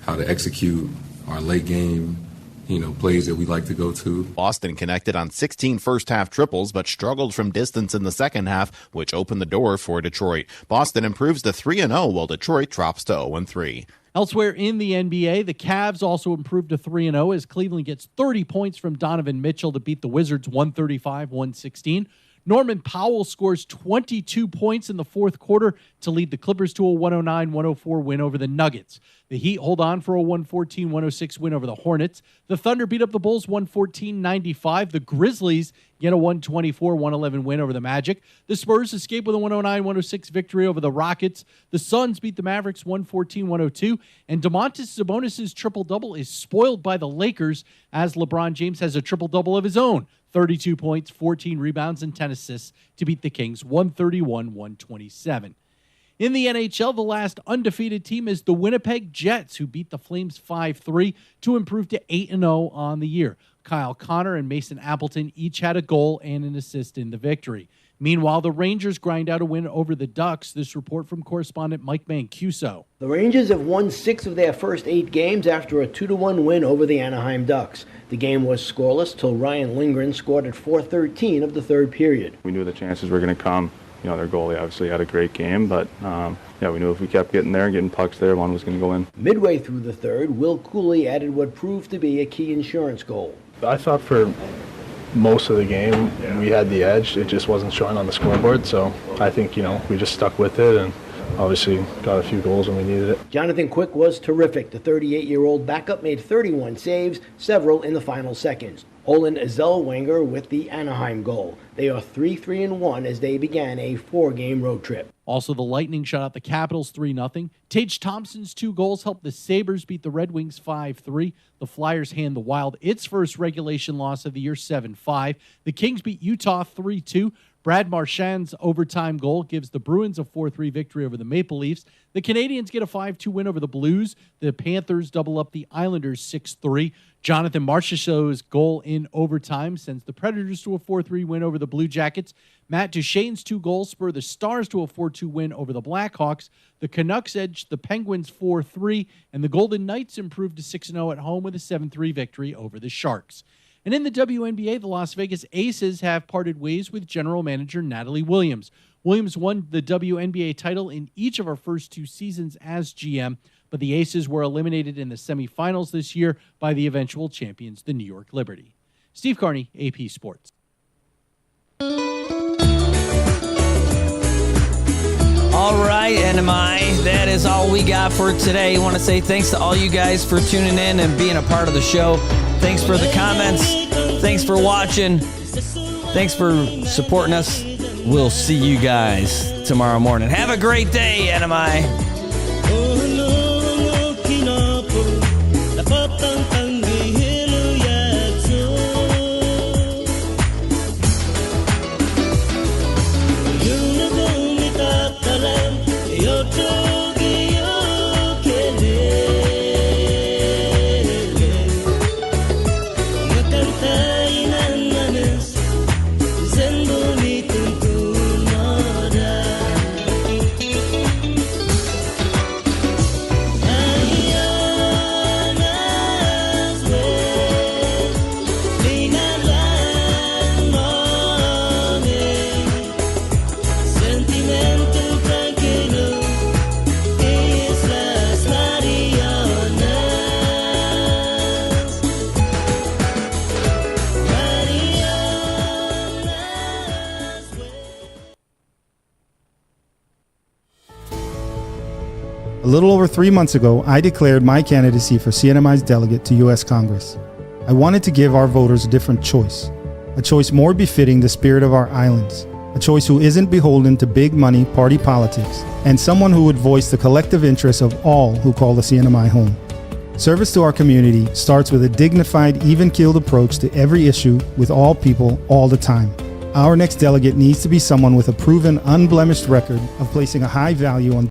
how to execute our late game, plays that we like to go to. Boston connected on 16 first-half triples, but struggled from distance in the second half, which opened the door for Detroit. Boston improves to 3-0, while Detroit drops to 0-3. Elsewhere in the NBA, the Cavs also improved to 3-0 as Cleveland gets 30 points from Donovan Mitchell to beat the Wizards 135-116. Norman Powell scores 22 points in the fourth quarter to lead the Clippers to a 109-104 win over the Nuggets. The Heat hold on for a 114-106 win over the Hornets. The Thunder beat up the Bulls 114-95. The Grizzlies get a 124-111 win over the Magic. The Spurs escape with a 109-106 victory over the Rockets. The Suns beat the Mavericks 114-102. And Domantas Sabonis' triple-double is spoiled by the Lakers as LeBron James has a triple-double of his own. 32 points, 14 rebounds, and 10 assists to beat the Kings 131-127. In the NHL, the last undefeated team is the Winnipeg Jets, who beat the Flames 5-3 to improve to 8-0 on the year. Kyle Connor and Mason Appleton each had a goal and an assist in the victory. Meanwhile, the Rangers grind out a win over the Ducks. This report from correspondent Mike Mancuso. The Rangers have won 6 of their first 8 games after a 2-1 win over the Anaheim Ducks. The game was scoreless till Ryan Lindgren scored at 4:13 of the third period. We knew the chances were going to come. Their goalie obviously had a great game, but we knew if we kept getting there, getting pucks there, one was going to go in. Midway through the third, Will Cooley added what proved to be a key insurance goal. I thought for most of the game we had the edge. It just wasn't showing on the scoreboard, so I think we just stuck with it and obviously got a few goals when we needed it. Jonathan Quick was terrific. The 38-year-old backup made 31 saves, several in the final seconds. Olin Zellweger with the Anaheim goal. They are 3-1 as they began a 4-game road trip. Also, the Lightning shut out the Capitals 3-0. Tage Thompson's 2 goals helped the Sabres beat the Red Wings 5-3. The Flyers hand the Wild its first regulation loss of the year 7-5. The Kings beat Utah 3-2. Brad Marchand's overtime goal gives the Bruins a 4-3 victory over the Maple Leafs. The Canadiens get a 5-2 win over the Blues. The Panthers double up the Islanders 6-3. Jonathan Marchessault's goal in overtime sends the Predators to a 4-3 win over the Blue Jackets. Matt Duchene's 2 goals spur the Stars to a 4-2 win over the Blackhawks. The Canucks edged the Penguins 4-3, and the Golden Knights improved to 6-0 at home with a 7-3 victory over the Sharks. And in the WNBA, the Las Vegas Aces have parted ways with general manager Natalie Williams. Williams won the WNBA title in each of her first 2 seasons as GM, but the Aces were eliminated in the semifinals this year by the eventual champions, the New York Liberty. Steve Carney, AP Sports. All right, NMI, that is all we got for today. I want to say thanks to all you guys for tuning in and being a part of the show. Thanks for the comments. Thanks for watching. Thanks for supporting us. We'll see you guys tomorrow morning. Have a great day, NMI. little over 3 months ago, I declared my candidacy for CNMI's delegate to U.S. Congress. I wanted to give our voters a different choice, a choice more befitting the spirit of our islands, a choice who isn't beholden to big money party politics, and someone who would voice the collective interests of all who call the CNMI home. Service to our community starts with a dignified, even-keeled approach to every issue with all people all the time. Our next delegate needs to be someone with a proven, unblemished record of placing a high value on